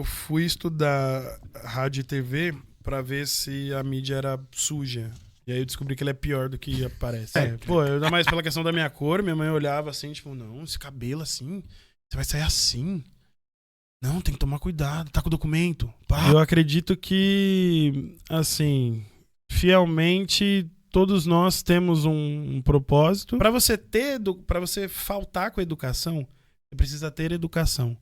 Eu fui estudar rádio e TV pra ver se a mídia era suja. E aí eu descobri que ele é pior do que parece. Pô, ainda mais pela questão da minha cor, minha mãe olhava assim, tipo, não, esse cabelo assim, você vai sair assim. Não, tem que tomar cuidado, tá com o documento. Pá. Eu acredito que, assim, fielmente, todos nós temos um propósito. Pra você para você faltar com a educação, você precisa ter educação.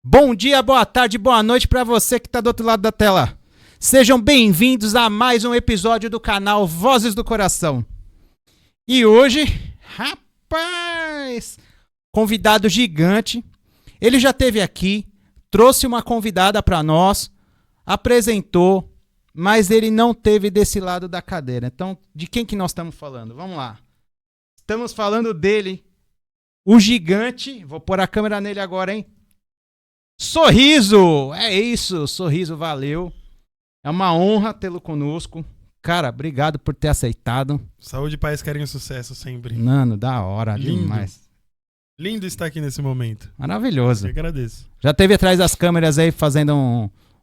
Bom dia, boa tarde, boa noite para você que está do outro lado da tela. Sejam bem-vindos a mais um episódio do canal Vozes do Coração. E hoje, rapaz, convidado gigante. Ele já esteve aqui, trouxe uma convidada para nós, apresentou, mas ele não teve desse lado da cadeira. Então, de quem que nós estamos falando? Vamos lá. Estamos falando dele, o gigante. Vou pôr a câmera nele agora, hein? Sorriso! É isso, Sorriso, valeu. É uma honra tê-lo conosco. Cara, obrigado por ter aceitado. Saúde, paz, carinho e sucesso sempre. Mano, da hora, Lindo. demais. Lindo estar aqui nesse momento. Maravilhoso. Eu agradeço. Já esteve atrás das câmeras aí fazendo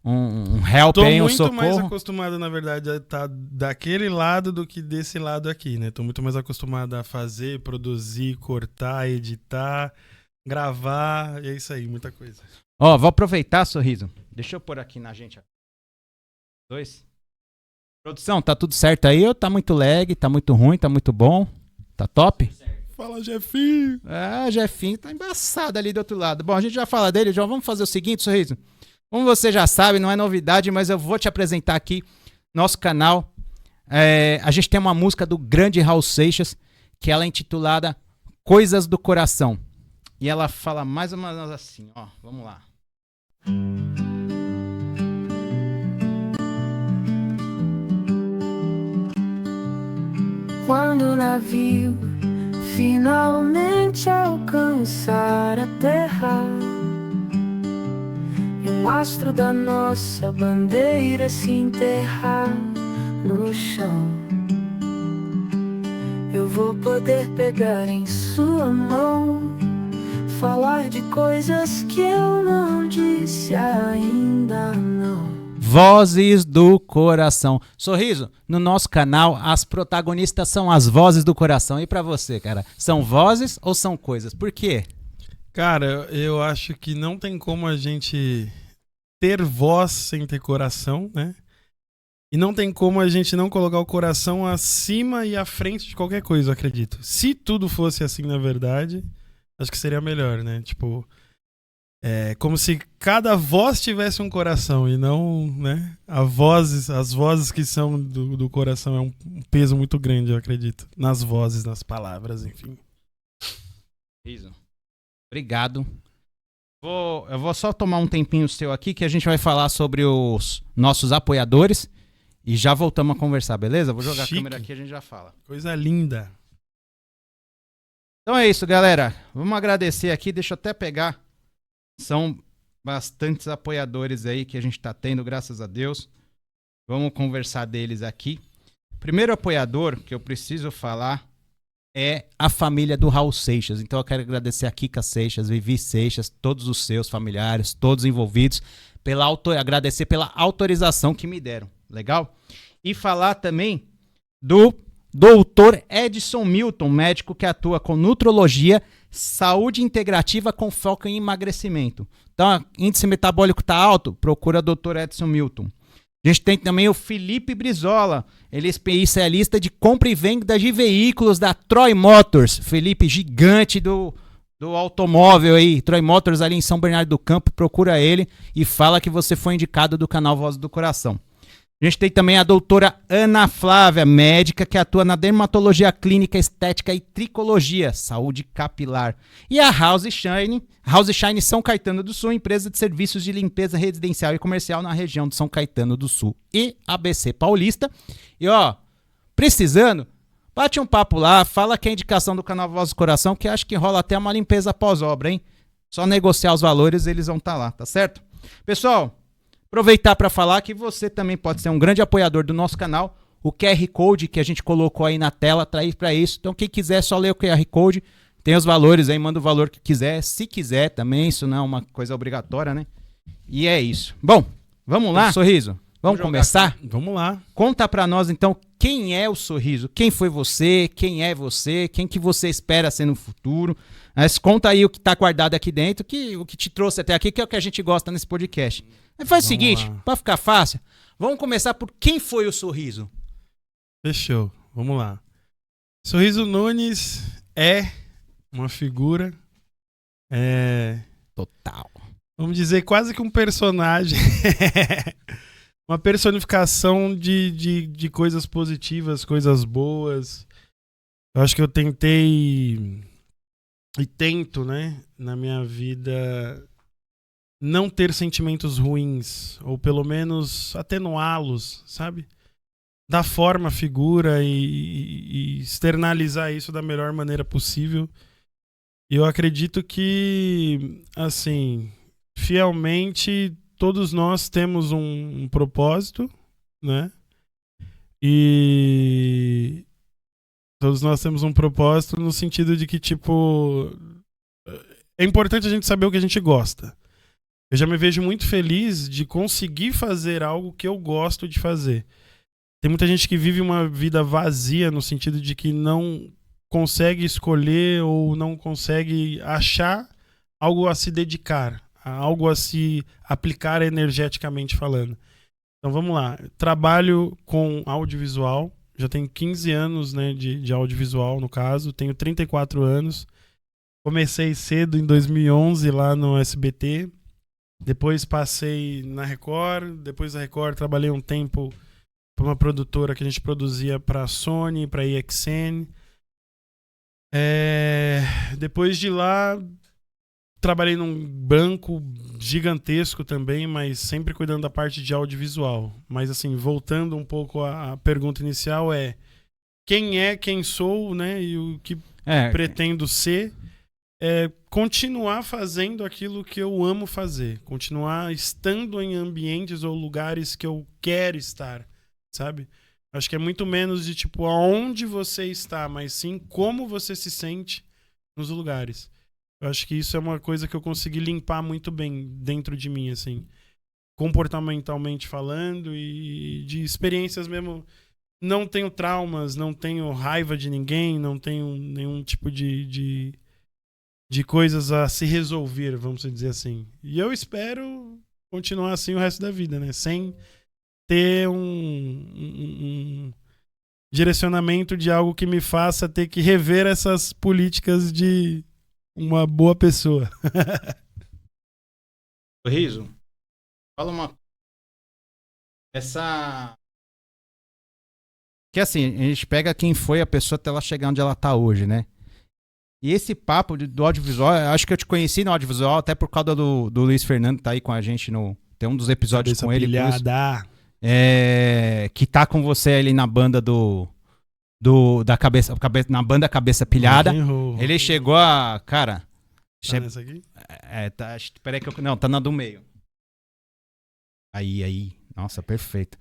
um help Tô aí, um muito socorro. mais acostumado, na verdade, a estar daquele lado do que desse lado aqui, né? Tô muito mais acostumado a fazer, produzir, cortar, editar, gravar. E é isso aí, muita coisa. Ó, vou aproveitar, Sorriso. Deixa eu pôr aqui na gente. Dois. Produção, tá tudo certo aí ou tá muito lag, tá muito ruim, tá muito bom? Tá top? Fala, Jefinho! Ah, Jefinho tá embaçado ali do outro lado. Bom, a gente já fala dele, já vamos fazer o seguinte, Sorriso. Como você já sabe, não é novidade, mas eu vou te apresentar aqui nosso canal. A gente tem uma música do grande Raul Seixas, que ela é intitulada Coisas do Coração. E ela fala mais ou menos assim, ó, vamos lá. Quando o navio finalmente alcançar a terra e o mastro da nossa bandeira se enterrar no chão, eu vou poder pegar em sua mão, falar de coisas que eu não disse ainda não. Vozes do Coração. Sorriso, no nosso canal as protagonistas são as vozes do coração. E pra você, cara, são vozes ou são coisas? Por quê? Cara, eu acho que não tem como a gente ter voz sem ter coração, né? E não tem como a gente não colocar o coração acima e à frente de qualquer coisa, eu acredito. Se tudo fosse assim, na verdade, acho que seria melhor, né? Tipo, é como se cada voz tivesse um coração e não, né? As vozes que são do coração é um peso muito grande, eu acredito. Nas vozes, nas palavras, enfim. Sorriso, obrigado. Eu vou só tomar um tempinho seu aqui que a gente vai falar sobre os nossos apoiadores e já voltamos a conversar, beleza? Vou jogar Chique. a câmera aqui e a gente já fala. Coisa linda. Então é isso, galera. Vamos agradecer aqui. Deixa eu até pegar. São bastantes apoiadores aí que a gente tá tendo, graças a Deus. Vamos conversar deles aqui. Primeiro apoiador que eu preciso falar é a família do Raul Seixas. Então eu quero agradecer a Kika Seixas, Vivi Seixas, todos os seus familiares, todos envolvidos, agradecer pela autorização que me deram. Legal? E falar também do Dr. Edson Milton, médico que atua com nutrologia, saúde integrativa com foco em emagrecimento. Então, índice metabólico está alto, procura Dr. Edson Milton. A gente tem também o Felipe Brizola, ele é especialista de compra e venda de veículos da Troy Motors. Felipe, gigante do automóvel aí, Troy Motors ali em São Bernardo do Campo, procura ele e fala que você foi indicado do canal Voz do Coração. A gente tem também a doutora Ana Flávia, médica que atua na dermatologia clínica, estética e tricologia, saúde capilar. E a House Shine São Caetano do Sul, empresa de serviços de limpeza residencial e comercial na região de São Caetano do Sul e ABC Paulista. E ó, precisando, bate um papo lá, fala que é indicação do canal Voz do Coração, que acho que rola até uma limpeza pós-obra, hein? Só negociar os valores, eles vão estar lá, tá certo? Pessoal, aproveitar para falar que você também pode ser um grande apoiador do nosso canal. O QR Code que a gente colocou aí na tela tá aí pra isso. Então quem quiser é só ler o QR Code. Tem os valores aí, manda o valor que quiser. Se quiser também, isso não é uma coisa obrigatória, né? E é isso. Bom, vamos lá, Sorriso? Vamos começar? Vamos lá. Conta pra nós então quem é o Sorriso, quem foi você, quem é você, quem que você espera ser no futuro. Mas conta aí o que tá guardado aqui dentro, o que te trouxe até aqui, que é o que a gente gosta nesse podcast. Mas faz o seguinte, pra ficar fácil, vamos começar por quem foi o Sorriso. Fechou. Vamos lá. Sorriso Nunes é uma figura, total. Vamos dizer, quase que um personagem. Uma personificação de coisas positivas, coisas boas. Eu acho que eu tentei e tento, né, na minha vida, não ter sentimentos ruins, ou pelo menos atenuá-los, sabe? Dar forma à figura e externalizar isso da melhor maneira possível. E eu acredito que, assim, fielmente, todos nós temos um propósito, né? E todos nós temos um propósito no sentido de que, tipo, é importante a gente saber o que a gente gosta. Eu já me vejo muito feliz de conseguir fazer algo que eu gosto de fazer. Tem muita gente que vive uma vida vazia no sentido de que não consegue escolher ou não consegue achar algo a se dedicar, algo a se aplicar energeticamente falando. Então vamos lá. Trabalho com audiovisual, já tenho 15 anos, né, de audiovisual no caso, tenho 34 anos. Comecei cedo em 2011 lá no SBT, depois passei na Record, depois da Record trabalhei um tempo para uma produtora que a gente produzia para a Sony, para a EXN. Depois de lá, trabalhei num banco gigantesco também, mas sempre cuidando da parte de audiovisual. Mas assim, voltando um pouco à pergunta inicial, quem sou, né? E o que pretendo ser continuar fazendo aquilo que eu amo fazer. Continuar estando em ambientes ou lugares que eu quero estar, sabe? Acho que é muito menos de tipo aonde você está, mas sim como você se sente nos lugares. Eu acho que isso é uma coisa que eu consegui limpar muito bem dentro de mim, assim, comportamentalmente falando e de experiências mesmo. Não tenho traumas, não tenho raiva de ninguém, não tenho nenhum tipo de coisas a se resolver, vamos dizer assim. E eu espero continuar assim o resto da vida, né? Sem ter um direcionamento de algo que me faça ter que rever essas políticas de uma boa pessoa. Sorriso, fala uma... Que assim, a gente pega quem foi a pessoa até ela chegar onde ela tá hoje, né? E esse papo do audiovisual, eu acho que eu te conheci no audiovisual até por causa do Luiz Fernando, que tá aí com a gente tem um dos episódios Cabeça com ele. pilhada. Que tá com você ali na banda na banda Cabeça Pilhada. Ele chegou a... Cara... Tá nessa aqui? Peraí que eu... Não, tá na do meio. Aí. Nossa, perfeito.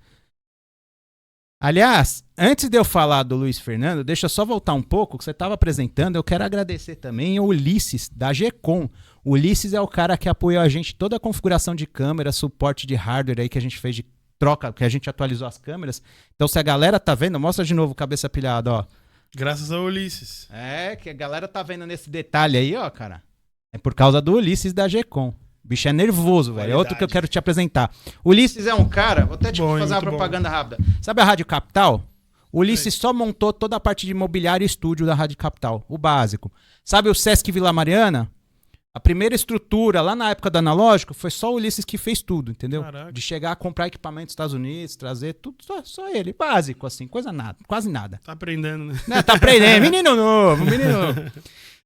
Aliás, antes de eu falar do Luiz Fernando, deixa eu só voltar um pouco, que você estava apresentando. Eu quero agradecer também ao Ulisses, da GECOM. O Ulisses é o cara que apoiou a gente toda a configuração de câmera, suporte de hardware aí que a gente fez de troca, que a gente atualizou as câmeras. Então, se a galera tá vendo, mostra de novo Cabeça Pilhada, ó. Graças ao Ulisses. Que a galera tá vendo nesse detalhe aí, ó, cara. É por causa do Ulisses da GECOM. O bicho é nervoso, velho. É outro que eu quero te apresentar. O Ulisses é um cara... Vou até te fazer uma propaganda rápida. Sabe a Rádio Capital? O Ulisses só montou toda a parte de imobiliário e estúdio da Rádio Capital. O básico. Sabe o Sesc Vila Mariana? A primeira estrutura, lá na época do analógico, foi só o Ulisses que fez tudo, entendeu? Caraca. De chegar a comprar equipamento dos Estados Unidos, trazer tudo, só ele. Básico, assim, quase nada. Tá aprendendo, né? Não, tá aprendendo. Menino novo.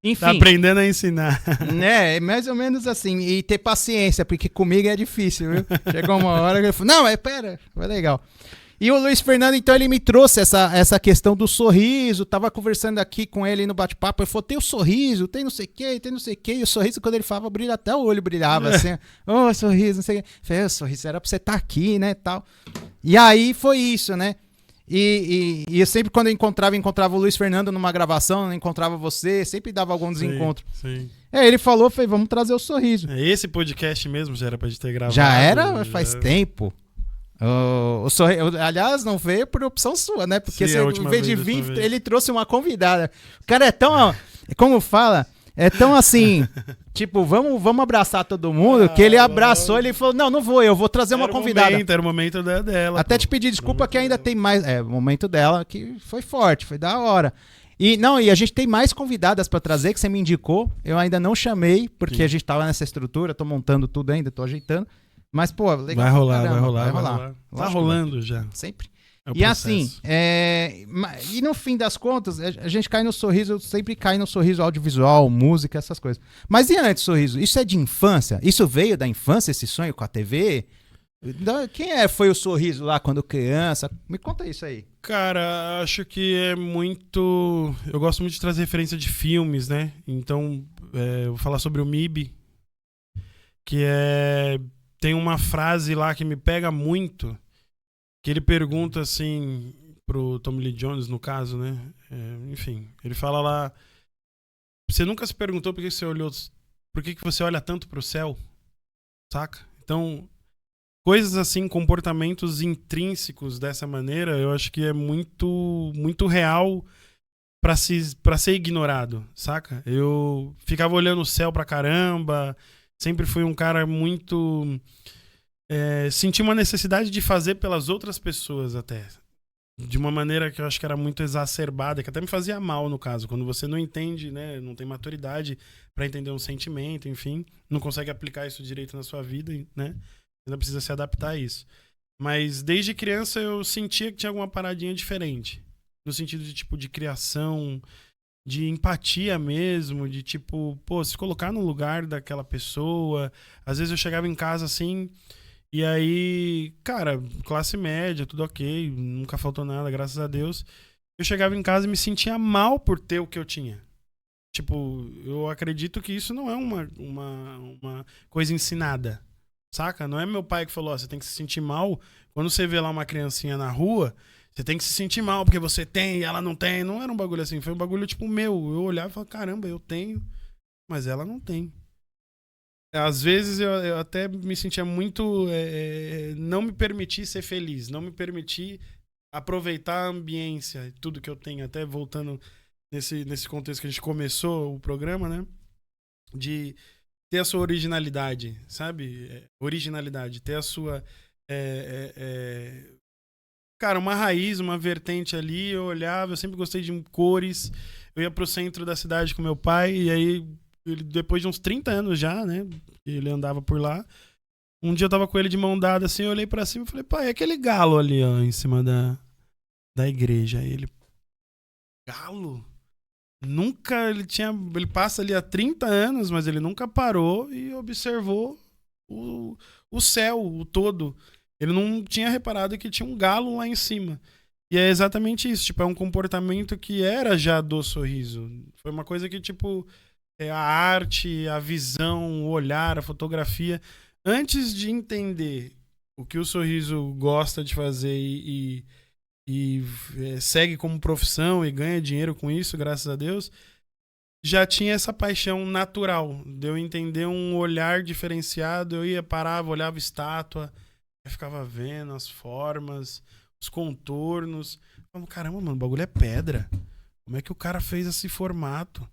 Enfim. Tá aprendendo a ensinar. É mais ou menos assim. E ter paciência, porque comigo é difícil, viu? Chegou uma hora que ele falou, não, pera, foi legal. E o Luiz Fernando, então, ele me trouxe essa questão do sorriso. Tava conversando aqui com ele no bate-papo. Ele falou, tem o sorriso, tem não sei o quê. E o sorriso, quando ele falava, brilha, até o olho brilhava, assim. Sorriso, não sei o quê. Falei, o sorriso era pra você estar aqui, né, tal. E aí foi isso, né? E eu sempre, quando eu encontrava o Luiz Fernando numa gravação, não encontrava você, sempre dava algum desencontro. Sim. Aí ele falou, vamos trazer o Sorriso. Esse podcast mesmo já era pra gente ter gravado. Já era? Faz tempo. Aliás, não veio por opção sua, né? Porque Sim, você, em vez de vir, ele trouxe uma convidada. O cara é tão, como fala, é tão assim, tipo, vamos abraçar todo mundo, que ele abraçou, ele falou, não vou, eu vou trazer uma convidada. Era o momento dela. Até te pedir desculpa que ainda tem mais, o momento dela que foi forte, foi da hora. E a gente tem mais convidadas pra trazer, que você me indicou, eu ainda não chamei, porque a gente tava nessa estrutura, tô montando tudo ainda, tô ajeitando. Mas, pô, legal. Vai rolar. Tá rolando já. Sempre. É o E assim, e no fim das contas, a gente cai no Sorriso, sempre cai no Sorriso audiovisual, música, essas coisas. Mas e antes, Sorriso? Isso é de infância? Isso veio da infância, esse sonho com a TV? Quem foi o Sorriso lá quando criança? Me conta isso aí. Cara, acho que é muito... Eu gosto muito de trazer referência de filmes, né? Então, eu vou falar sobre o MIB, que tem uma frase lá que me pega muito, que ele pergunta assim pro Tommy Lee Jones, no caso, né? Enfim, ele fala lá: você nunca se perguntou por que você olhou, por que você olha tanto pro céu? Saca? Então, coisas assim, comportamentos intrínsecos dessa maneira, eu acho que é muito, muito real pra ser ignorado, saca? Eu ficava olhando o céu pra caramba. Sempre fui um cara muito... senti uma necessidade de fazer pelas outras pessoas até. De uma maneira que eu acho que era muito exacerbada, que até me fazia mal, no caso. Quando você não entende, né, não tem maturidade pra entender um sentimento, enfim. Não consegue aplicar isso direito na sua vida, né? Ainda precisa se adaptar a isso. Mas desde criança eu sentia que tinha alguma paradinha diferente. No sentido de, tipo, de criação... de empatia mesmo, de tipo, pô, se colocar no lugar daquela pessoa. Às vezes eu chegava em casa assim, e aí, cara, classe média, tudo ok, nunca faltou nada, graças a Deus. Eu chegava em casa e me sentia mal por ter o que eu tinha. Tipo, eu acredito que isso não é uma coisa ensinada, saca? Não é meu pai que falou, ó, você tem que se sentir mal. Quando você vê lá uma criancinha na rua... Você tem que se sentir mal porque você tem e ela não tem. Não era um bagulho assim. Foi um bagulho tipo meu. Eu olhava e falava, caramba, eu tenho, mas ela não tem. Às vezes eu até me sentia muito... não me permitir ser feliz. Não me permitir aproveitar a ambiência. Tudo que eu tenho. Até voltando nesse contexto que a gente começou o programa, né? De ter a sua originalidade, sabe? Originalidade. Ter a sua... Cara, uma raiz, uma vertente ali, eu olhava, eu sempre gostei de cores. Eu ia pro centro da cidade com meu pai, e aí, depois de uns 30 anos já, né, ele andava por lá. Um dia eu tava com ele de mão dada, assim, eu olhei pra cima e falei, pai, é aquele galo ali, ó, em cima da igreja. Aí ele, galo? Nunca, ele passa ali há 30 anos, mas ele nunca parou e observou o céu, o todo. Ele não tinha reparado que tinha um galo lá em cima. E é exatamente isso. Tipo, é um comportamento que era já do Sorriso. Foi uma coisa que, tipo, a arte, a visão, o olhar, a fotografia... Antes de entender o que o Sorriso gosta de fazer e segue como profissão e ganha dinheiro com isso, graças a Deus, já tinha essa paixão natural. De eu entender um olhar diferenciado. Eu ia, parava, olhava estátua... Eu ficava vendo as formas, os contornos. Eu falava, caramba, mano, o bagulho é pedra. Como é que o cara fez esse formato?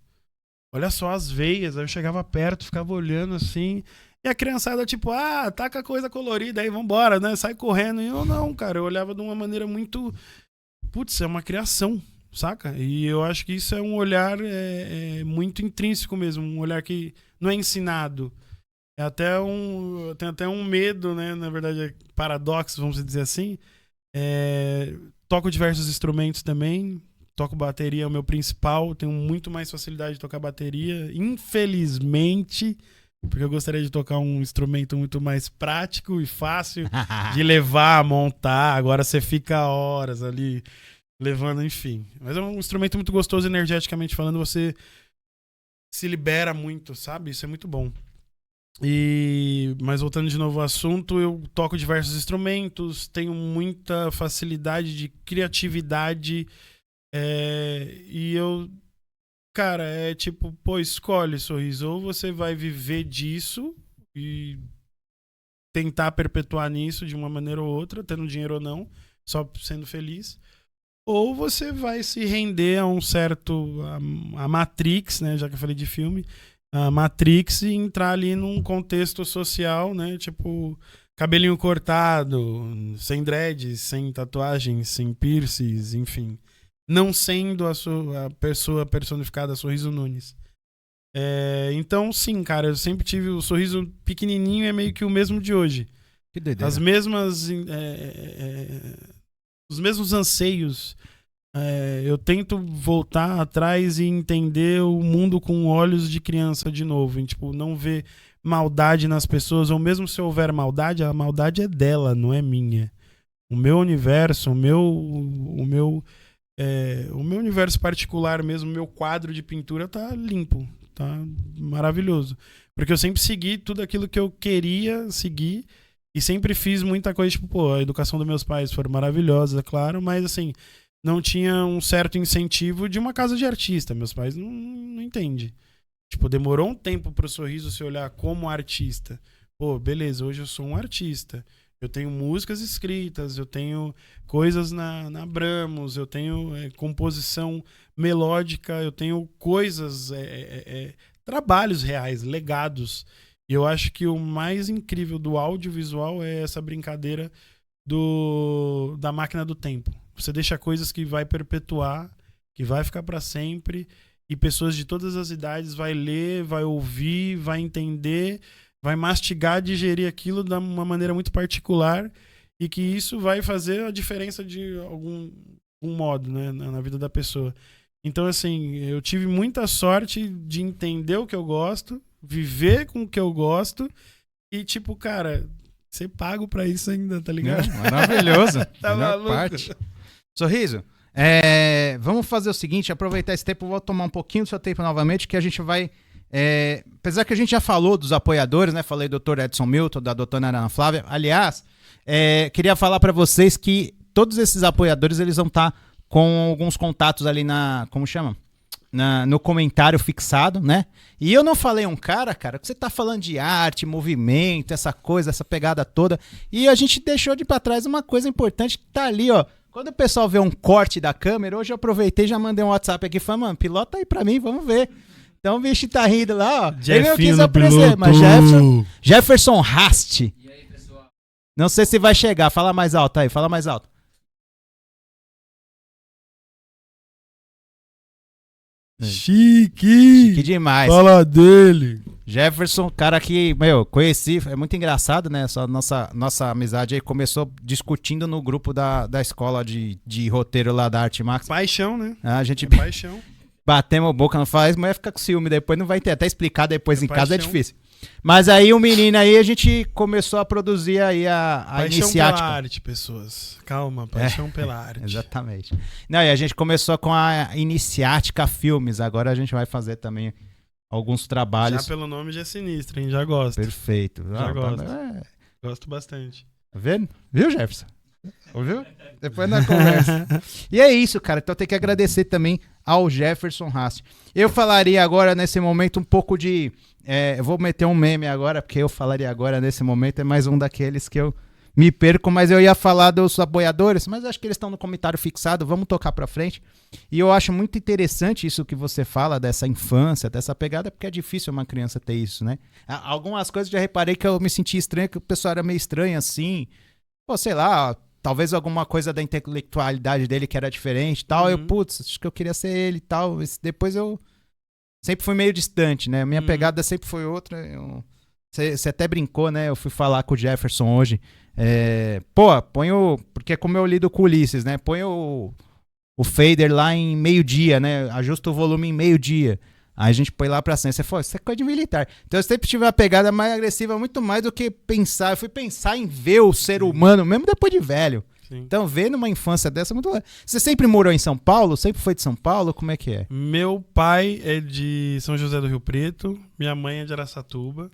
Olha só as veias. Aí eu chegava perto, ficava olhando assim. E a criançada, tipo, taca coisa colorida aí, vambora, né? Sai correndo. E eu não, cara. Eu olhava de uma maneira muito... Putz, é uma criação, saca? E eu acho que isso é um olhar muito intrínseco mesmo. Um olhar que não é ensinado. Tem até um medo, né? Na verdade, é paradoxo, vamos dizer assim. Toco diversos instrumentos também. Toco bateria, é o meu principal. Tenho muito mais facilidade de tocar bateria. Infelizmente, porque eu gostaria de tocar um instrumento muito mais prático e fácil de levar, montar. Agora você fica horas ali levando, enfim. Mas é um instrumento muito gostoso, energeticamente falando. Você se libera muito, sabe? Isso é muito bom. Mas voltando de novo ao assunto, eu toco diversos instrumentos, tenho muita facilidade de criatividade, e eu, cara, é tipo, pô, escolhe, Sorriso, ou você vai viver disso e tentar perpetuar nisso de uma maneira ou outra, tendo dinheiro ou não, só sendo feliz, ou você vai se render a um certo, a Matrix, né, já que eu falei de filme, a Matrix, e entrar ali num contexto social, né? Tipo, cabelinho cortado, sem dreads, sem tatuagens, sem piercings, enfim. Não sendo a pessoa personificada Sorriso Nunes. Então, sim, cara, eu sempre tive o sorriso pequenininho, é meio que o mesmo de hoje. Que doideira. As mesmas... os mesmos anseios. Eu tento voltar atrás e entender o mundo com olhos de criança de novo. E, tipo, não ver maldade nas pessoas, ou mesmo se houver maldade, a maldade é dela, não é minha. O meu universo, o meu universo particular mesmo, o meu quadro de pintura tá limpo, tá maravilhoso. Porque eu sempre segui tudo aquilo que eu queria seguir e sempre fiz muita coisa, tipo, pô, a educação dos meus pais foi maravilhosa, é claro, mas assim... não tinha um certo incentivo de uma casa de artista. Meus pais não entendem. Tipo, demorou um tempo pro Sorriso se olhar como artista. Pô, beleza, hoje eu sou um artista. Eu tenho músicas escritas, eu tenho coisas na Bramos, eu tenho composição melódica, eu tenho coisas, trabalhos reais, legados. E eu acho que o mais incrível do audiovisual é essa brincadeira da máquina do tempo. Você deixa coisas que vai perpetuar, que vai ficar para sempre, e pessoas de todas as idades vai ler, vai ouvir, vai entender, vai mastigar, digerir aquilo de uma maneira muito particular, e que isso vai fazer a diferença de algum modo, né, na vida da pessoa. Então, assim, eu tive muita sorte de entender o que eu gosto, viver com o que eu gosto, e tipo, cara, ser pago pra isso ainda, tá ligado? Maravilhoso. Tá Melhor maluco? parte. Sorriso, vamos fazer o seguinte, aproveitar esse tempo, vou tomar um pouquinho do seu tempo novamente, que a gente vai... apesar que a gente já falou dos apoiadores, né? Falei do Dr. Edson Milton, da doutora Ana Flávia. Aliás, queria falar para vocês que todos esses apoiadores, eles vão estar com alguns contatos ali como chama? No comentário fixado, né? E eu não falei um cara, que você tá falando de arte, movimento, essa coisa, essa pegada toda, e a gente deixou de pra trás uma coisa importante que tá ali, ó. Quando o pessoal vê um corte da câmera, hoje eu aproveitei e já mandei um WhatsApp aqui, falei, mano, pilota aí pra mim, vamos ver. Então o bicho tá rindo lá, ó. Ele não quis aparecer, mas Jefferson Rast. E aí, pessoal? Não sei se vai chegar, fala mais alto aí, fala mais alto. Chique demais. Fala dele. Jefferson, cara que, conheci, é muito engraçado, né? Essa nossa amizade aí começou discutindo no grupo da escola de roteiro lá da Arte Max. Paixão, né? A gente paixão. Batemos boca, não faz, mas fica com ciúme depois, não vai ter. Até explicar depois em casa é difícil. Mas aí o menino aí, a gente começou a produzir aí a paixão iniciática. Paixão pela arte, pessoas. Calma, paixão pela arte. Exatamente. Não, e a gente começou com a Iniciática Filmes, agora a gente vai fazer também alguns trabalhos. Já pelo nome já é sinistro, hein? Já gosto. Perfeito. Já gosto. Gosto bastante. Tá vendo? Viu, Jefferson? Ouviu? Depois na conversa. E é isso, cara. Então tem que agradecer também ao Jefferson Rast. Eu falaria agora, nesse momento, um pouco de... eu vou meter um meme agora, porque eu falaria agora, nesse momento, é mais um daqueles que eu me perco, mas eu ia falar dos apoiadores, mas acho que eles estão no comentário fixado, vamos tocar pra frente. E eu acho muito interessante isso que você fala, dessa infância, dessa pegada, porque é difícil uma criança ter isso, né? Algumas coisas eu já reparei que eu me senti estranho, que o pessoal era meio estranho assim, pô, sei lá, talvez alguma coisa da intelectualidade dele que era diferente e tal, eu, putz, acho que eu queria ser ele e tal, depois eu sempre fui meio distante, né? Minha pegada sempre foi outra, você até brincou, né? Eu fui falar com o Jefferson hoje, porque como eu lido com o Ulisses, né? Põe o fader lá em meio-dia, né? Ajusta o volume em meio-dia. Aí a gente põe lá pra cima. Você falou, isso é coisa de militar. Então eu sempre tive uma pegada mais agressiva, muito mais do que pensar. Eu fui pensar em ver o ser humano, mesmo depois de velho. Sim. Então ver numa infância dessa é muito legal. Você sempre morou em São Paulo? Sempre foi de São Paulo? Como é que é? Meu pai é de São José do Rio Preto. Minha mãe é de Araçatuba.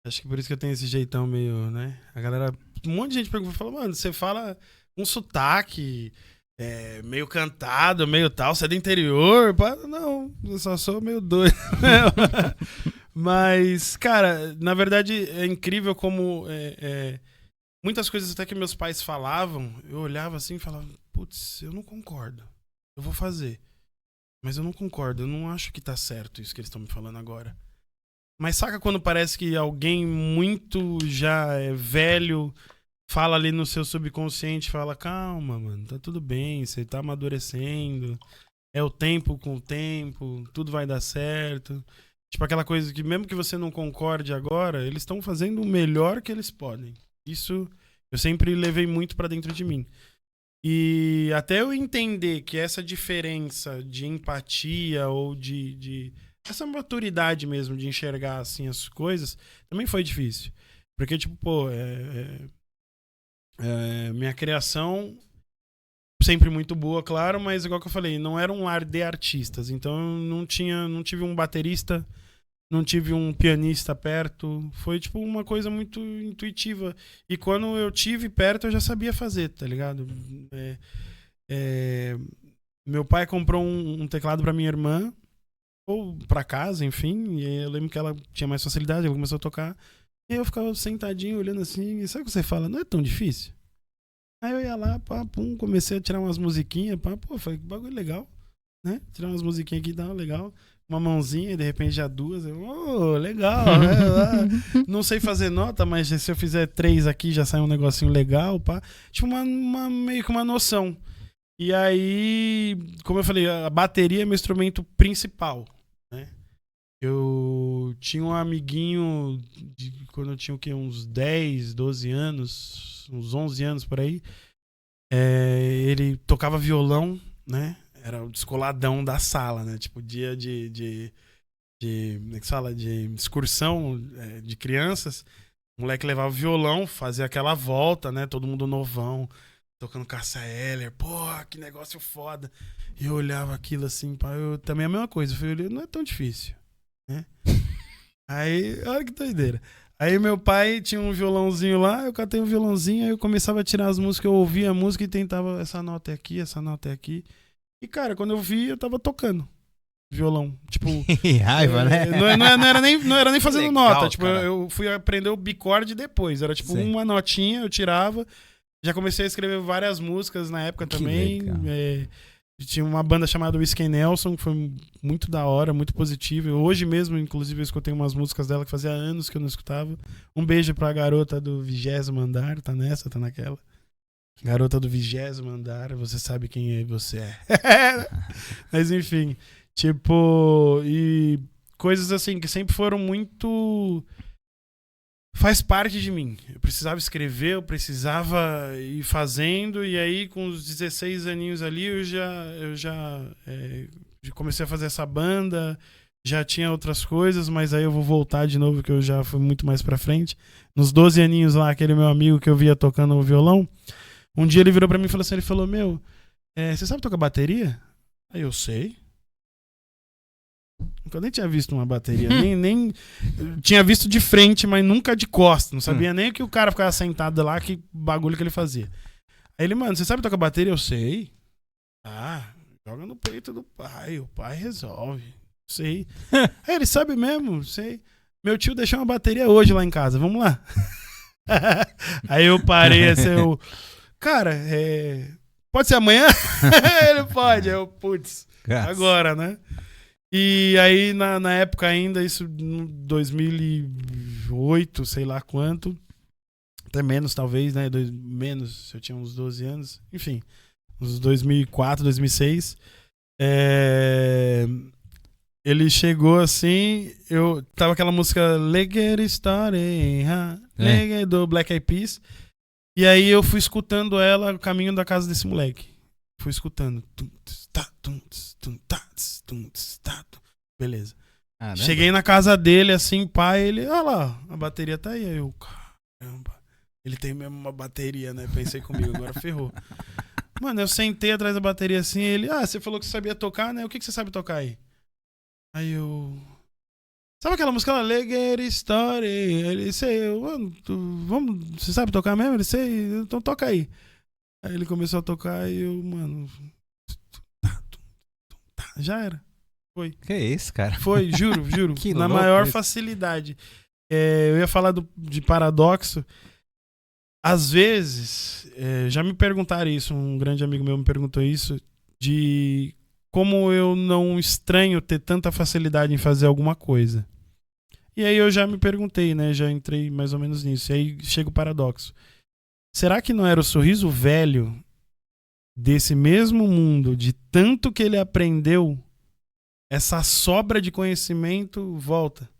Acho que por isso que eu tenho esse jeitão meio, né? A galera... Um monte de gente pergunta, fala, mano, você fala um sotaque meio cantado, meio tal, você é do interior? Pá? Não, eu só sou meio doido. Mas, cara, na verdade é incrível como muitas coisas até que meus pais falavam, eu olhava assim e falava, putz, eu não concordo. Eu vou fazer. Mas eu não concordo, eu não acho que tá certo isso que eles estão me falando agora. Mas saca quando parece que alguém muito já velho fala ali no seu subconsciente, fala, calma, mano, tá tudo bem, você tá amadurecendo, é o tempo com o tempo, tudo vai dar certo. Tipo aquela coisa que mesmo que você não concorde agora, eles estão fazendo o melhor que eles podem. Isso eu sempre levei muito pra dentro de mim. E até eu entender que essa diferença de empatia ou de essa maturidade mesmo de enxergar assim as coisas, também foi difícil. Porque, tipo, pô, minha criação sempre muito boa, claro, mas igual que eu falei, não era um lar de artistas. Então eu não tive um baterista, não tive um pianista perto. Foi, tipo, uma coisa muito intuitiva. E quando eu tive perto, eu já sabia fazer, tá ligado? Meu pai comprou um teclado pra minha irmã, ou pra casa, enfim, e eu lembro que ela tinha mais facilidade, ela começou a tocar, e eu ficava sentadinho, olhando assim, e sabe o que você fala? Não é tão difícil? Aí eu ia lá, pá, pum, comecei a tirar umas musiquinhas, pá, pô, foi que bagulho legal, né? Tirar umas musiquinhas aqui, dá legal, uma mãozinha, e de repente já duas, legal, né? Não sei fazer nota, mas se eu fizer 3 aqui, já sai um negocinho legal, pá. Tipo, meio que uma noção. E aí, como eu falei, a bateria é meu instrumento principal, né? Eu tinha um amiguinho quando eu tinha o quê? Uns 10, 12 anos, uns 11 anos por aí. Ele tocava violão, né? Era o descoladão da sala, né? Tipo, dia de como é que se fala? De excursão de crianças. O moleque levava o violão, fazia aquela volta, né? Todo mundo novão, tocando Cássia Eller, pô, que negócio foda. E eu olhava aquilo assim, pá, eu também a mesma coisa. Eu falei, não é tão difícil, né? Aí, olha que doideira. Aí meu pai tinha um violãozinho lá, eu catei um violãozinho, aí eu começava a tirar as músicas, eu ouvia a música e tentava, essa nota é aqui, essa nota é aqui. E, cara, quando eu vi, eu tava tocando violão. Tipo. Que raiva, né? Não era nem fazendo legal, nota. Tipo, cara. eu fui aprender o bicorde depois. Era tipo Sim. uma notinha, eu tirava. Já comecei a escrever várias músicas na época Que também. legal. Tinha uma banda chamada Whiskey Nelson, que foi muito da hora, muito positiva. Hoje mesmo, inclusive, eu escutei umas músicas dela que fazia anos que eu não escutava. Um beijo pra garota do 20º andar. Tá nessa, tá naquela. Garota do 20º andar, você sabe quem você é. Mas enfim, tipo, e coisas assim que sempre foram muito... Faz parte de mim. Eu precisava escrever, eu precisava ir fazendo, e aí com os 16 aninhos ali eu já comecei a fazer essa banda, já tinha outras coisas, mas aí eu vou voltar de novo, que eu já fui muito mais pra frente. Nos 12 aninhos lá, aquele meu amigo que eu via tocando o violão, um dia ele virou pra mim e falou assim, você sabe tocar bateria? Aí eu sei. Eu nem tinha visto uma bateria, nem tinha visto de frente, mas nunca de costas. Não sabia nem que o cara ficava sentado lá, que bagulho que ele fazia. Aí ele, mano, você sabe tocar bateria? Eu sei. Ah, joga no peito do pai, o pai resolve. Sei. Aí ele sabe mesmo, sei. Meu tio deixou uma bateria hoje lá em casa, vamos lá. Aí eu parei assim, cara, pode ser amanhã? Ele pode. Aí eu, putz, agora, né? E aí, na época ainda, isso em 2008, sei lá quanto, até menos talvez, né? Menos, se eu tinha uns 12 anos, enfim, uns 2004, 2006. Ele chegou assim, tava aquela música Legger Story, do Black Eyed Peas, e aí eu fui escutando ela no caminho da casa desse moleque. Fui escutando. Beleza. Cheguei na casa dele, assim, pai, ele, olha lá, a bateria tá aí. Aí eu, caramba, ele tem mesmo uma bateria, né? Pensei comigo, agora ferrou. Mano, eu sentei atrás da bateria assim, ele, você falou que você sabia tocar, né? O que você sabe tocar aí? Aí eu, Sabe aquela música lá? Leggera Story. Ele sei, vamos, você sabe tocar mesmo? Ele sei, então toca aí. Aí ele começou a tocar e eu, mano. Já era. Foi. Que isso, cara? Foi, juro. Que na louco maior isso. facilidade. Eu ia falar de paradoxo. Às vezes, já me perguntaram isso, um grande amigo meu me perguntou isso, de como eu não estranho ter tanta facilidade em fazer alguma coisa. E aí eu já me perguntei, né? Já entrei mais ou menos nisso. E aí chega o paradoxo. Será que não era o sorriso velho desse mesmo mundo, de tanto que ele aprendeu, essa sobra de conhecimento volta?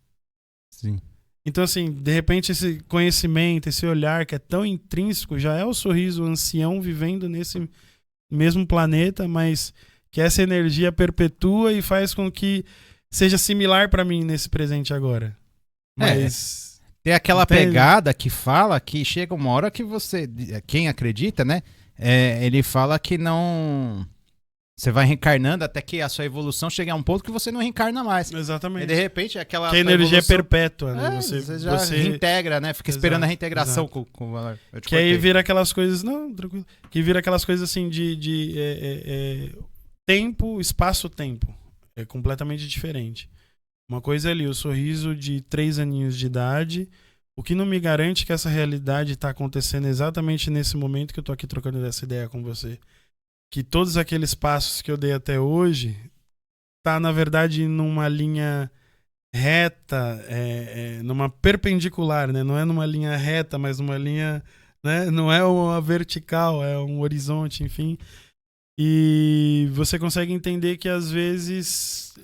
Sim. Então, assim, de repente esse conhecimento, esse olhar que é tão intrínseco, já é o sorriso ancião vivendo nesse mesmo planeta, mas que essa energia perpetua e faz com que seja similar para mim nesse presente agora. Mas... Tem aquela Entende? pegada que fala que chega uma hora que você, quem acredita, né? Ele fala que não... Você vai reencarnando até que a sua evolução chegue a um ponto que você não reencarna mais. Exatamente. E de repente aquela Que a energia evolução... é perpétua, né? Você já reintegra, né? Fica esperando Exato, a reintegração exato. com o valor. Eu te Que aí cortei. vira aquelas coisas... Não, tranquilo. Que vira aquelas coisas assim tempo, espaço-tempo. É completamente diferente. Uma coisa é ali, o sorriso de 3 aninhos de idade, o que não me garante que essa realidade está acontecendo exatamente nesse momento que eu tô aqui trocando essa ideia com você. Que todos aqueles passos que eu dei até hoje tá, na verdade, numa linha reta, numa perpendicular, né? Não é numa linha reta, mas numa linha, né? Não é uma vertical, é um horizonte, enfim. E você consegue entender que às vezes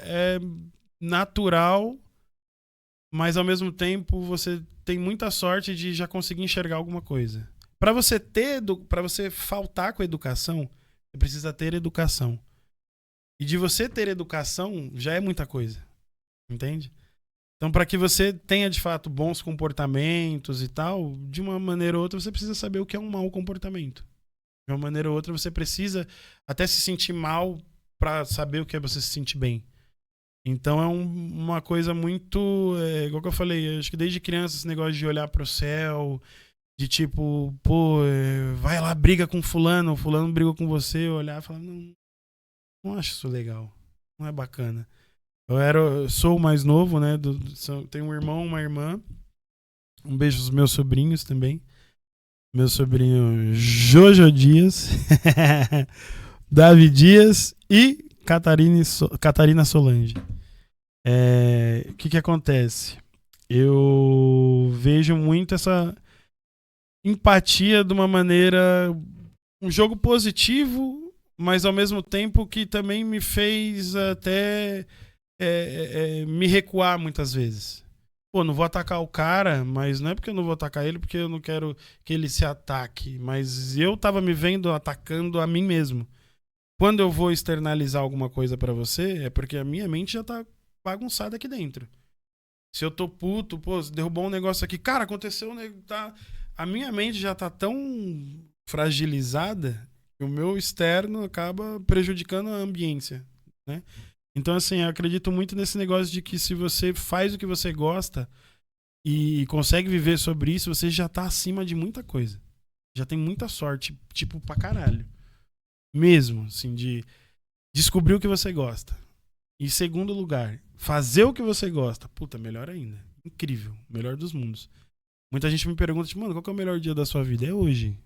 é natural, mas ao mesmo tempo você tem muita sorte de já conseguir enxergar alguma coisa. Para você faltar com a educação, você precisa ter educação. E de você ter educação já é muita coisa. Entende? Então, para que você tenha de fato bons comportamentos e tal, de uma maneira ou outra você precisa saber o que é um mau comportamento. De uma maneira ou outra você precisa até se sentir mal para saber o que é você se sentir bem. Então é uma coisa muito... igual que eu falei, acho que desde criança esse negócio de olhar pro céu, de tipo, pô, vai lá, briga com fulano brigou com você, olhar e falar, não acho isso legal, não é bacana. Eu sou o mais novo, né? Tenho um irmão, uma irmã. Um beijo aos meus sobrinhos também. Meu sobrinho Jojo Dias, Davi Dias e Catarina Solange. O que acontece? Eu vejo muito essa empatia de uma maneira, um jogo positivo, mas ao mesmo tempo que também me fez até me recuar muitas vezes. Pô, não vou atacar o cara, mas não é porque eu não vou atacar ele, porque eu não quero que ele se ataque, mas eu tava me vendo atacando a mim mesmo. Quando eu vou externalizar alguma coisa pra você, é porque a minha mente já tá bagunçada aqui dentro. Se eu tô puto, pô, derrubou um negócio aqui, cara, aconteceu, tá... A minha mente já tá tão fragilizada que o meu externo acaba prejudicando a ambiência, né? Então, assim, eu acredito muito nesse negócio de que se você faz o que você gosta e consegue viver sobre isso, você já tá acima de muita coisa. Já tem muita sorte, tipo, pra caralho. Mesmo, assim, de descobrir o que você gosta. E segundo lugar, fazer o que você gosta. Puta, melhor ainda. Incrível. Melhor dos mundos. Muita gente me pergunta, tipo, mano, qual que é o melhor dia da sua vida? É hoje.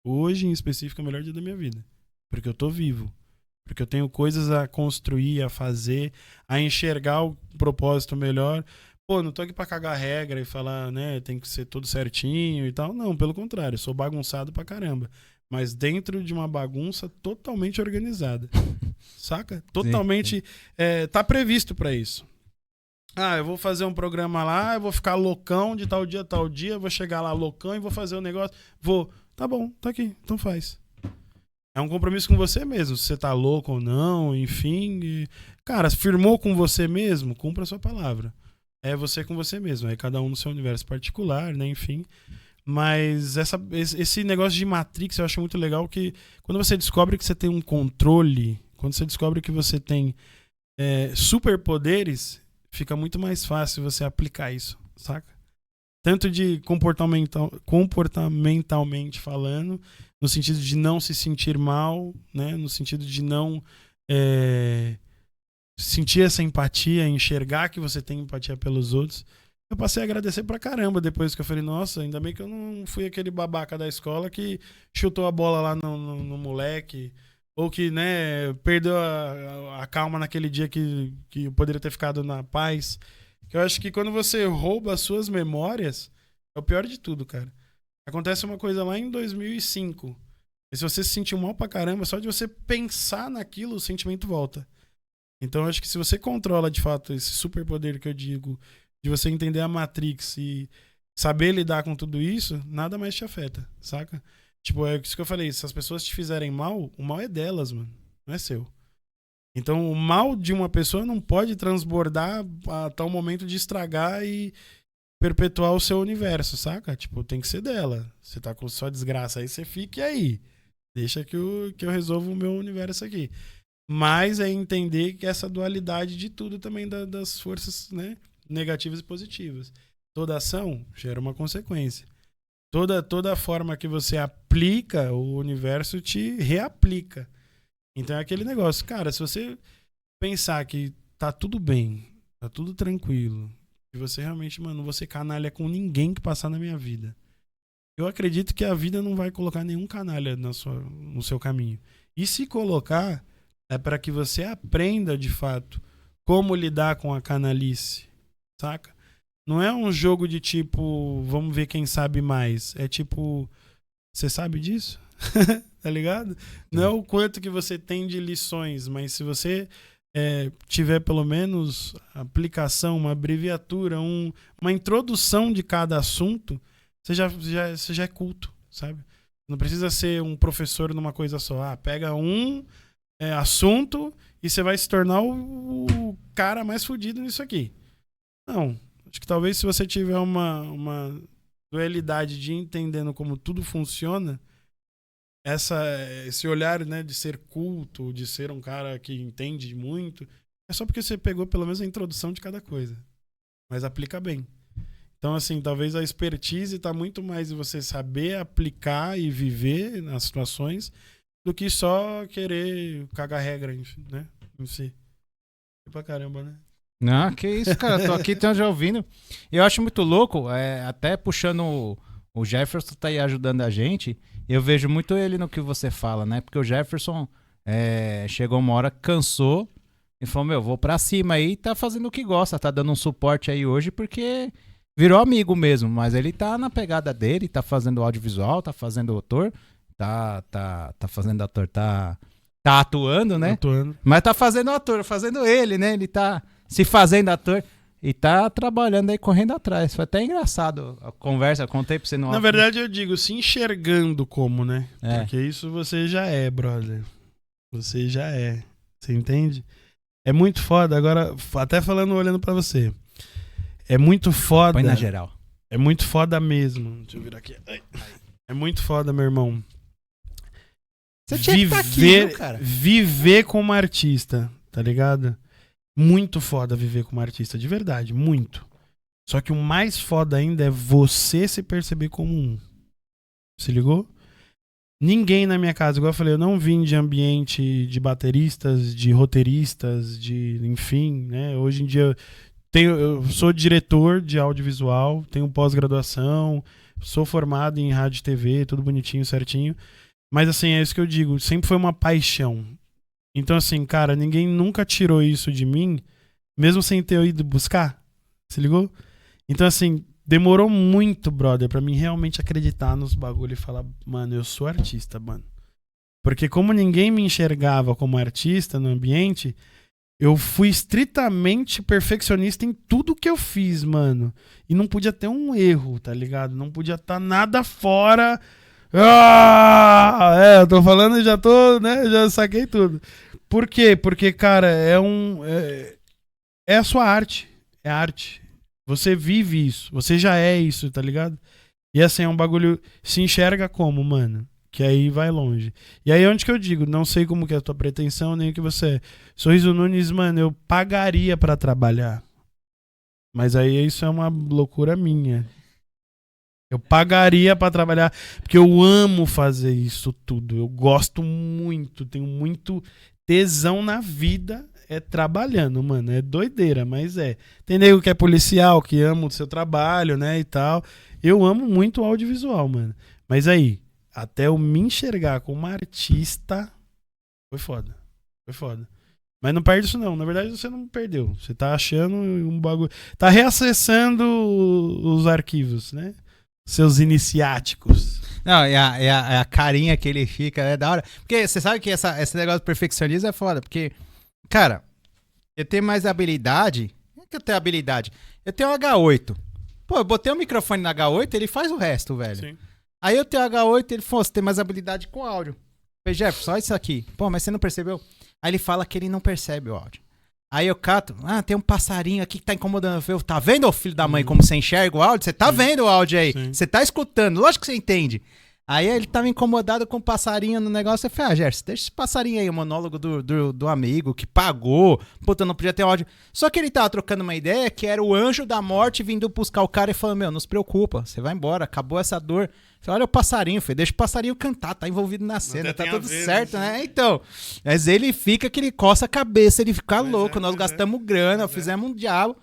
Hoje, em específico, é o melhor dia da minha vida. Porque eu tô vivo. Porque eu tenho coisas a construir, a fazer, a enxergar o propósito melhor. Pô, não tô aqui pra cagar regra e falar, né, tem que ser tudo certinho e tal. Não, pelo contrário, eu sou bagunçado pra caramba. Mas dentro de uma bagunça totalmente organizada. Saca? Totalmente. Sim. Tá previsto pra isso. Ah, eu vou fazer um programa lá, eu vou ficar loucão de tal dia a tal dia, eu vou chegar lá loucão e vou fazer o negócio. Vou. Tá bom, tá aqui, então faz. É um compromisso com você mesmo, se você tá louco ou não, enfim. Cara, firmou com você mesmo, cumpra a sua palavra. É você com você mesmo, é cada um no seu universo particular, né, enfim. Mas esse negócio de Matrix eu acho muito legal, que quando você descobre que você tem um controle, quando você descobre que você tem superpoderes, fica muito mais fácil você aplicar isso, saca? Tanto de comportamentalmente falando, no sentido de não se sentir mal, né? No sentido de não sentir essa empatia, enxergar que você tem empatia pelos outros. Eu passei a agradecer pra caramba depois que eu falei, nossa, ainda bem que eu não fui aquele babaca da escola que chutou a bola lá no moleque, ou que, né, perdeu a calma naquele dia que eu poderia ter ficado na paz. Eu acho que quando você rouba as suas memórias, é o pior de tudo, cara. Acontece uma coisa lá em 2005. E se você se sentiu mal pra caramba, só de você pensar naquilo, o sentimento volta. Então eu acho que se você controla, de fato, esse superpoder que eu digo, de você entender a Matrix e saber lidar com tudo isso, nada mais te afeta, saca? Tipo, é isso que eu falei, se as pessoas te fizerem mal, o mal é delas, mano, não é seu. Então, o mal de uma pessoa não pode transbordar a tal momento de estragar e perpetuar o seu universo, saca? Tipo, tem que ser dela. Você tá com sua desgraça aí, você fique aí. Deixa que eu resolvo o meu universo aqui. Mas é entender que essa dualidade de tudo também das forças, né, negativas e positivas. Toda ação gera uma consequência. Toda forma que você aplica, o universo te reaplica. Então é aquele negócio, cara, se você pensar que tá tudo bem, tá tudo tranquilo, e você realmente, mano, não vou ser canalha com ninguém que passar na minha vida. Eu acredito que a vida não vai colocar nenhum canalha no seu caminho. E se colocar, é para que você aprenda, de fato, como lidar com a canalice, saca? Não é um jogo de tipo, vamos ver quem sabe mais. É tipo, você sabe disso? Tá ligado? Não é o quanto que você tem de lições, mas se você tiver pelo menos aplicação, uma abreviatura, uma introdução de cada assunto, você já é culto, sabe? Não precisa ser um professor numa coisa só. Pega um assunto e você vai se tornar o cara mais fudido nisso aqui. Não. Acho que talvez se você tiver uma dualidade de entendendo como tudo funciona, esse olhar, né, de ser culto, de ser um cara que entende muito, é só porque você pegou pelo menos a introdução de cada coisa. Mas aplica bem. Então, assim, talvez a expertise está muito mais em você saber aplicar e viver nas situações do que só querer cagar regra, né, em si. Pra caramba, né? Não, que isso, cara. Tô aqui já ouvindo. Eu acho muito louco, até puxando o Jefferson tá aí ajudando a gente. Eu vejo muito ele no que você fala, né? Porque o Jefferson chegou uma hora, cansou e falou, vou pra cima aí, tá fazendo o que gosta, tá dando um suporte aí hoje porque virou amigo mesmo, mas ele tá na pegada dele, tá fazendo audiovisual, tá fazendo ator, tá fazendo ator, tá atuando, né? Atuando. Mas tá fazendo ator, fazendo ele, né? Ele tá se fazendo ator e tá trabalhando aí, correndo atrás. Foi até engraçado a conversa, contei pra você no Na verdade, eu digo, se enxergando como, né? Porque isso você já é, brother. Você já é. Você entende? É muito foda. Agora, até falando, olhando pra você. É muito foda. Põe na geral. É muito foda mesmo. Deixa eu virar aqui. É muito foda, meu irmão. Você tinha que tá aqui, viu, cara? Viver como artista, tá ligado? Muito foda viver como artista, de verdade, muito. Só que o mais foda ainda é você se perceber como um. Se ligou? Ninguém na minha casa, igual eu falei, eu não vim de ambiente de bateristas, de roteiristas, enfim, né? Hoje em dia eu sou diretor de audiovisual, tenho pós-graduação, sou formado em rádio e TV, tudo bonitinho, certinho. Mas assim, é isso que eu digo, sempre foi uma paixão. Então assim, cara, ninguém nunca tirou isso de mim, mesmo sem ter ido buscar. Se ligou? Então assim, demorou muito, brother, pra mim realmente acreditar nos bagulho e falar, mano, eu sou artista, mano. Porque como ninguém me enxergava como artista no ambiente, eu fui estritamente perfeccionista em tudo que eu fiz, mano. E não podia ter um erro, tá ligado? Não podia estar nada fora... eu tô falando e já tô, né? Já saquei tudo. Por quê? Porque, cara, é a sua arte. É arte. Você vive isso. Você já é isso, tá ligado? E assim, é um bagulho. Se enxerga como, mano? Que aí vai longe. E aí, onde que eu digo? Não sei como que é a tua pretensão, nem o que você é. Sorriso Nunes, mano, eu pagaria pra trabalhar. Mas aí isso é uma loucura minha. Eu pagaria pra trabalhar, porque eu amo fazer isso tudo. Eu gosto muito, tenho muito tesão na vida, é trabalhando, mano. É doideira, mas é. Tem nego que é policial, que ama o seu trabalho, né, e tal. Eu amo muito o audiovisual, mano. Mas aí, até eu me enxergar como artista, foi foda. Foi foda. Mas não perde isso não. Na verdade, você não perdeu. Você tá achando um bagulho. Tá reacessando os arquivos, né? Seus iniciáticos. Não, a carinha que ele fica, é da hora. Porque você sabe que esse negócio de perfeccionismo é foda. Porque, cara, eu tenho mais habilidade. Não é que eu tenho habilidade. Eu tenho um H8. Pô, eu botei o microfone na H8, ele faz o resto, velho. Sim. Aí eu tenho H8, ele falou, você tem mais habilidade com áudio. Eu falei, Jeff, só isso aqui. Pô, mas você não percebeu? Aí ele fala que ele não percebe o áudio. Aí eu cato, tem um passarinho aqui que tá incomodando. Eu, tá vendo, ô filho da mãe, como você enxerga o áudio? Você tá vendo o áudio aí? Você tá escutando, lógico que você entende. Aí ele tava incomodado com o passarinho no negócio. Eu falei, Gerson, deixa esse passarinho aí, o monólogo do amigo que pagou. Puta, não podia ter áudio. Só que ele tava trocando uma ideia que era o anjo da morte vindo buscar o cara e falando, não se preocupa, você vai embora, acabou essa dor. Eu falei, olha o passarinho, filho, deixa o passarinho cantar, tá envolvido na cena, tá tudo certo, né? Então, mas ele fica que ele coça a cabeça, ele fica louco, nós gastamos grana, fizemos um diabo.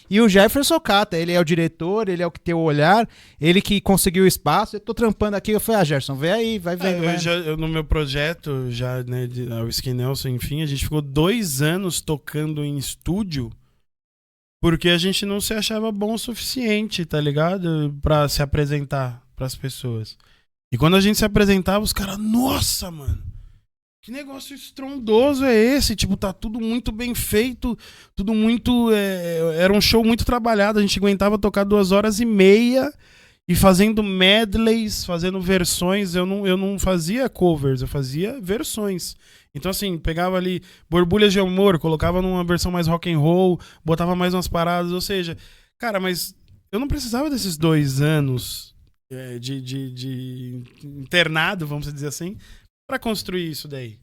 E o Jefferson Cata, ele é o diretor, ele é o que tem o olhar, ele que conseguiu o espaço. Eu tô trampando aqui, eu falei, Gerson, vem aí, vai vendo. Eu no meu projeto, já, né, o Skin Nelson, enfim, a gente ficou 2 anos tocando em estúdio porque a gente não se achava bom o suficiente, tá ligado? Pra se apresentar pras pessoas. E quando a gente se apresentava, os caras, nossa, mano, que negócio estrondoso é esse? Tipo, tá tudo muito bem feito, tudo muito... era um show muito trabalhado, a gente aguentava tocar 2h30 e fazendo medleys, fazendo versões. Eu não fazia covers, eu fazia versões. Então, assim, pegava ali Borbulhas de Amor, colocava numa versão mais rock and roll, botava mais umas paradas, ou seja... Cara, mas eu não precisava desses 2 anos de internado, vamos dizer assim, pra construir isso daí.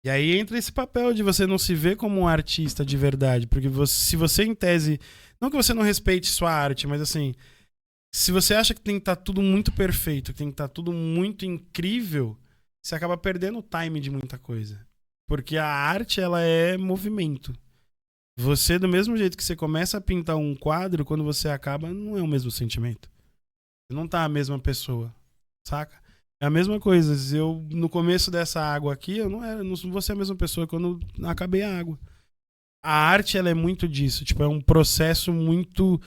E aí entra esse papel de você não se ver como um artista de verdade, porque se você em tese, não que você não respeite sua arte, mas assim, se você acha que tem que estar tudo muito perfeito, que tem que estar tudo muito incrível, você acaba perdendo o time de muita coisa. Porque a arte, ela é movimento. Você, do mesmo jeito que você começa a pintar um quadro, quando você acaba, não é o mesmo sentimento. Você não tá a mesma pessoa, saca? É a mesma coisa. Eu, no começo dessa água aqui, eu não vou ser a mesma pessoa quando acabei a água. A arte, ela é muito disso. Tipo, é um processo muito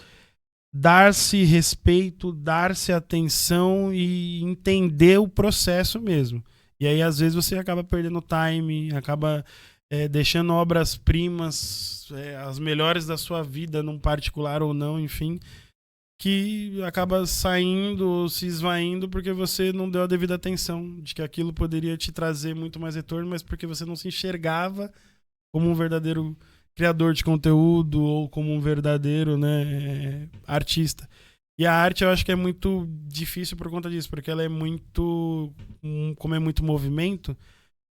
dar-se respeito, dar-se atenção e entender o processo mesmo. E aí, às vezes, você acaba perdendo time, acaba deixando obras-primas, as melhores da sua vida, num particular ou não, enfim, que acaba saindo, se esvaindo porque você não deu a devida atenção, de que aquilo poderia te trazer muito mais retorno, mas porque você não se enxergava como um verdadeiro criador de conteúdo ou como um verdadeiro, né, artista. E a arte eu acho que é muito difícil por conta disso, porque ela é muito, como é muito movimento,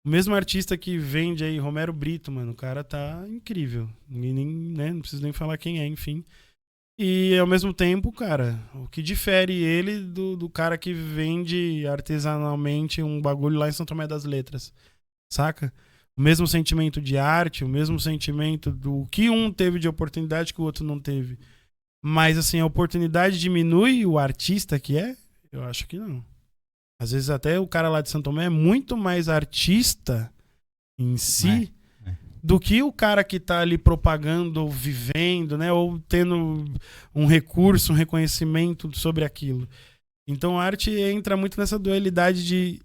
o mesmo artista que vende aí, Romero Brito, mano, o cara tá incrível, né, não preciso nem falar quem é, enfim. E, ao mesmo tempo, cara, o que difere ele do cara que vende artesanalmente um bagulho lá em São Tomé das Letras, saca? O mesmo sentimento de arte, o mesmo sentimento do que um teve de oportunidade que o outro não teve. Mas, assim, a oportunidade diminui o artista que é? Eu acho que não. Às vezes até o cara lá de São Tomé é muito mais artista em si... do que o cara que tá ali propagando ou vivendo, né, ou tendo um recurso, um reconhecimento sobre aquilo. Então a arte entra muito nessa dualidade de...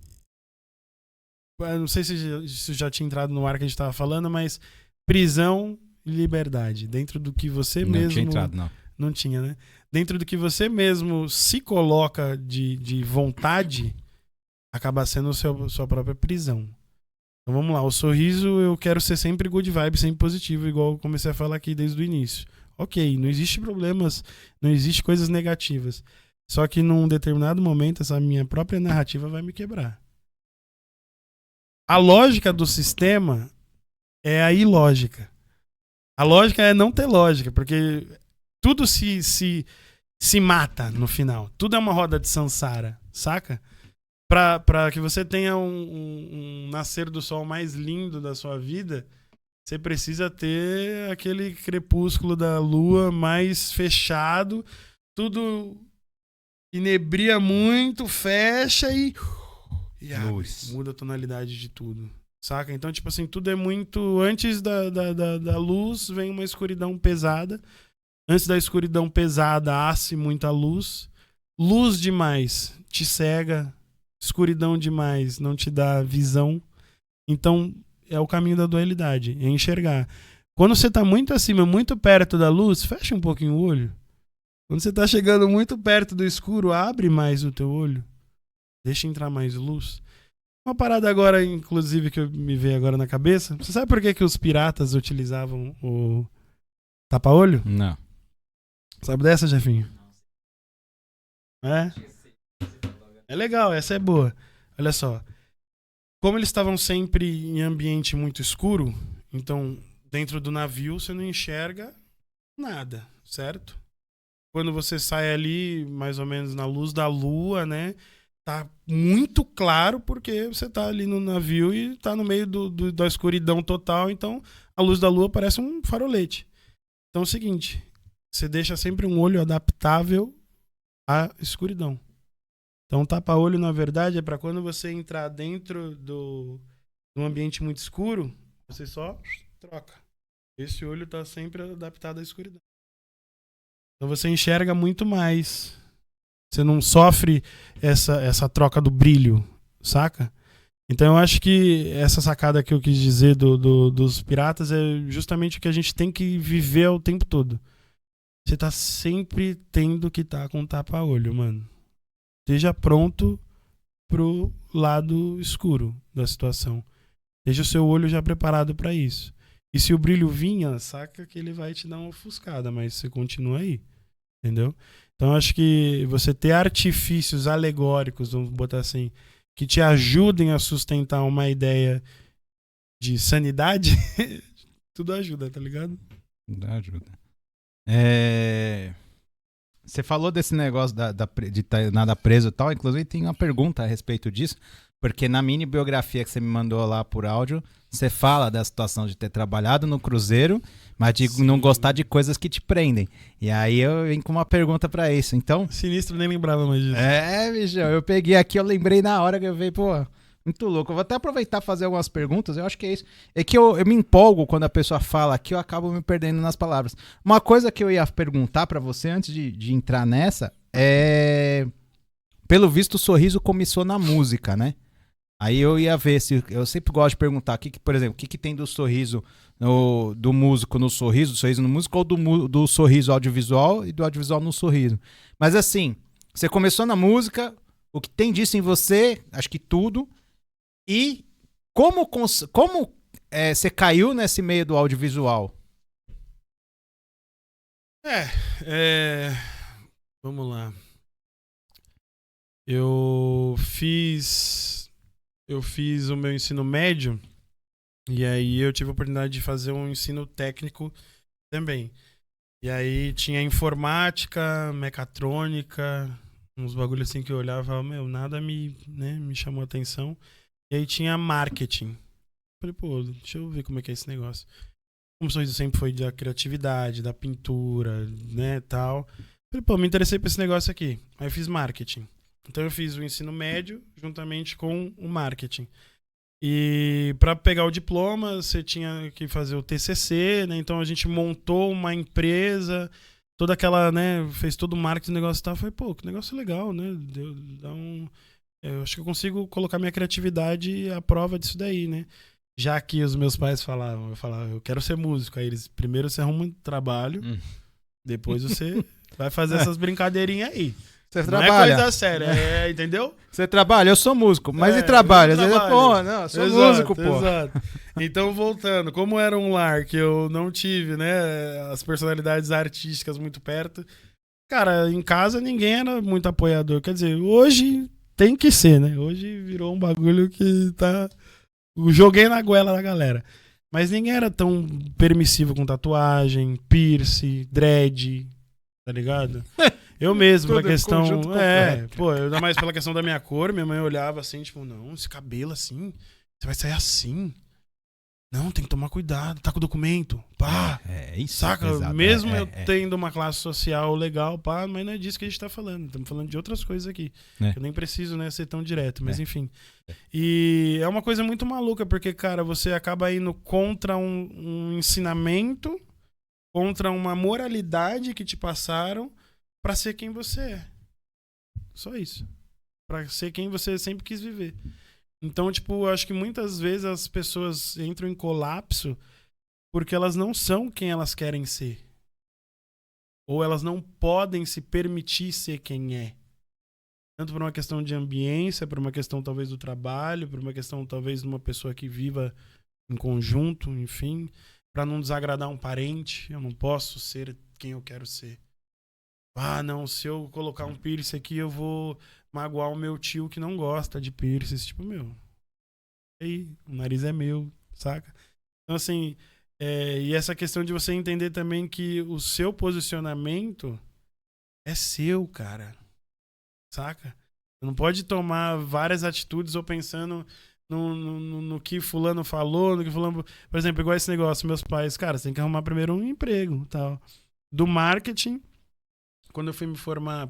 Eu não sei se isso já tinha entrado no ar que a gente tava falando, mas prisão e liberdade. Dentro do que você mesmo... Não tinha entrado, não. Não tinha, né? Dentro do que você mesmo se coloca de vontade, acaba sendo sua própria prisão. Então vamos lá, o sorriso eu quero ser sempre good vibe, sempre positivo, igual eu comecei a falar aqui desde o início. Ok, não existe problemas, não existe coisas negativas. Só que num determinado momento essa minha própria narrativa vai me quebrar. A lógica do sistema é a ilógica. A lógica é não ter lógica, porque tudo se mata no final. Tudo é uma roda de samsara, saca? Pra que você tenha um nascer do sol mais lindo da sua vida, você precisa ter aquele crepúsculo da lua mais fechado, tudo inebria muito, fecha e abre, muda a tonalidade de tudo, saca? Então, tipo assim, tudo é muito... Antes da luz vem uma escuridão pesada. Antes da escuridão pesada, há-se muita luz. Luz demais te cega. Escuridão demais não te dá visão. Então, é o caminho da dualidade, é enxergar. Quando você tá muito acima, muito perto da luz, fecha um pouquinho o olho. Quando você tá chegando muito perto do escuro, abre mais o teu olho. Deixa entrar mais luz. Uma parada agora, inclusive, que me veio agora na cabeça. Você sabe por que os piratas utilizavam o tapa-olho? Não. Sabe dessa, Jefinho? É legal, essa é boa. Olha só. Como eles estavam sempre em ambiente muito escuro, então dentro do navio você não enxerga nada, certo? Quando você sai ali, mais ou menos na luz da lua, né? Tá muito claro porque você tá ali no navio e tá no meio da escuridão total, então a luz da lua parece um farolete. Então é o seguinte, você deixa sempre um olho adaptável à escuridão. Então tapa-olho, na verdade, é para quando você entrar dentro de um ambiente muito escuro, você só troca. Esse olho tá sempre adaptado à escuridão. Então você enxerga muito mais. Você não sofre essa troca do brilho, saca? Então eu acho que essa sacada que eu quis dizer dos piratas é justamente o que a gente tem que viver o tempo todo. Você tá sempre tendo que estar com tapa-olho, mano. Esteja pronto pro lado escuro da situação. Deixa o seu olho já preparado para isso. E se o brilho vinha, saca que ele vai te dar uma ofuscada, mas você continua aí. Entendeu? Então acho que você ter artifícios alegóricos, vamos botar assim, que te ajudem a sustentar uma ideia de sanidade, tudo ajuda, tá ligado? Tudo ajuda. Você falou desse negócio de estar nada preso e tal, inclusive tem uma pergunta a respeito disso, porque na mini biografia que você me mandou lá por áudio, você fala da situação de ter trabalhado no cruzeiro, mas de não gostar de coisas que te prendem. E aí eu vim com uma pergunta pra isso. Então, sinistro, nem lembrava mais disso. Bichão, eu peguei aqui, eu lembrei na hora que eu veio, pô, muito louco. Eu vou até aproveitar e fazer algumas perguntas, eu acho que é isso. É que eu me empolgo quando a pessoa fala aqui, eu acabo me perdendo nas palavras. Uma coisa que eu ia perguntar pra você antes de entrar nessa é... Pelo visto, o Sorriso começou na música, né? Aí eu ia ver se... Eu sempre gosto de perguntar, por exemplo, o que tem do sorriso do músico no sorriso, do sorriso no músico, ou do sorriso audiovisual e do audiovisual no sorriso. Mas assim, você começou na música, o que tem disso em você, acho que tudo, e como você caiu nesse meio do audiovisual? Vamos lá. Eu fiz o meu ensino médio e aí eu tive a oportunidade de fazer um ensino técnico também. E aí tinha informática, mecatrônica, uns bagulhos assim que eu olhava e falava, meu, nada me chamou a atenção. E aí tinha marketing. Falei, pô, deixa eu ver como é que é esse negócio. Como o Sorriso sempre foi da criatividade, da pintura, né, tal. Falei, pô, me interessei por esse negócio aqui. Aí eu fiz marketing. Então eu fiz o ensino médio juntamente com o marketing. E para pegar o diploma, você tinha que fazer o TCC, né? Então a gente montou uma empresa, toda aquela, né, fez todo o marketing do negócio e tal. Falei, pô, que negócio legal, né? Eu acho que eu consigo colocar minha criatividade à prova disso daí, né? Já que os meus pais falavam, eu quero ser músico. Aí eles, primeiro você arruma um trabalho, depois você vai fazer essas brincadeirinhas aí. Você não trabalha. É coisa séria, entendeu? Você trabalha, eu sou músico, mas e trabalha? Às vezes, pô, não, eu sou músico, pô. Exato. Então, voltando, como era um lar que eu não tive, né, as personalidades artísticas muito perto, cara, em casa ninguém era muito apoiador. Quer dizer, hoje tem que ser, né? Hoje virou um bagulho que tá... Joguei na goela da galera. Mas ninguém era tão permissivo com tatuagem, piercing, dread, tá ligado? Eu mesmo, pela Todo questão... conjunto completo. Pô, ainda mais pela questão da minha cor, minha mãe olhava assim, tipo, não, esse cabelo assim, você vai sair assim. Não, tem que tomar cuidado, tá com o documento, pá. Isso. Saca? Exato. Mesmo eu tendo uma classe social legal, pá, mas não é disso que a gente tá falando. Estamos falando de outras coisas aqui. Eu nem preciso, né, ser tão direto, mas enfim. E é uma coisa muito maluca, porque, cara, você acaba indo contra um ensinamento, contra uma moralidade que te passaram pra ser quem você é. Só isso. Pra ser quem você sempre quis viver. Então, tipo, eu acho que muitas vezes as pessoas entram em colapso porque elas não são quem elas querem ser. Ou elas não podem se permitir ser quem é. Tanto por uma questão de ambiência, por uma questão talvez do trabalho, por uma questão talvez de uma pessoa que viva em conjunto, enfim, para não desagradar um parente. Eu não posso ser quem eu quero ser. Ah, não, se eu colocar um piercing aqui, eu vou magoar o meu tio que não gosta de piercing. Tipo, meu, aí, o nariz é meu, saca? Então, assim, e essa questão de você entender também que o seu posicionamento é seu, cara. Saca? Você não pode tomar várias atitudes ou pensando no que fulano falou, no que fulano... Por exemplo, igual esse negócio, meus pais, cara, você tem que arrumar primeiro um emprego, tal. Do marketing, quando eu fui me formar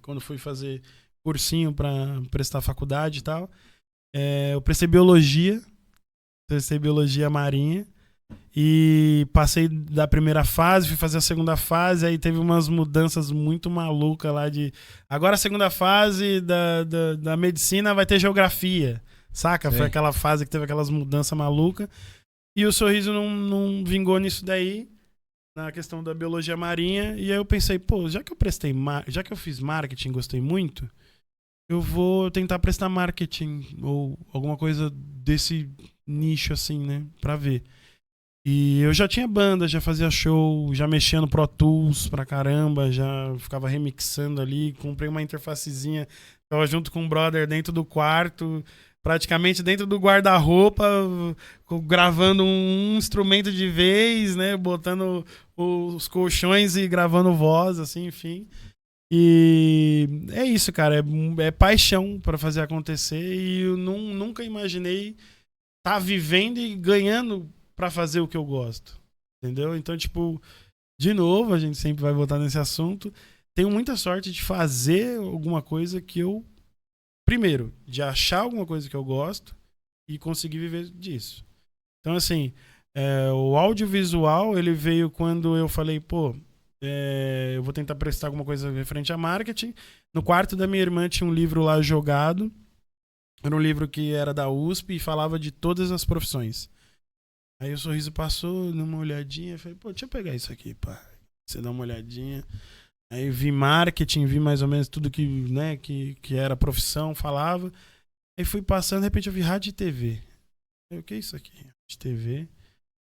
quando eu fui fazer cursinho pra prestar faculdade e tal, eu prestei biologia marinha e passei da primeira fase, fui fazer a segunda fase, aí teve umas mudanças muito malucas lá de... Agora a segunda fase da medicina vai ter geografia, saca? Foi aquela fase que teve aquelas mudanças malucas e o Sorriso não vingou nisso daí, na questão da biologia marinha, e aí eu pensei, pô, já que eu fiz marketing, gostei muito, eu vou tentar prestar marketing ou alguma coisa desse nicho assim, né, pra ver. E eu já tinha banda, já fazia show, já mexia no Pro Tools pra caramba, já ficava remixando ali, comprei uma interfacezinha, tava junto com um brother dentro do quarto, praticamente dentro do guarda-roupa, gravando um instrumento de vez, né, botando os colchões e gravando voz, assim, enfim. E é isso, cara, é paixão pra fazer acontecer e eu nunca imaginei estar vivendo e ganhando pra fazer o que eu gosto, entendeu? Então, tipo, de novo, a gente sempre vai voltar nesse assunto. Tenho muita sorte de fazer alguma coisa que eu... Primeiro, de achar alguma coisa que eu gosto e conseguir viver disso. Então, assim, o audiovisual, ele veio quando eu falei, pô, eu vou tentar prestar alguma coisa referente a marketing. No quarto da minha irmã tinha um livro lá jogado. Era um livro que era da USP e falava de todas as profissões. Aí o Sorriso passou, numa olhadinha, eu falei, pô, deixa eu pegar isso aqui, pá. Você dá uma olhadinha. Aí vi marketing, vi mais ou menos tudo que, né, que era profissão, falava. Aí fui passando, de repente eu vi rádio e TV. Aí, o que é isso aqui? Rádio e TV.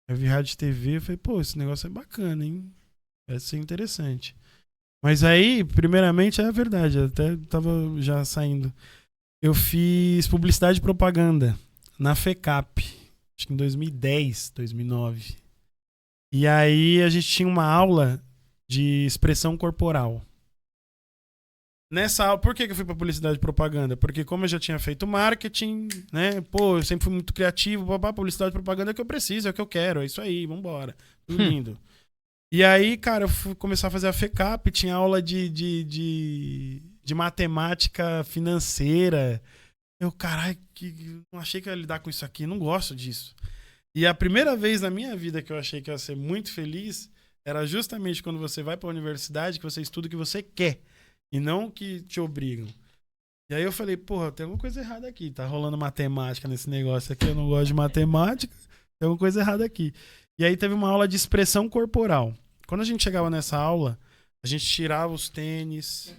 Aí eu vi rádio e TV, eu falei, pô, esse negócio é bacana, hein? Vai ser interessante. Mas aí, primeiramente, é a verdade, eu até tava já saindo. Eu fiz publicidade e propaganda na FECAP. Acho que em 2010, 2009. E aí a gente tinha uma aula de expressão corporal. Nessa aula, por que eu fui pra publicidade e propaganda? Porque como eu já tinha feito marketing, né? Pô, eu sempre fui muito criativo, publicidade e propaganda é o que eu preciso, é o que eu quero, é isso aí, vambora. Tudo lindo. E aí, cara, eu fui começar a fazer a FECAP, tinha aula de matemática financeira. Eu, caralho, não achei que eu ia lidar com isso aqui, não gosto disso. E a primeira vez na minha vida que eu achei que eu ia ser muito feliz era justamente quando você vai pra universidade, que você estuda o que você quer e não o que te obrigam. E aí eu falei, porra, tem alguma coisa errada aqui, tá rolando matemática nesse negócio aqui, eu não gosto de matemática, tem alguma coisa errada aqui. E aí teve uma aula de expressão corporal. Quando a gente chegava nessa aula, a gente tirava os tênis...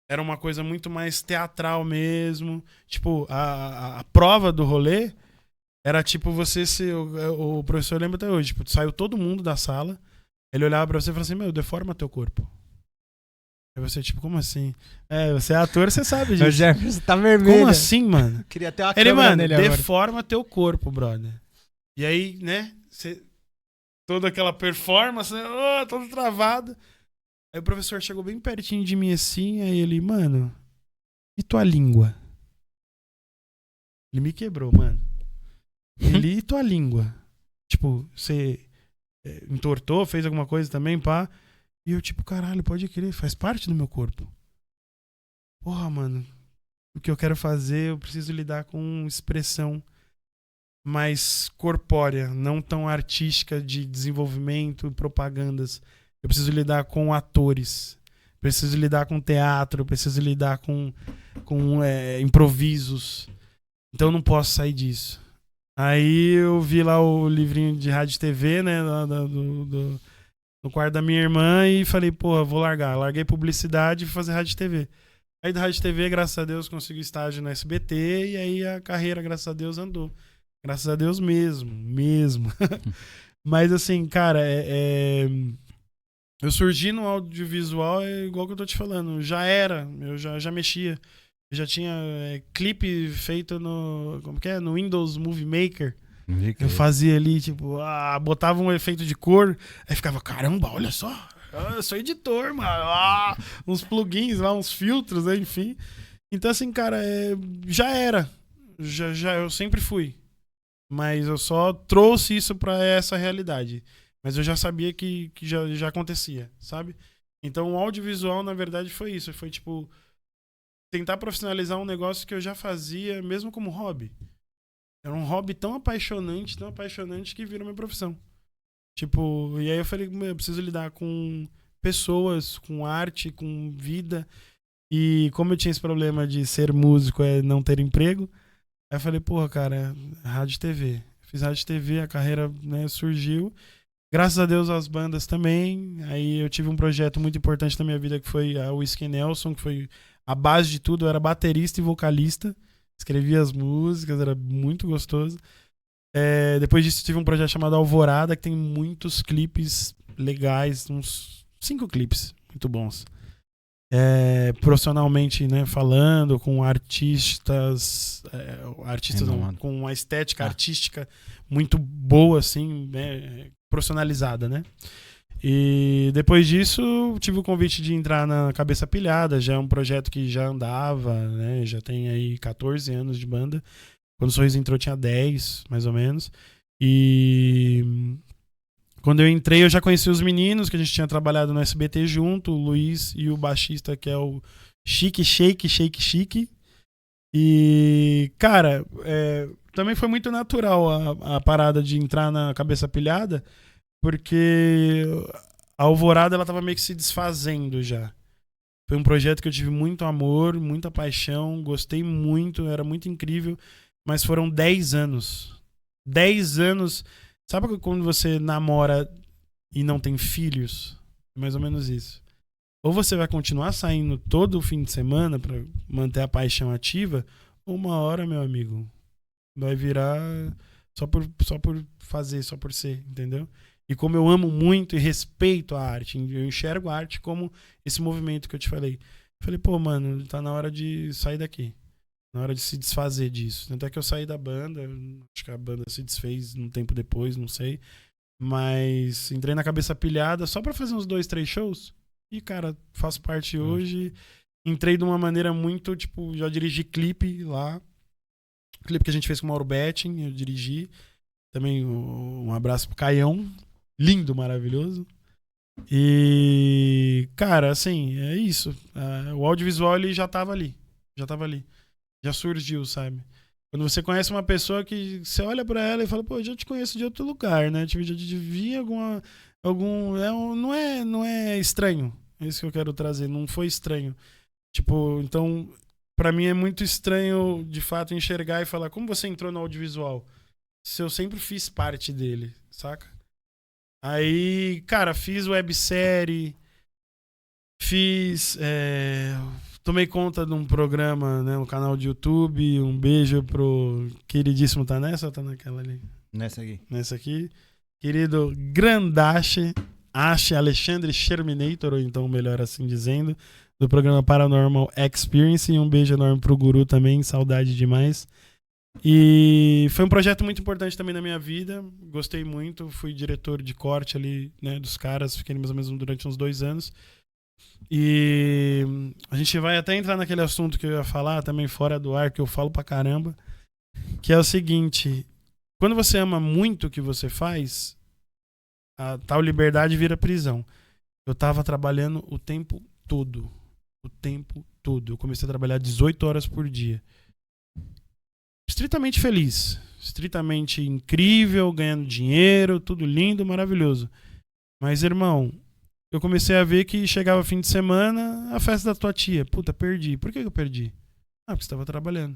Era uma coisa muito mais teatral mesmo. Tipo, a prova do rolê era tipo você se... O professor lembra até hoje. Tipo, saiu todo mundo da sala. Ele olhava pra você e falava assim, meu, deforma teu corpo. Aí você, tipo, como assim? Você é ator, você sabe disso. O Jefferson tá vermelho. Como assim, mano? Queria ter uma Ele, câmera mano, nele agora. deforma teu corpo, brother. E aí, né? Toda aquela performance, né? Todo travado. Aí o professor chegou bem pertinho de mim assim, aí ele, mano, e tua língua? Ele me quebrou, mano. Ele, e tua língua? Tipo, você entortou, fez alguma coisa também, pá? E eu, tipo, caralho, pode crer, faz parte do meu corpo. Porra, mano, o que eu quero fazer, eu preciso lidar com expressão mais corpórea, não tão artística de desenvolvimento, propagandas. Eu preciso lidar com atores, preciso lidar com teatro, preciso lidar com improvisos. Então eu não posso sair disso. Aí eu vi lá o livrinho de rádio e TV, né, no quarto da minha irmã e falei, porra, vou largar. Larguei publicidade e fui fazer rádio e TV. Aí da rádio e TV, graças a Deus, consegui estágio no SBT e aí a carreira, graças a Deus, andou. Graças a Deus mesmo. Mas assim, cara, eu surgi no audiovisual, é igual que eu tô te falando, eu já mexia. Eu já tinha clipe feito no Windows Movie Maker. Eu fazia ali, tipo, botava um efeito de cor, aí ficava, caramba, olha só, eu sou editor, mano. Uns plugins lá, uns filtros, né, enfim. Então, assim, cara, já era. Eu sempre fui. Mas eu só trouxe isso pra essa realidade. Mas eu já sabia que já acontecia, sabe? Então, o audiovisual, na verdade, foi isso. Foi, tipo, tentar profissionalizar um negócio que eu já fazia, mesmo como hobby. Era um hobby tão apaixonante que virou minha profissão. Tipo, e aí eu falei, eu preciso lidar com pessoas, com arte, com vida. E como eu tinha esse problema de ser músico e não ter emprego, aí eu falei, porra, cara, rádio e TV. Fiz rádio e TV, a carreira, né, surgiu. Graças a Deus as bandas também. Aí eu tive um projeto muito importante na minha vida que foi a Whiskey Nelson, que foi a base de tudo. Eu era baterista e vocalista. Escrevia as músicas, era muito gostoso. Depois disso tive um projeto chamado Alvorada, que tem muitos clipes legais, uns 5 clipes muito bons. Profissionalmente, né, falando, com artistas com uma estética artística muito boa, assim, né, profissionalizada, né? E depois disso tive o convite de entrar na Cabeça Pilhada, já é um projeto que já andava, né, já tem aí 14 anos de banda. Quando o Sorriso entrou tinha 10, mais ou menos. E quando eu entrei eu já conheci os meninos, que a gente tinha trabalhado no SBT junto, o Luiz e o baixista, que é o Chique Chique. E, cara, também foi muito natural a parada de entrar na Cabeça Pilhada, porque a Alvorada ela tava meio que se desfazendo já. Foi um projeto que eu tive muito amor, muita paixão, gostei muito, era muito incrível, mas foram 10 anos. 10 anos. Sabe quando você namora e não tem filhos? É mais ou menos isso. Ou você vai continuar saindo todo o fim de semana pra manter a paixão ativa, ou uma hora, meu amigo, vai virar só por fazer, só por ser, entendeu? E como eu amo muito e respeito a arte, eu enxergo a arte como esse movimento que eu te falei. Eu falei, pô, mano, tá na hora de sair daqui. Na hora de se desfazer disso. Tanto é que eu saí da banda, acho que a banda se desfez um tempo depois, não sei. Mas entrei na Cabeça Pilhada só pra fazer uns 2, 3 shows. E, cara, faço parte hoje. Entrei de uma maneira muito, tipo, já dirigi clipe lá. Clipe que a gente fez com o Mauro Betting, eu dirigi. Também um abraço pro Caião. Lindo, maravilhoso. E, cara, assim, é isso. O audiovisual, ele já tava ali. Já surgiu, sabe? Quando você conhece uma pessoa que você olha pra ela e fala, pô, eu já te conheço de outro lugar, né? Tipo, já te vi não é estranho. É isso que eu quero trazer. Não foi estranho. Tipo, então, pra mim é muito estranho, de fato, enxergar e falar, como você entrou no audiovisual? Se eu sempre fiz parte dele, saca? Aí, cara, fiz websérie, tomei conta de um programa, né, um canal de YouTube. Um beijo pro queridíssimo, tá nessa ou tá naquela ali? Nessa aqui. Querido Grandache, Alexandre Sherminator, ou então melhor assim dizendo, do programa Paranormal Experience. E um beijo enorme pro Guru também, saudade demais. E foi um projeto muito importante também na minha vida. Gostei muito, fui diretor de corte ali, né, dos caras. Fiquei mais ou menos durante uns 2 anos. E a gente vai até entrar naquele assunto que eu ia falar também fora do ar, que eu falo pra caramba, que é o seguinte: quando você ama muito o que você faz, a tal liberdade vira prisão. Eu tava trabalhando o tempo todo. O tempo todo. Eu comecei a trabalhar 18 horas por dia. Estritamente feliz. Estritamente incrível, ganhando dinheiro, tudo lindo, maravilhoso. Mas, irmão, eu comecei a ver que chegava fim de semana, a festa da tua tia. Puta, perdi. Por que eu perdi? Ah, porque você tava trabalhando.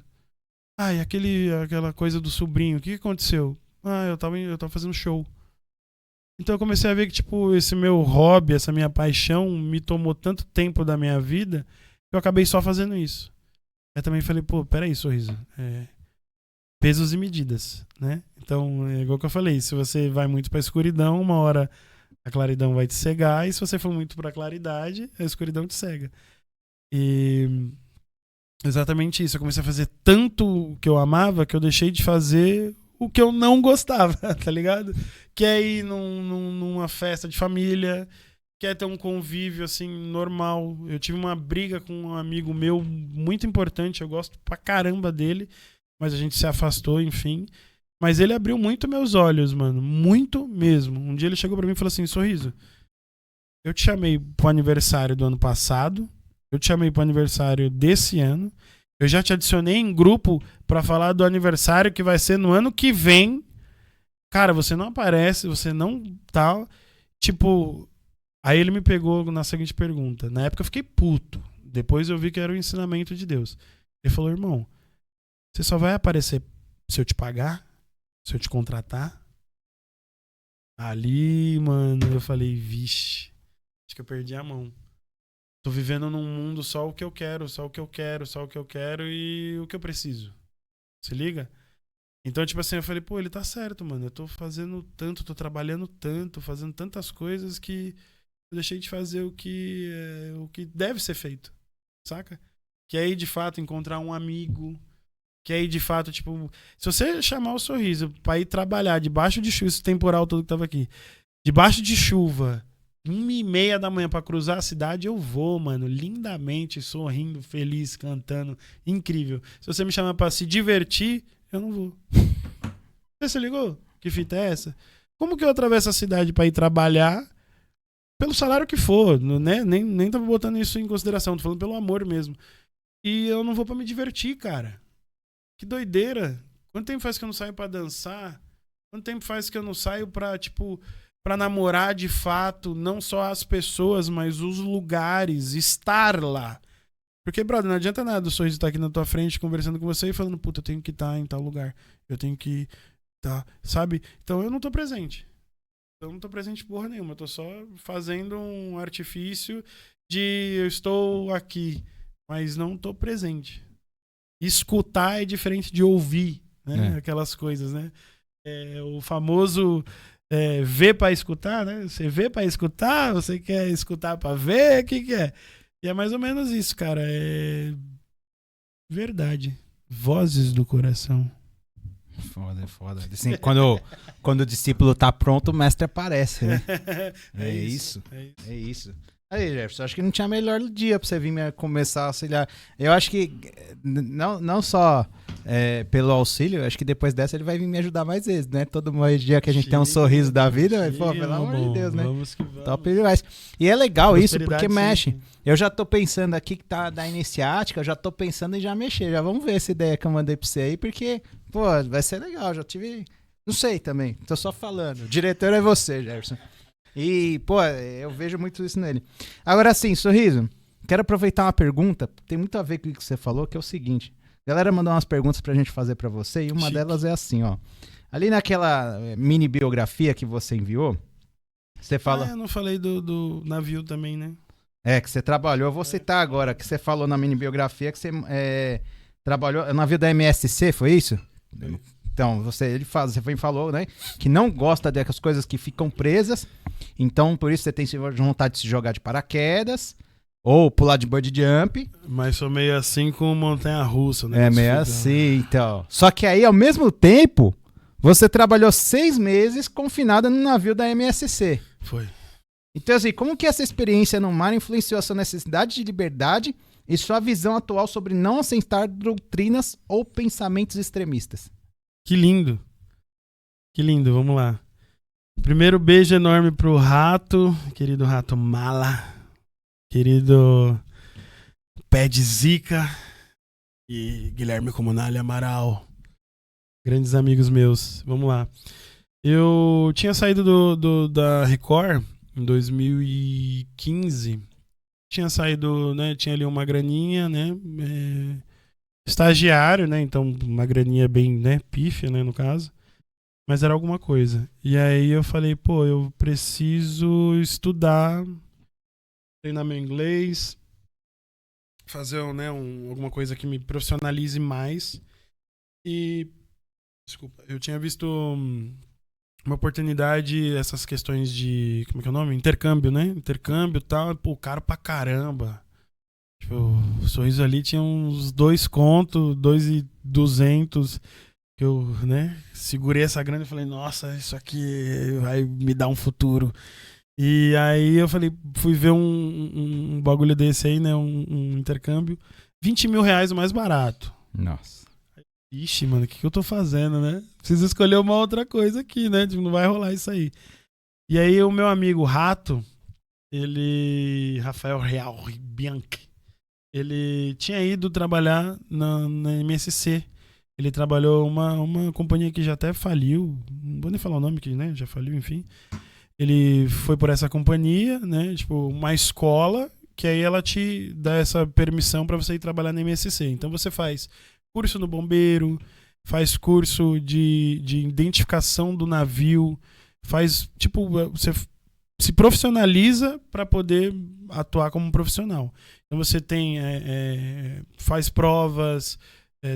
Ah, e aquela coisa do sobrinho, o que aconteceu? Ah, eu tava fazendo show. Então eu comecei a ver que, tipo, esse meu hobby, essa minha paixão me tomou tanto tempo da minha vida que eu acabei só fazendo isso. Aí também falei, pô, peraí, Sorriso. Pesos e medidas, né? Então, é igual que eu falei, se você vai muito pra escuridão, uma hora a claridão vai te cegar, e se você for muito pra claridade, a escuridão te cega. E exatamente isso. Eu comecei a fazer tanto o que eu amava que eu deixei de fazer o que eu não gostava, tá ligado? Que é ir numa festa de família, que é ter um convívio, assim, normal. Eu tive uma briga com um amigo meu muito importante, eu gosto pra caramba dele, mas a gente se afastou, enfim. Mas ele abriu muito meus olhos, mano, muito mesmo. Um dia ele chegou pra mim e falou assim, Sorriso, eu te chamei pro aniversário do ano passado, eu te chamei pro aniversário desse ano, eu já te adicionei em grupo pra falar do aniversário que vai ser no ano que vem. Cara, você não aparece, você não tal. Tipo, aí ele me pegou na seguinte pergunta. Na época eu fiquei puto. Depois eu vi que era o ensinamento de Deus. Ele falou, irmão, você só vai aparecer se eu te pagar? Se eu te contratar? Ali, mano, eu falei, vixe, acho que eu perdi a mão. Tô vivendo num mundo só o que eu quero, só o que eu quero, só o que eu quero e o que eu preciso. Se liga? Então, tipo assim, eu falei, pô, ele tá certo, mano. Eu tô fazendo tanto, tô trabalhando tanto, fazendo tantas coisas que eu deixei de fazer o que deve ser feito, saca? Que aí, de fato, encontrar um amigo. Que aí, de fato, tipo, se você chamar o Sorriso pra ir trabalhar debaixo de chuva, esse temporal todo que tava aqui, debaixo de chuva, 1h30 da manhã pra cruzar a cidade, eu vou, mano, lindamente, sorrindo, feliz, cantando, incrível. Se você me chamar pra se divertir, eu não vou. Você ligou? Que fita é essa? Como que eu atravesso a cidade pra ir trabalhar pelo salário que for, né? Nem tava botando isso em consideração, tô falando pelo amor mesmo. E eu não vou pra me divertir, cara. Que doideira. Quanto tempo faz que eu não saio pra dançar? Quanto tempo faz que eu não saio pra, tipo, pra namorar de fato, não só as pessoas, mas os lugares, estar lá. Porque, brother, não adianta nada o Sorriso estar aqui na tua frente conversando com você e falando, puta, eu tenho que estar em tal lugar. Eu tenho que estar, sabe? Então eu não tô presente. Eu não tô presente porra nenhuma. Eu tô só fazendo um artifício de eu estou aqui, mas não tô presente. Escutar é diferente de ouvir, né? Aquelas coisas, né? O famoso ver pra escutar, né? Você vê pra escutar, você quer escutar pra ver, o que é? E é mais ou menos isso, cara. É verdade. Vozes do coração. Foda. Assim, quando o discípulo tá pronto, o mestre aparece, né? É isso. Aí, Jefferson, acho que não tinha melhor dia pra você vir começar a auxiliar. Eu acho que não só pelo auxílio, acho que depois dessa ele vai vir me ajudar mais vezes, né? Todo dia que a gente tem um sorriso da vida, pô, pelo amor de Deus, né? Vamos que vamos. Top demais. E é legal isso, porque mexe. Sim. Eu já tô pensando aqui que tá da iniciática, eu já tô pensando em já mexer. Já vamos ver essa ideia que eu mandei pra você aí, porque, pô, vai ser legal. Já tive... Não sei também, tô só falando. O diretor é você, Jefferson. E, pô, eu vejo muito isso nele. Agora sim, Sorriso, quero aproveitar uma pergunta, tem muito a ver com o que você falou, que é o seguinte. A galera mandou umas perguntas pra gente fazer pra você, e uma delas é assim, ó. Ali naquela mini biografia que você enviou, você fala... eu não falei do navio também, né? Que você trabalhou. Eu vou citar agora, que você falou na mini biografia, que você trabalhou... navio da MSC, foi isso? Então, você falou, né, que não gosta dessas coisas que ficam presas, então por isso você tem vontade de se jogar de paraquedas, ou pular de bungee jump. Mas sou meio assim com montanha-russa, né? É meio assim, então. Só que aí, ao mesmo tempo, você trabalhou 6 meses confinada no navio da MSC. Foi. Então, assim, como que essa experiência no mar influenciou a sua necessidade de liberdade e sua visão atual sobre não aceitar doutrinas ou pensamentos extremistas? Que lindo. Que lindo, vamos lá. Primeiro beijo enorme pro Rato, querido Rato Mala, querido Pé de Zica e Guilherme Comunale Amaral. Grandes amigos meus. Vamos lá. Eu tinha saído da Record em 2015. Tinha saído, né? Tinha ali uma graninha, né? Estagiário, né? Então, uma graninha bem, né? Pífia, né? No caso. Mas era alguma coisa. E aí eu falei, pô, eu preciso estudar, treinar meu inglês, fazer, né? Alguma coisa que me profissionalize mais. E, desculpa, eu tinha visto uma oportunidade, essas questões de, como é que é o nome? Intercâmbio, né? Intercâmbio e tal, pô, caro pra caramba. Tipo, o Sorriso ali tinha uns 2 conto, 2.200, que eu, né, segurei essa grana e falei, nossa, isso aqui vai me dar um futuro. E aí eu falei, fui ver um bagulho desse aí, né, um intercâmbio, 20 mil reais o mais barato. Nossa. Ixi, mano, o que eu tô fazendo, né? Preciso escolher uma outra coisa aqui, né? Tipo, não vai rolar isso aí. E aí o meu amigo Rato, Rafael Real Bianchi, ele tinha ido trabalhar na MSC. Ele trabalhou uma companhia que já até faliu, não vou nem falar o nome que, né, já faliu, enfim. Ele foi por essa companhia, né, tipo, uma escola, que aí ela te dá essa permissão para você ir trabalhar na MSC. Então você faz curso no bombeiro, faz curso de identificação do navio, faz, tipo, você se profissionaliza para poder atuar como profissional. Então você tem, faz provas,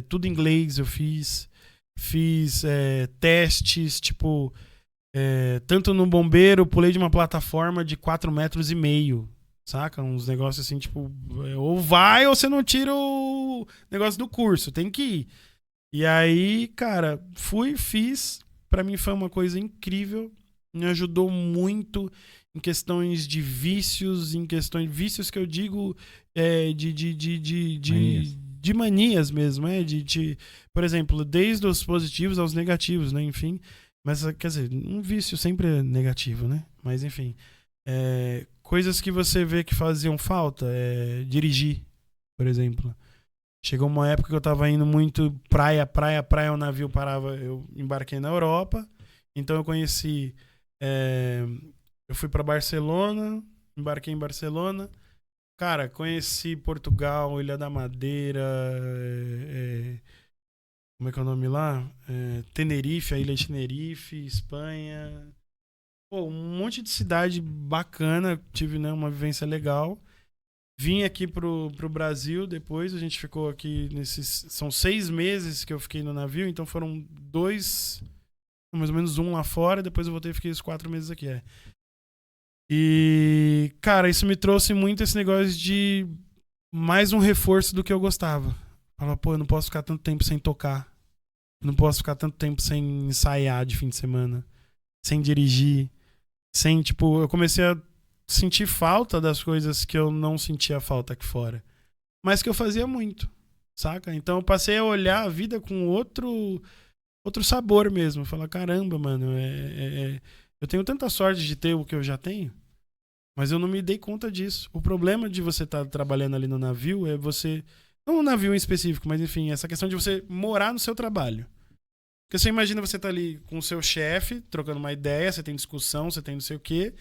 tudo em inglês eu fiz testes, tipo, tanto no bombeiro, pulei de uma plataforma de 4,5 metros, saca? Uns negócios assim, tipo, ou vai ou você não tira o negócio do curso, tem que ir. E aí, cara, fiz, pra mim foi uma coisa incrível, me ajudou muito em questões de vícios, vícios que eu digo de manias mesmo, por exemplo, desde os positivos aos negativos, né, enfim, mas quer dizer, um vício sempre é negativo, né, mas enfim, coisas que você vê que faziam falta, dirigir, por exemplo. Chegou uma época que eu tava indo muito praia, o navio parava, eu embarquei na Europa, então eu conheci, eu fui pra Barcelona, embarquei em Barcelona, cara, conheci Portugal, Ilha da Madeira, como é que é o nome lá? Tenerife, a Ilha de Tenerife, Espanha. Pô, um monte de cidade bacana, tive, né, uma vivência legal. Vim aqui pro Brasil depois, a gente ficou aqui são 6 meses que eu fiquei no navio, então foram 2, mais ou menos 1 lá fora, depois eu voltei e fiquei os 4 meses aqui, E, cara, isso me trouxe muito esse negócio de mais um reforço do que eu gostava. Falava, pô, eu não posso ficar tanto tempo sem tocar. Eu não posso ficar tanto tempo sem ensaiar de fim de semana. Sem dirigir. Sem, tipo, eu comecei a sentir falta das coisas que eu não sentia falta aqui fora. Mas que eu fazia muito, saca? Então eu passei a olhar a vida com outro sabor mesmo. Falar, caramba, mano, eu tenho tanta sorte de ter o que eu já tenho, mas eu não me dei conta disso. O problema de você estar trabalhando ali no navio é você... Não no navio em específico, mas enfim, essa questão de você morar no seu trabalho. Porque você imagina você tá ali com o seu chefe, trocando uma ideia, você tem discussão, você tem não sei o quê,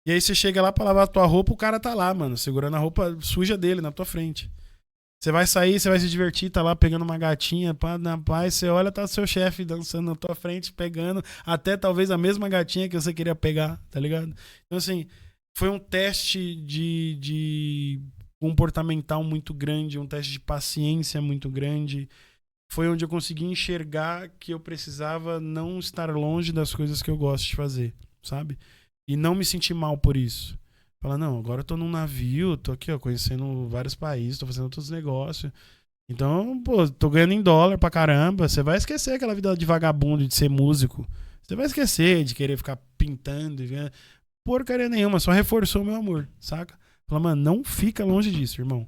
e aí você chega lá pra lavar a tua roupa, o cara tá lá, mano, segurando a roupa suja dele na tua frente. Você vai sair, você vai se divertir, tá lá pegando uma gatinha, pá, na paz, você olha, tá o seu chefe dançando na tua frente, pegando até talvez a mesma gatinha que você queria pegar, tá ligado? Então, assim, foi um teste de comportamental muito grande, um teste de paciência muito grande. Foi onde eu consegui enxergar que eu precisava não estar longe das coisas que eu gosto de fazer, sabe? E não me sentir mal por isso. Falar, não, agora eu tô num navio, tô aqui, ó, conhecendo vários países, tô fazendo outros negócios. Então, pô, tô ganhando em dólar pra caramba. Você vai esquecer aquela vida de vagabundo, de ser músico. Você vai esquecer de querer ficar pintando. porcaria nenhuma, só reforçou o meu amor, saca? Fala, mano, não fica longe disso, irmão.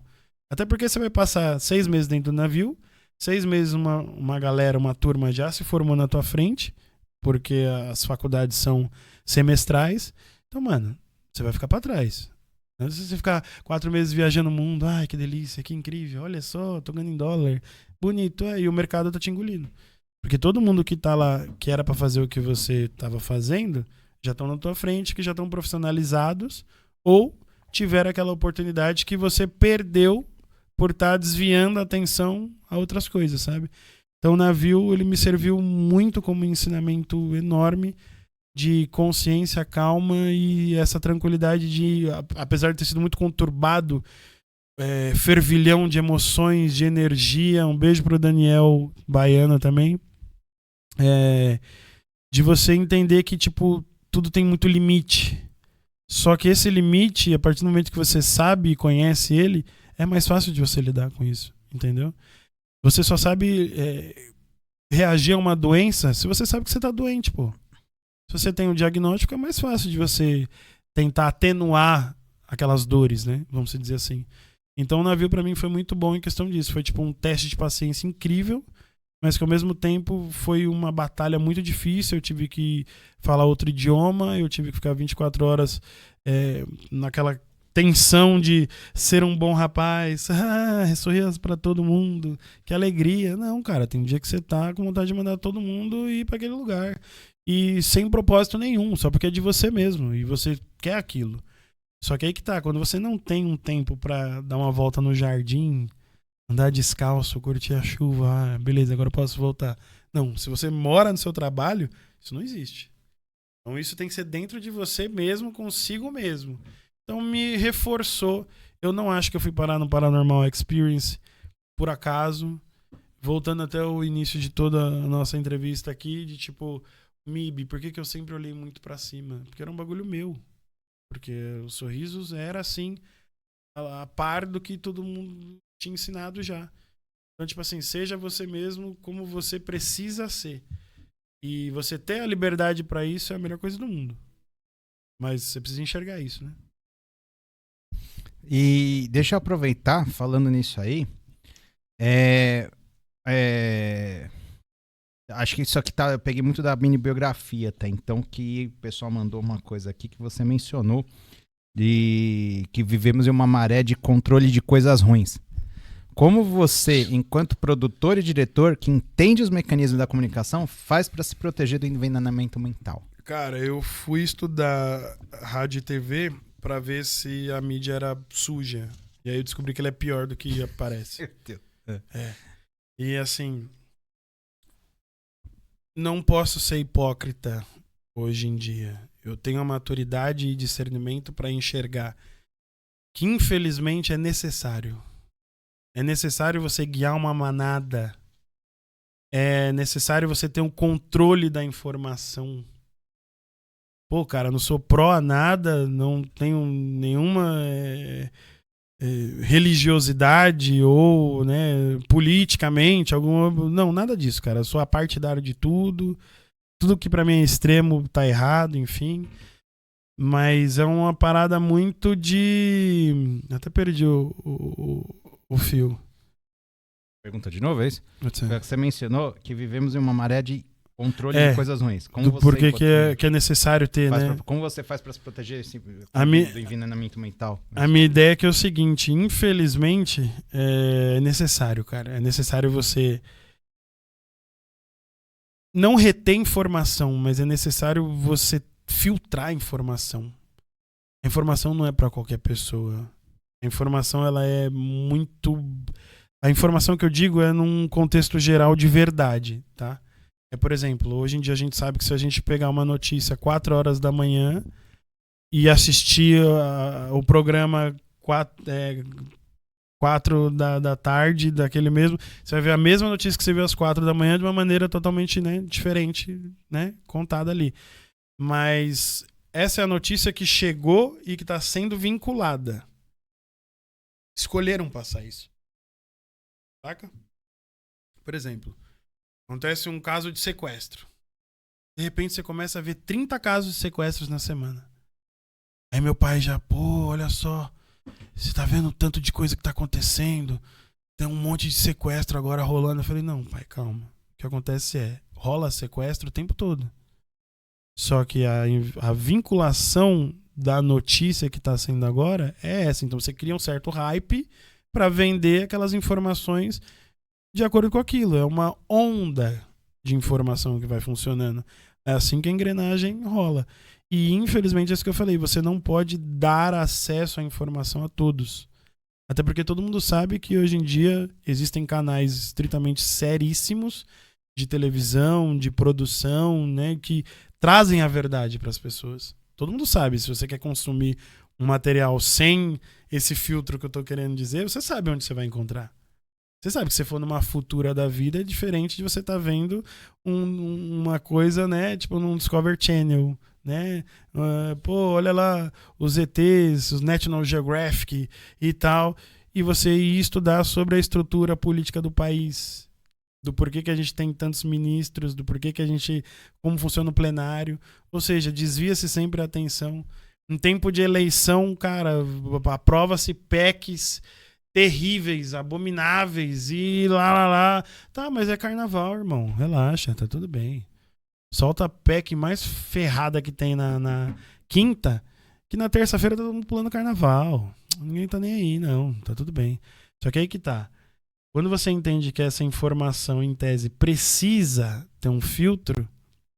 Até porque você vai passar 6 meses dentro do navio, 6 meses uma galera, uma turma já se formou na tua frente, porque as faculdades são semestrais. Então, mano, você vai ficar pra trás. Se você ficar 4 meses viajando o mundo, ai, que delícia, que incrível, olha só, tô ganhando em dólar, bonito, e o mercado tá te engolindo. Porque todo mundo que tá lá, que era pra fazer o que você tava fazendo, já estão na tua frente, que já estão profissionalizados, ou tiveram aquela oportunidade que você perdeu por estar desviando a atenção a outras coisas, sabe? Então o navio, ele me serviu muito como ensinamento enorme de consciência, calma e essa tranquilidade de, apesar de ter sido muito conturbado, fervilhão de emoções, de energia, um beijo pro Daniel Baiano também, de você entender que, tipo, tudo tem muito limite. Só que esse limite, a partir do momento que você sabe e conhece ele, é mais fácil de você lidar com isso, entendeu? Você só sabe reagir a uma doença se você sabe que você tá doente, pô. Se você tem um diagnóstico, é mais fácil de você tentar atenuar aquelas dores, né? Vamos dizer assim. Então o navio pra mim foi muito bom em questão disso. Foi tipo um teste de paciência incrível, mas que ao mesmo tempo foi uma batalha muito difícil. Eu tive que falar outro idioma, eu tive que ficar 24 horas naquela tensão de ser um bom rapaz, sorria pra todo mundo, que alegria. Não, cara, tem dia que você tá com vontade de mandar todo mundo ir pra aquele lugar. E sem propósito nenhum, só porque é de você mesmo e você quer aquilo. Só que aí que tá, quando você não tem um tempo pra dar uma volta no jardim, andar descalço, curtir a chuva, beleza, agora eu posso voltar. Não, se você mora no seu trabalho, isso não existe. Então isso tem que ser dentro de você mesmo, consigo mesmo. Então me reforçou. Eu não acho que eu fui parar no Paranormal Experience por acaso. Voltando até o início de toda a nossa entrevista aqui, de tipo... MIB, por que eu sempre olhei muito pra cima? Porque era um bagulho meu. Porque os sorrisos era assim, a par do que todo mundo tinha ensinado já. Então, tipo assim, seja você mesmo como você precisa ser. E você ter a liberdade pra isso é a melhor coisa do mundo. Mas você precisa enxergar isso, né? E deixa eu aproveitar, falando nisso aí, acho que isso aqui eu peguei muito da mini biografia, tá? Então que o pessoal mandou uma coisa aqui que você mencionou, de que vivemos em uma maré de controle de coisas ruins. Como você, enquanto produtor e diretor que entende os mecanismos da comunicação, faz para se proteger do envenenamento mental? Cara, eu fui estudar rádio e TV pra ver se a mídia era suja. E aí eu descobri que ela é pior do que parece. E assim... Não posso ser hipócrita hoje em dia. Eu tenho a maturidade e discernimento para enxergar que, infelizmente, é necessário. É necessário você guiar uma manada. É necessário você ter um controle da informação. Pô, cara, não sou pró a nada, não tenho nenhuma religiosidade ou, né, politicamente, não, nada disso, cara. Eu sou apartidário de tudo. Tudo que pra mim é extremo tá errado, enfim. Mas é uma parada muito de... Até perdi o fio. Pergunta de novo, é isso? Pode ser. Você mencionou que vivemos em uma maré de controle de coisas ruins. Como você, por que é necessário ter, né? Como você faz para se proteger do envenenamento mental? A minha ideia é que é o seguinte, infelizmente, é necessário, cara. É necessário você não reter informação, mas é necessário você filtrar a informação. A informação não é para qualquer pessoa. A informação, ela é muito... A informação que eu digo é num contexto geral de verdade, tá? Por exemplo, hoje em dia a gente sabe que se a gente pegar uma notícia 4 horas da manhã e assistir o programa 4 da tarde, daquele mesmo, você vai ver a mesma notícia que você viu às 4 da manhã de uma maneira totalmente, né, diferente, né, contada ali. Mas essa é a notícia que chegou e que está sendo vinculada. Escolheram passar isso. Saca? Por exemplo, acontece um caso de sequestro. De repente você começa a ver 30 casos de sequestros na semana. Aí meu pai já, pô, olha só, você tá vendo o tanto de coisa que tá acontecendo? Tem um monte de sequestro agora rolando. Eu falei, não, pai, calma. O que acontece rola sequestro o tempo todo. Só que a vinculação da notícia que tá sendo agora é essa. Então você cria um certo hype pra vender aquelas informações de acordo com aquilo. É uma onda de informação que vai funcionando. É assim que a engrenagem rola. E infelizmente é isso que eu falei. Você não pode dar acesso à informação a todos. Até porque todo mundo sabe que hoje em dia existem canais estritamente seríssimos de televisão, de produção, né, que trazem a verdade para as pessoas. Todo mundo sabe. Se você quer consumir um material sem esse filtro que eu tô querendo dizer, você sabe onde você vai encontrar. Você sabe que se for numa futura da vida é diferente de você estar vendo uma coisa, né, tipo num Discovery Channel, né? Pô, olha lá os ETs, os National Geographic e tal, e você ir estudar sobre a estrutura política do país, do porquê que a gente tem tantos ministros, do porquê que a gente, como funciona o plenário, ou seja, desvia-se sempre a atenção. Em tempo de eleição, cara, aprova-se PECs terríveis, abomináveis e lá. Tá, mas é carnaval, irmão. Relaxa, tá tudo bem. Solta a PEC mais ferrada que tem na quinta, que na terça-feira tá todo mundo pulando carnaval. Ninguém tá nem aí, não. Tá tudo bem. Só que aí que tá. Quando você entende que essa informação, em tese, precisa ter um filtro,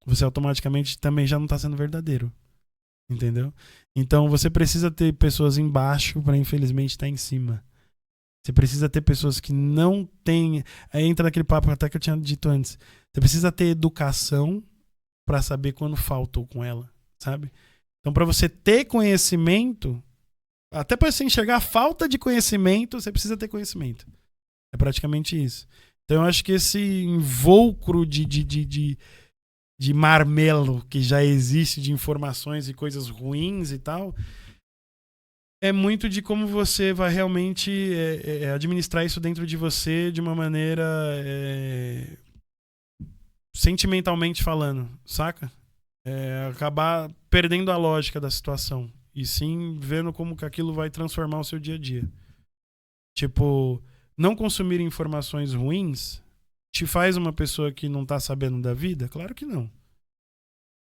você automaticamente também já não tá sendo verdadeiro. Entendeu? Então você precisa ter pessoas embaixo para infelizmente estar em cima. Você precisa ter pessoas que não têm... Aí entra naquele papo até que eu tinha dito antes. Você precisa ter educação para saber quando faltou com ela, sabe? Então, para você ter conhecimento, até para você enxergar a falta de conhecimento, você precisa ter conhecimento. É praticamente isso. Então, eu acho que esse invólucro de marmelo que já existe de informações e coisas ruins e tal... É muito de como você vai realmente administrar isso dentro de você de uma maneira sentimentalmente falando, saca? Acabar perdendo a lógica da situação e sim vendo como que aquilo vai transformar o seu dia a dia. Tipo, não consumir informações ruins te faz uma pessoa que não tá sabendo da vida? Claro que não.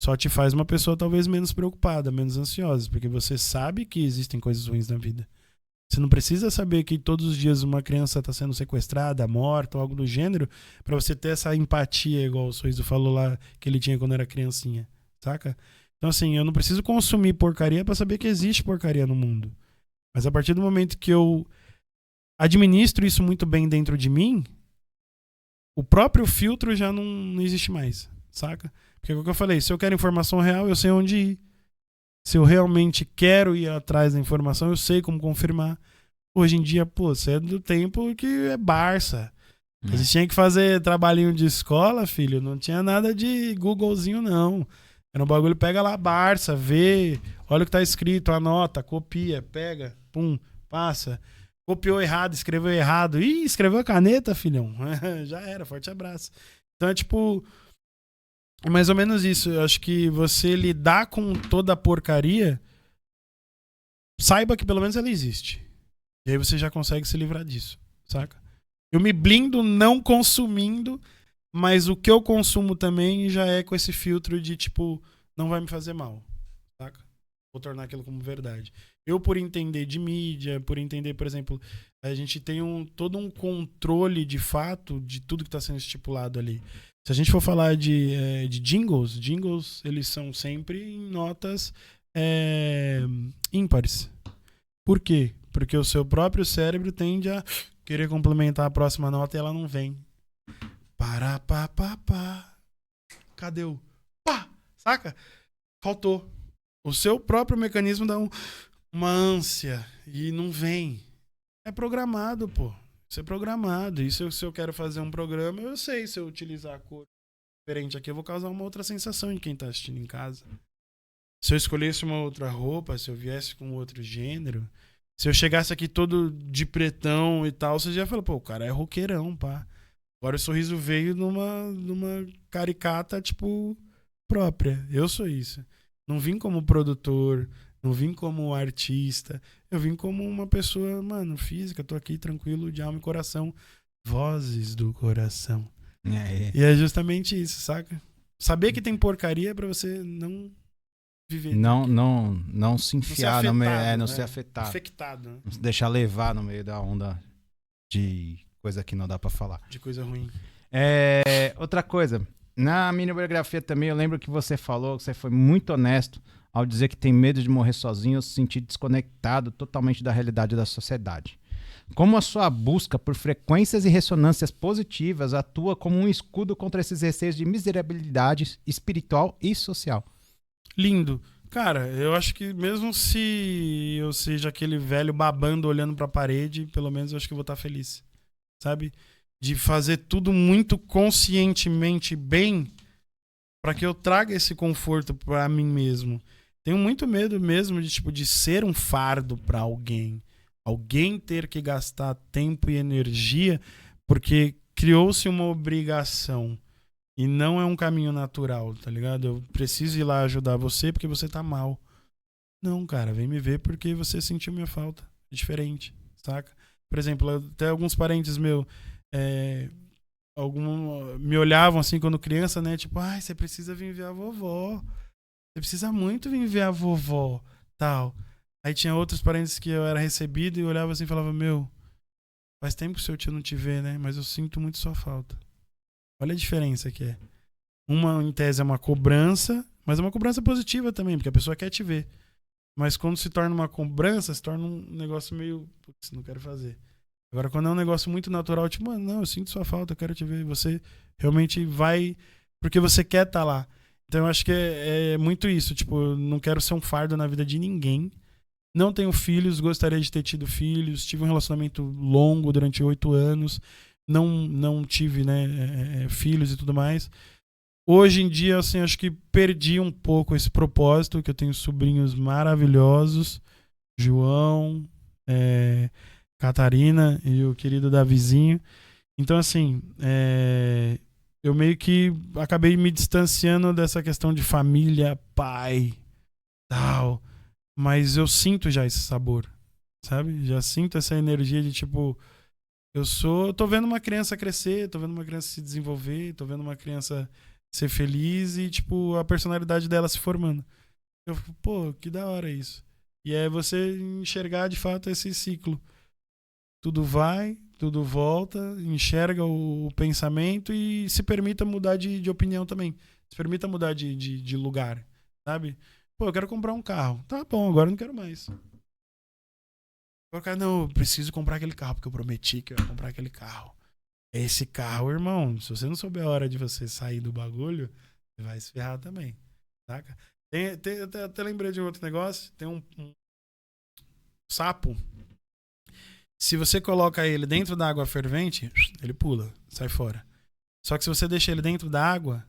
Só te faz uma pessoa talvez menos preocupada, menos ansiosa, porque você sabe que existem coisas ruins na vida. Você não precisa saber que todos os dias uma criança está sendo sequestrada, morta ou algo do gênero, para você ter essa empatia, igual o Sorriso falou lá que ele tinha quando era criancinha, saca? Então assim, eu não preciso consumir porcaria para saber que existe porcaria no mundo. Mas a partir do momento que eu administro isso muito bem dentro de mim, o próprio filtro já não existe mais, saca? Porque é o que eu falei, se eu quero informação real, eu sei onde ir. Se eu realmente quero ir atrás da informação, eu sei como confirmar. Hoje em dia, pô, você é do tempo que é Barça. Você tinha que fazer trabalhinho de escola, filho, não tinha nada de Googlezinho, não. Era um bagulho, pega lá Barça, vê, olha o que tá escrito, anota, copia, pega, pum, passa. Copiou errado, escreveu errado. Ih, escreveu a caneta, filhão. Já era, forte abraço. Então é tipo... É mais ou menos isso. Eu acho que você lidar com toda a porcaria, saiba que pelo menos ela existe. E aí você já consegue se livrar disso, saca? Eu me blindo não consumindo, mas o que eu consumo também já é com esse filtro de tipo, não vai me fazer mal, saca? Vou tornar aquilo como verdade. Eu, por entender de mídia, por entender, por exemplo, a gente tem todo um controle de fato de tudo que está sendo estipulado ali. Se a gente for falar de jingles, eles são sempre em notas ímpares. Por quê? Porque o seu próprio cérebro tende a querer complementar a próxima nota e ela não vem. Pará, pá, pá, pá. Cadê o pá? Saca? Faltou. O seu próprio mecanismo dá uma ânsia e não vem. É programado, pô. Isso é programado. E se eu quero fazer um programa, eu sei, se eu utilizar a cor diferente aqui, eu vou causar uma outra sensação em quem tá assistindo em casa. Se eu escolhesse uma outra roupa, se eu viesse com outro gênero, se eu chegasse aqui todo de pretão e tal, você já fala, pô, o cara é roqueirão, pá. Agora o Sorriso veio numa caricata, tipo, própria. Eu sou isso. Não vim como produtor, Não vim como artista. Eu vim como uma pessoa, mano, física. Tô aqui tranquilo, de alma e coração. Vozes do coração. E é justamente isso, saca? Saber que tem porcaria é pra você não viver. Não se enfiar no meio, não ser afetado. Infectado, né? Não se deixar levar no meio da onda de coisa que não dá pra falar. De coisa ruim. Outra coisa, na minha biografia também eu lembro que você falou, que você foi muito honesto ao dizer que tem medo de morrer sozinho ou se sentir desconectado totalmente da realidade da sociedade. Como a sua busca por frequências e ressonâncias positivas atua como um escudo contra esses receios de miserabilidade espiritual e social? Lindo. Cara, eu acho que mesmo se eu seja aquele velho babando olhando pra parede, pelo menos eu acho que eu vou estar feliz. Sabe? De fazer tudo muito conscientemente bem pra que eu traga esse conforto pra mim mesmo. Tenho muito medo mesmo de, tipo, de ser um fardo pra alguém. Alguém ter que gastar tempo e energia porque criou-se uma obrigação e não é um caminho natural, tá ligado? Eu preciso ir lá ajudar você porque você tá mal. Não, cara, vem me ver porque você sentiu minha falta. É diferente, saca? Por exemplo, até alguns parentes meus me olhavam assim quando criança, né? Tipo, ai, você precisa vir ver a vovó. Você precisa muito vir ver a vovó, tal. Aí tinha outros parentes que eu era recebido e olhava assim e falava, meu, faz tempo que o seu tio não te vê, né? Mas eu sinto muito sua falta. Olha a diferença que é. Uma, em tese, é uma cobrança, mas é uma cobrança positiva também, porque a pessoa quer te ver. Mas quando se torna uma cobrança, se torna um negócio meio, putz, não quero fazer. Agora, quando é um negócio muito natural, tipo, mano, não, eu sinto sua falta, eu quero te ver. Você realmente vai porque você quer estar lá. Então eu acho que é muito isso. Tipo, eu não quero ser um fardo na vida de ninguém. Não tenho filhos, gostaria de ter tido filhos. Tive um relacionamento longo durante 8 anos. Não tive, né, filhos e tudo mais. Hoje em dia, assim, acho que perdi um pouco esse propósito, que eu tenho sobrinhos maravilhosos. João, Catarina e o querido Davizinho. Então, assim, eu meio que acabei me distanciando dessa questão de família, pai, tal. Mas eu sinto já esse sabor, sabe? Já sinto essa energia de tipo, tô vendo uma criança crescer, tô vendo uma criança se desenvolver, tô vendo uma criança ser feliz e tipo, a personalidade dela se formando. Eu fico, pô, que da hora isso. E é você enxergar de fato esse ciclo. Tudo vai, tudo volta, enxerga o pensamento e se permita mudar de opinião também. Se permita mudar de lugar, sabe? Pô, eu quero comprar um carro. Tá bom, agora eu não quero mais. Agora, não, eu preciso comprar aquele carro, porque eu prometi que eu ia comprar aquele carro. Esse carro, irmão, se você não souber a hora de você sair do bagulho, você vai se ferrar também, saca? Até lembrei de um outro negócio. Tem um sapo. Se você coloca ele dentro da água fervente, ele pula, sai fora. Só que se você deixa ele dentro da água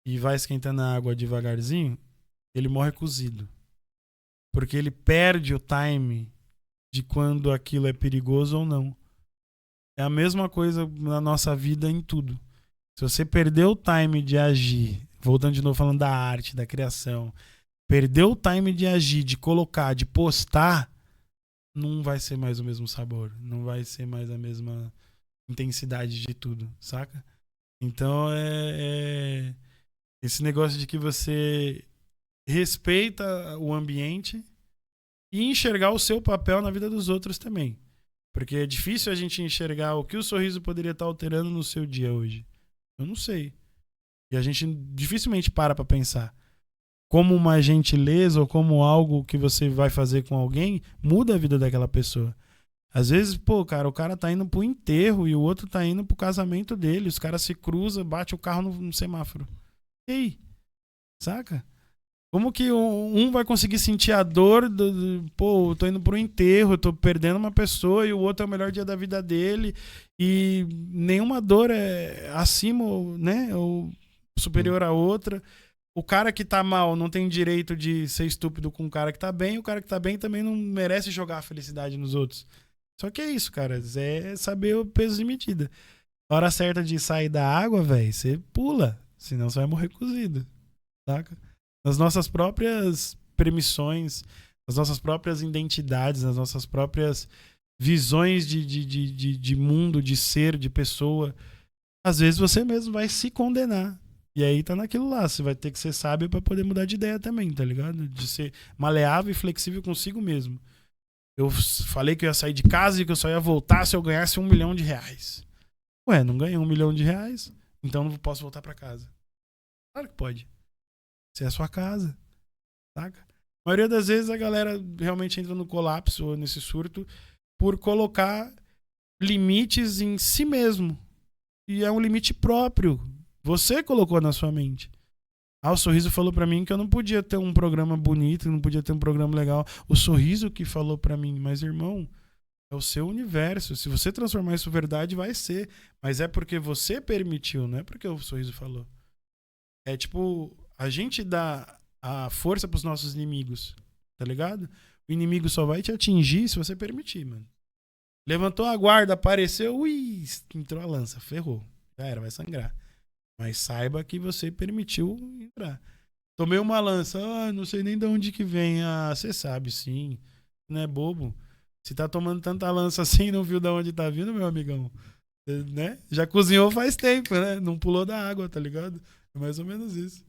e vai esquentando a água devagarzinho, ele morre cozido. Porque ele perde o time de quando aquilo é perigoso ou não. É a mesma coisa na nossa vida em tudo. Se você perder o time de agir, voltando de novo falando da arte, da criação, perdeu o time de agir, de colocar, de postar, não vai ser mais o mesmo sabor. Não vai ser mais a mesma intensidade de tudo, saca? Então esse negócio de que você respeita o ambiente e enxergar o seu papel na vida dos outros também. Porque é difícil a gente enxergar o que o sorriso poderia estar alterando no seu dia hoje. Eu não sei. E a gente dificilmente para pra pensar. Como uma gentileza ou como algo que você vai fazer com alguém muda a vida daquela pessoa. Às vezes, pô, cara, o cara tá indo pro enterro e o outro tá indo pro casamento dele. Os caras se cruzam, bate o carro no semáforo. E aí? Saca? Como que um vai conseguir sentir a dor pô, eu tô indo pro enterro, eu tô perdendo uma pessoa e o outro é o melhor dia da vida dele e nenhuma dor é acima, né, ou superior à outra. O cara que tá mal não tem direito de ser estúpido com o cara que tá bem, o cara que tá bem também não merece jogar a felicidade nos outros. Só que é isso, cara, é saber o peso de medida. A hora certa de sair da água, velho, você pula, senão você vai morrer cozido, saca? Nas nossas próprias permissões, nas nossas próprias identidades, nas nossas próprias visões de mundo, de ser, de pessoa, às vezes você mesmo vai se condenar. E aí tá naquilo lá, você vai ter que ser sábio pra poder mudar de ideia também, tá ligado? De ser maleável e flexível consigo mesmo. Eu falei que eu ia sair de casa e que eu só ia voltar se eu ganhasse R$1 milhão. Ué, não ganhei R$1 milhão, então não posso voltar pra casa. Claro que pode. Se é a sua casa, saca? A maioria das vezes a galera realmente entra no colapso ou nesse surto por colocar limites em si mesmo. E é um limite próprio. Você colocou na sua mente. O Sorriso falou pra mim que eu não podia ter um programa bonito, não podia ter um programa legal. O Sorriso que falou pra mim, mas irmão, é o seu universo. Se você transformar isso em verdade, vai ser. Mas é porque você permitiu, não é porque o Sorriso falou. É tipo, a gente dá a força pros nossos inimigos, tá ligado? O inimigo só vai te atingir se você permitir, mano. Levantou a guarda, apareceu, ui, entrou a lança, ferrou. Já era, vai sangrar. Mas saiba que você permitiu entrar. Tomei uma lança, não sei nem de onde que vem. Você sabe sim, não é bobo. Se tá tomando tanta lança assim e não viu de onde tá vindo, meu amigão, né? Já cozinhou faz tempo, né? Não pulou da água, tá ligado? É mais ou menos isso.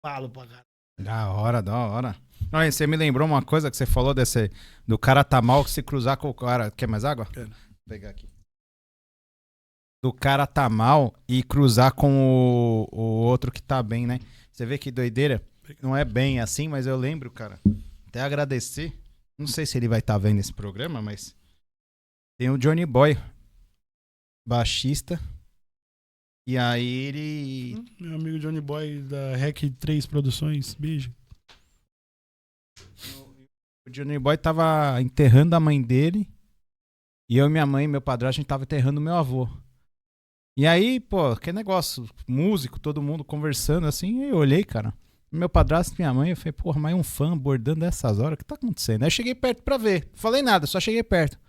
Falo pra caralho. Da hora, da hora. Olha, você me lembrou uma coisa que você falou do cara tá mal que se cruzar com o cara... Quer mais água? Quero. Vou pegar aqui. Do cara tá mal e cruzar com o outro que tá bem, né? Você vê que doideira? Não é bem assim, mas eu lembro, cara. Até agradecer. Não sei se ele vai estar vendo esse programa, mas... Tem o Johnny Boy, baixista. E aí ele... Meu amigo Johnny Boy da Rec 3 Produções, beijo. O Johnny Boy tava enterrando a mãe dele. E eu e minha mãe e meu padrasto, a gente tava enterrando meu avô. E aí, pô, que negócio, músico, todo mundo conversando assim, eu olhei, cara, meu padrasto e minha mãe, eu falei, porra, mas um fã abordando essas horas, o que tá acontecendo? Aí eu cheguei perto pra ver, falei nada, só cheguei perto.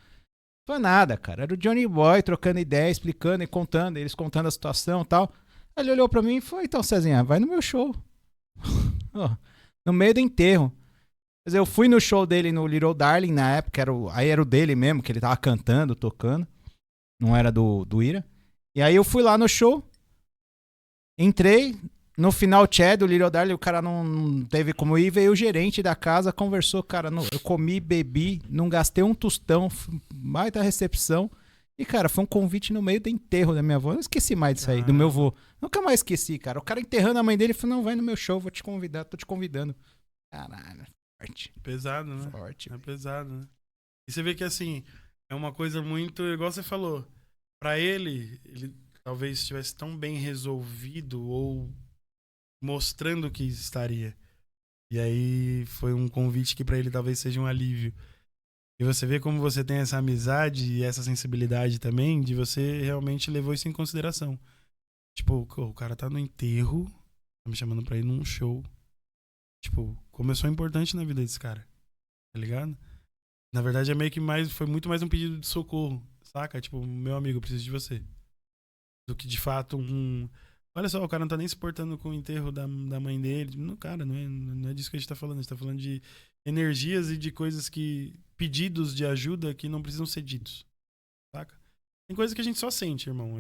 Foi nada, cara, era o Johnny Boy trocando ideia, explicando e contando, eles contando a situação e tal. Aí ele olhou pra mim e falou, então Cezinha, vai no meu show. No meio do enterro. Quer dizer, eu fui no show dele no Little Darling na época, aí era o dele mesmo, que ele tava cantando, tocando, não era do Ira. E aí eu fui lá no show, entrei, no final Chad, do Little Darling, o cara não teve como ir, veio o gerente da casa, conversou, cara, eu comi, bebi, não gastei um tostão, baita recepção, e cara, foi um convite no meio do enterro da minha avó, eu não esqueci mais disso aí, do meu avô, nunca mais esqueci, cara, o cara enterrando a mãe dele, falou, não, vai no meu show, vou te convidar, tô te convidando. Caralho, forte. Pesado, né? Forte. É pesado, né? E você vê que assim, é uma coisa muito, igual você falou, pra ele talvez estivesse tão bem resolvido ou mostrando que estaria. E aí foi um convite que pra ele talvez seja um alívio. E você vê como você tem essa amizade e essa sensibilidade também, de você realmente levou isso em consideração. Tipo, o cara tá no enterro, tá me chamando pra ir num show. Tipo, como eu sou importante na vida desse cara, tá ligado? Na verdade é meio que foi muito mais um pedido de socorro, saca? Tipo, meu amigo, eu preciso de você. Do que de fato olha só, o cara não tá nem se portando com o enterro da mãe dele. Não, cara, não é disso que a gente tá falando. A gente tá falando de energias e de coisas pedidos de ajuda que não precisam ser ditos, saca? Tem coisas que a gente só sente, irmão.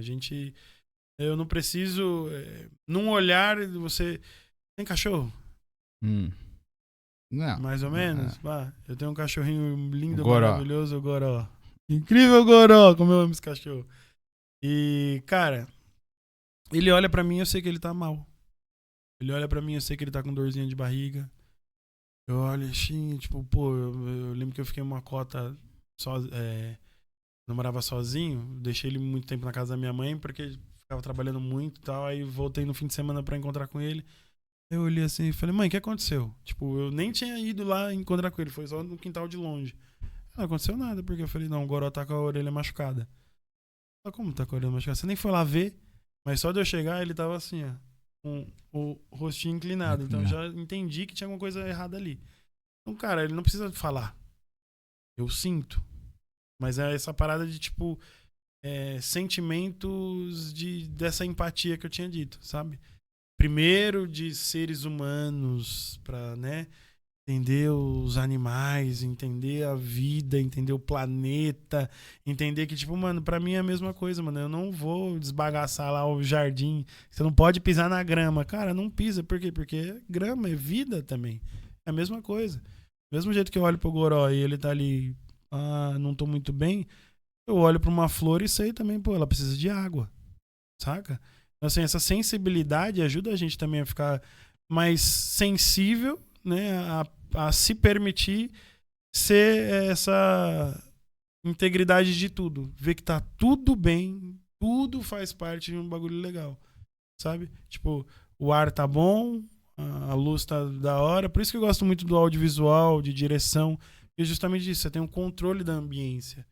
Eu não preciso, num olhar, você... Tem cachorro? Não. Mais ou menos? Eu tenho um cachorrinho lindo, Goró. maravilhoso, o Goró. Incrível Goró, como eu amo esse cachorro. E, cara, ele olha pra mim e eu sei que ele tá mal. Ele olha pra mim e eu sei que ele tá com dorzinha de barriga. Eu olho assim, tipo, pô, eu lembro que eu fiquei uma cota não morava sozinho. Deixei ele muito tempo na casa da minha mãe porque ele ficava trabalhando muito e tal. Aí voltei no fim de semana pra encontrar com ele. Eu olhei assim e falei, mãe, o que aconteceu? Tipo, eu nem tinha ido lá encontrar com ele, foi só no quintal de longe. Não aconteceu nada, porque eu falei, não, o Goró tá com a orelha machucada. Como tá com a orelha machucada? Você nem foi lá ver, mas só de eu chegar ele tava assim, ó, com o rostinho inclinado. Então eu já entendi que tinha alguma coisa errada ali. Então, cara, ele não precisa falar. Eu sinto. Mas é essa parada de, tipo, sentimentos dessa empatia que eu tinha dito, sabe? Primeiro de seres humanos pra, né, entender os animais, entender a vida, entender o planeta, entender que, tipo, mano, pra mim é a mesma coisa, mano. Eu não vou desbagaçar lá o jardim. Você não pode pisar na grama. Cara, não pisa. Por quê? Porque grama é vida também. É a mesma coisa. Do mesmo jeito que eu olho pro goró e ele tá ali, não tô muito bem, eu olho pra uma flor e sei também, pô, ela precisa de água, saca? Então, assim, essa sensibilidade ajuda a gente também a ficar mais sensível, né, a se permitir ser essa integridade de tudo. Ver que tá tudo bem, tudo faz parte de um bagulho legal, sabe? Tipo, o ar tá bom, a luz tá da hora. Por isso que eu gosto muito do audiovisual, de direção, porque justamente isso, você tem um controle da ambiência,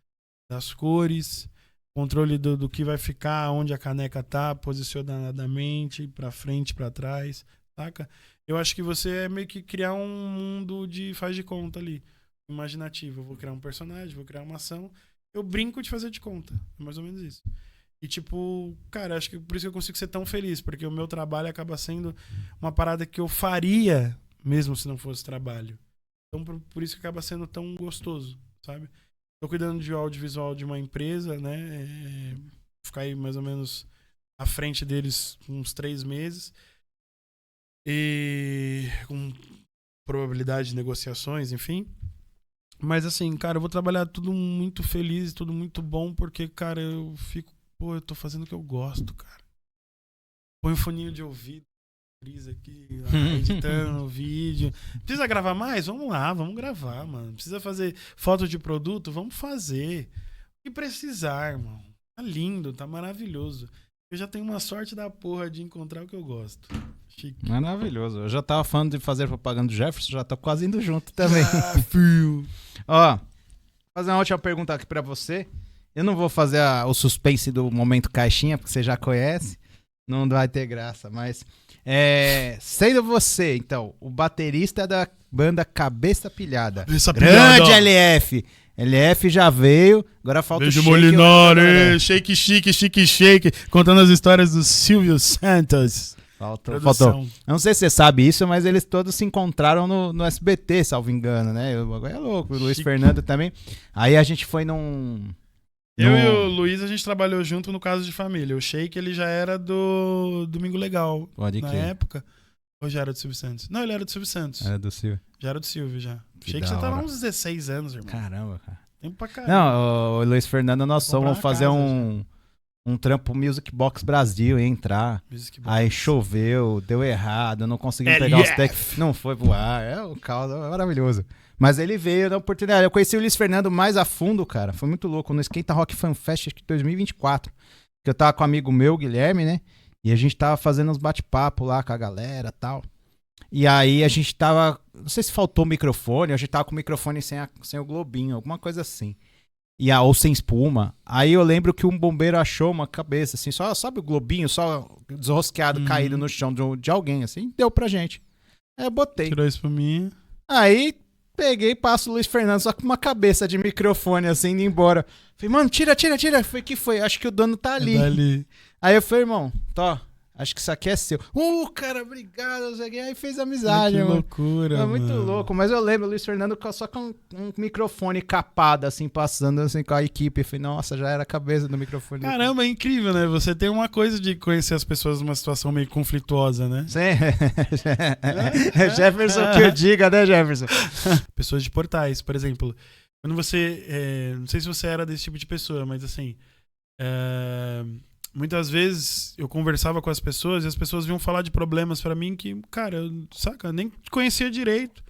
das cores, controle do que vai ficar, onde a caneca tá, posicionadamente, pra frente, pra trás, saca? Eu acho que você é meio que criar um mundo de faz de conta ali, imaginativo. Eu vou criar um personagem, vou criar uma ação, eu brinco de fazer de conta. É mais ou menos isso. E tipo, cara, acho que por isso que eu consigo ser tão feliz, porque o meu trabalho acaba sendo uma parada que eu faria mesmo se não fosse trabalho. Então por isso que acaba sendo tão gostoso, sabe? Tô cuidando de audiovisual de uma empresa, né? Ficar aí mais ou menos à frente deles uns 3 meses. E com probabilidade de negociações, enfim. Mas assim, cara, eu vou trabalhar tudo muito feliz, tudo muito bom, porque, cara, eu fico, pô, eu tô fazendo o que eu gosto, cara. Põe um foninho de ouvido, brisa aqui, editando o vídeo. Precisa gravar mais? Vamos lá, vamos gravar, mano. Precisa fazer foto de produto? Vamos fazer. O que precisar, irmão. Tá lindo, tá maravilhoso. Eu já tenho uma sorte da porra de encontrar o que eu gosto. Chique. Maravilhoso. Eu já tava falando de fazer propaganda do Jefferson, já tô quase indo junto também. Fio. Ó, fazer uma última pergunta aqui pra você. Eu não vou fazer o suspense do momento caixinha, porque você já conhece. Não vai ter graça, mas... sendo você, então, o baterista da banda Cabeça Pilhada. Cabeça Grande Pilhada. LF. LF já veio, agora falta Beijo o Shake. Molinari, shake, chique, chique, shake, contando as histórias do Silvio Santos. Faltou. Produção. Eu não sei se você sabe isso, mas eles todos se encontraram no SBT, salvo engano, né? O bagulho é louco, o Luiz Chique. Fernando também. Aí a gente foi num... Eu e o Luiz, a gente trabalhou junto no Caso de Família. O Shake, ele já era do Domingo Legal. Pode na crer. época. Ou já era do Silvio Santos? Não, ele era do Silvio Santos. Era do Silvio. Já era do Silvio, já. Que Shake da já tá lá hora. uns 16 anos, irmão. Caramba, cara. Tempo pra caramba. Não, o Luiz Fernando, nós Comprar vamos uma fazer casa, um trampo Music Box Brasil e entrar. Music Box. Aí choveu, deu errado, não conseguimos LF. pegar os técnicos, não foi pro ar, o caos é maravilhoso. Mas ele veio na oportunidade. Eu conheci o Luiz Fernando mais a fundo, cara. Foi muito louco. No Esquenta Rock Fan Fest, acho que 2024. Que eu tava com um amigo meu, Guilherme, né? E a gente tava fazendo uns bate-papo lá com a galera e tal. E aí a gente tava... Não sei se faltou o microfone, a gente tava com o microfone sem o globinho, alguma coisa assim. Ou sem espuma. Aí eu lembro que um bombeiro achou uma cabeça, assim, só, sabe o globinho, só desrosqueado, caído no chão de alguém, assim, deu pra gente. Aí eu botei. Tirou isso pra mim. Aí peguei e passo o Luiz Fernando só com uma cabeça de microfone, assim, indo embora. Falei, mano, tira. Falei, que foi? Acho que o dono tá ali. Dali. Aí eu falei, irmão, acho que isso aqui é seu. Cara, obrigado. Aí fez amizade, Que mano. loucura, É muito mano. louco, mas eu lembro o Luiz Fernando só com um microfone capado, assim, passando assim com a equipe. Eu falei, nossa, já era a cabeça do microfone. Caramba, é incrível, né? Você tem uma coisa de conhecer as pessoas numa situação meio conflituosa, né? Sim. Jefferson que eu diga, né, Jefferson? Pessoas de portais, por exemplo. Quando você... não sei se você era desse tipo de pessoa, mas assim... muitas vezes eu conversava com as pessoas e as pessoas vinham falar de problemas pra mim que, cara, eu nem conhecia direito.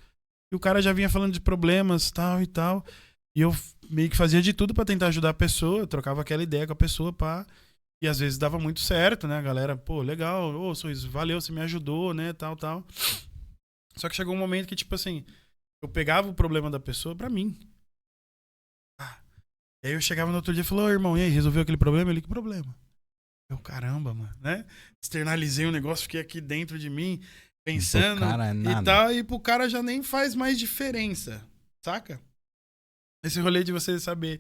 E o cara já vinha falando de problemas, tal e tal. E eu meio que fazia de tudo pra tentar ajudar a pessoa, trocava aquela ideia com a pessoa, pá. E às vezes dava muito certo, né? A galera, pô, legal, ô, Sorriso, valeu, você me ajudou, né, tal. Só que chegou um momento que, tipo assim, eu pegava o problema da pessoa pra mim. E aí eu chegava no outro dia e falava, ô, irmão, e aí, resolveu aquele problema? Ele, que problema? Eu, caramba, mano, né? Externalizei o negócio, fiquei aqui dentro de mim, pensando Cara, é nada. e tal, e pro cara já nem faz mais diferença, saca? Esse rolê de você saber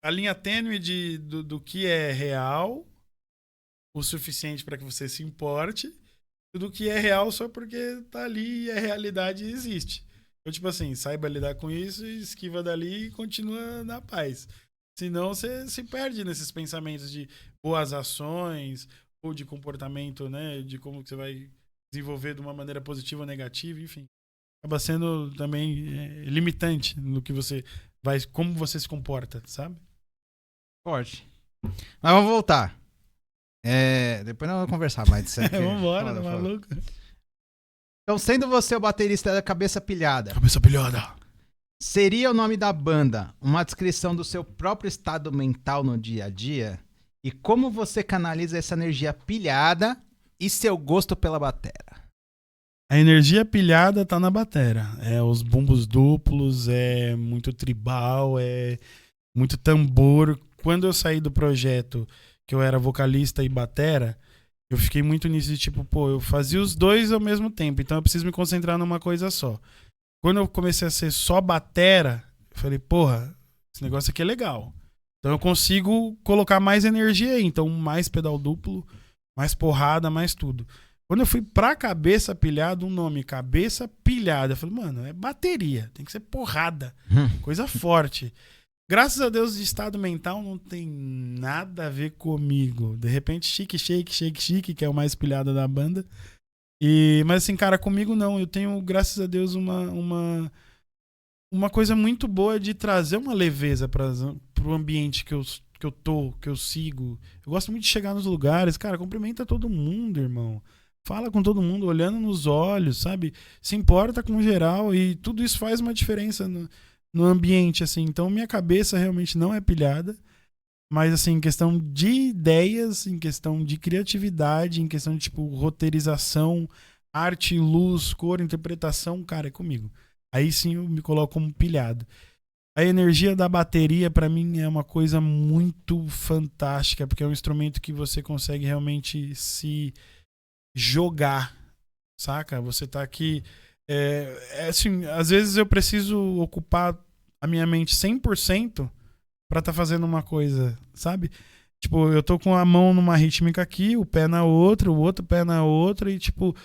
a linha tênue do que é real, o suficiente pra que você se importe, tudo que é real só porque tá ali e a realidade existe. Então, tipo assim, saiba lidar com isso, esquiva dali e continua na paz. Senão você se perde nesses pensamentos de boas ações ou de comportamento, né? De como que você vai desenvolver de uma maneira positiva ou negativa, enfim. Acaba sendo também limitante no que você vai, como você se comporta, sabe? Forte. Mas vamos voltar. Depois nós vamos conversar mais disso aqui. Vambora, tá maluco? Então, sendo você o baterista da Cabeça Pilhada, Cabeça pilhada. seria o nome da banda uma descrição do seu próprio estado mental no dia a dia? E como você canaliza essa energia pilhada e seu gosto pela batera? A energia pilhada tá na batera. É os bumbos duplos, é muito tribal, é muito tambor. Quando eu saí do projeto, que eu era vocalista e batera, eu fiquei muito nisso de tipo, pô, eu fazia os dois ao mesmo tempo, então eu preciso me concentrar numa coisa só. Quando eu comecei a ser só batera, eu falei, porra, esse negócio aqui é legal. Então eu consigo colocar mais energia aí, então mais pedal duplo, mais porrada, mais tudo. Quando eu fui pra Cabeça Pilhada, um nome, Cabeça Pilhada, eu falei, mano, é bateria, tem que ser porrada, coisa forte. Graças a Deus, de estado mental não tem nada a ver comigo. De repente, Chique, Shake, Shake, Chique, que é o mais pilhada da banda. Mas assim, cara, comigo não. Eu tenho, graças a Deus, uma coisa muito boa de trazer uma leveza pro ambiente que eu tô, que eu sigo. Eu gosto muito de chegar nos lugares, cara, cumprimenta todo mundo, irmão. Fala com todo mundo, olhando nos olhos, sabe? Se importa com o geral e tudo isso faz uma diferença no ambiente, assim. Então, minha cabeça realmente não é pilhada, mas, assim, em questão de ideias, em questão de criatividade, em questão de, tipo, roteirização, arte, luz, cor, interpretação, cara, é comigo. Aí sim eu me coloco como pilhado. A energia da bateria, pra mim, é uma coisa muito fantástica, porque é um instrumento que você consegue realmente se jogar, saca? Você tá aqui... assim, às vezes eu preciso ocupar a minha mente 100% pra tá fazendo uma coisa, sabe? Tipo, eu tô com a mão numa rítmica aqui, o pé na outra, o outro pé na outra e, tipo,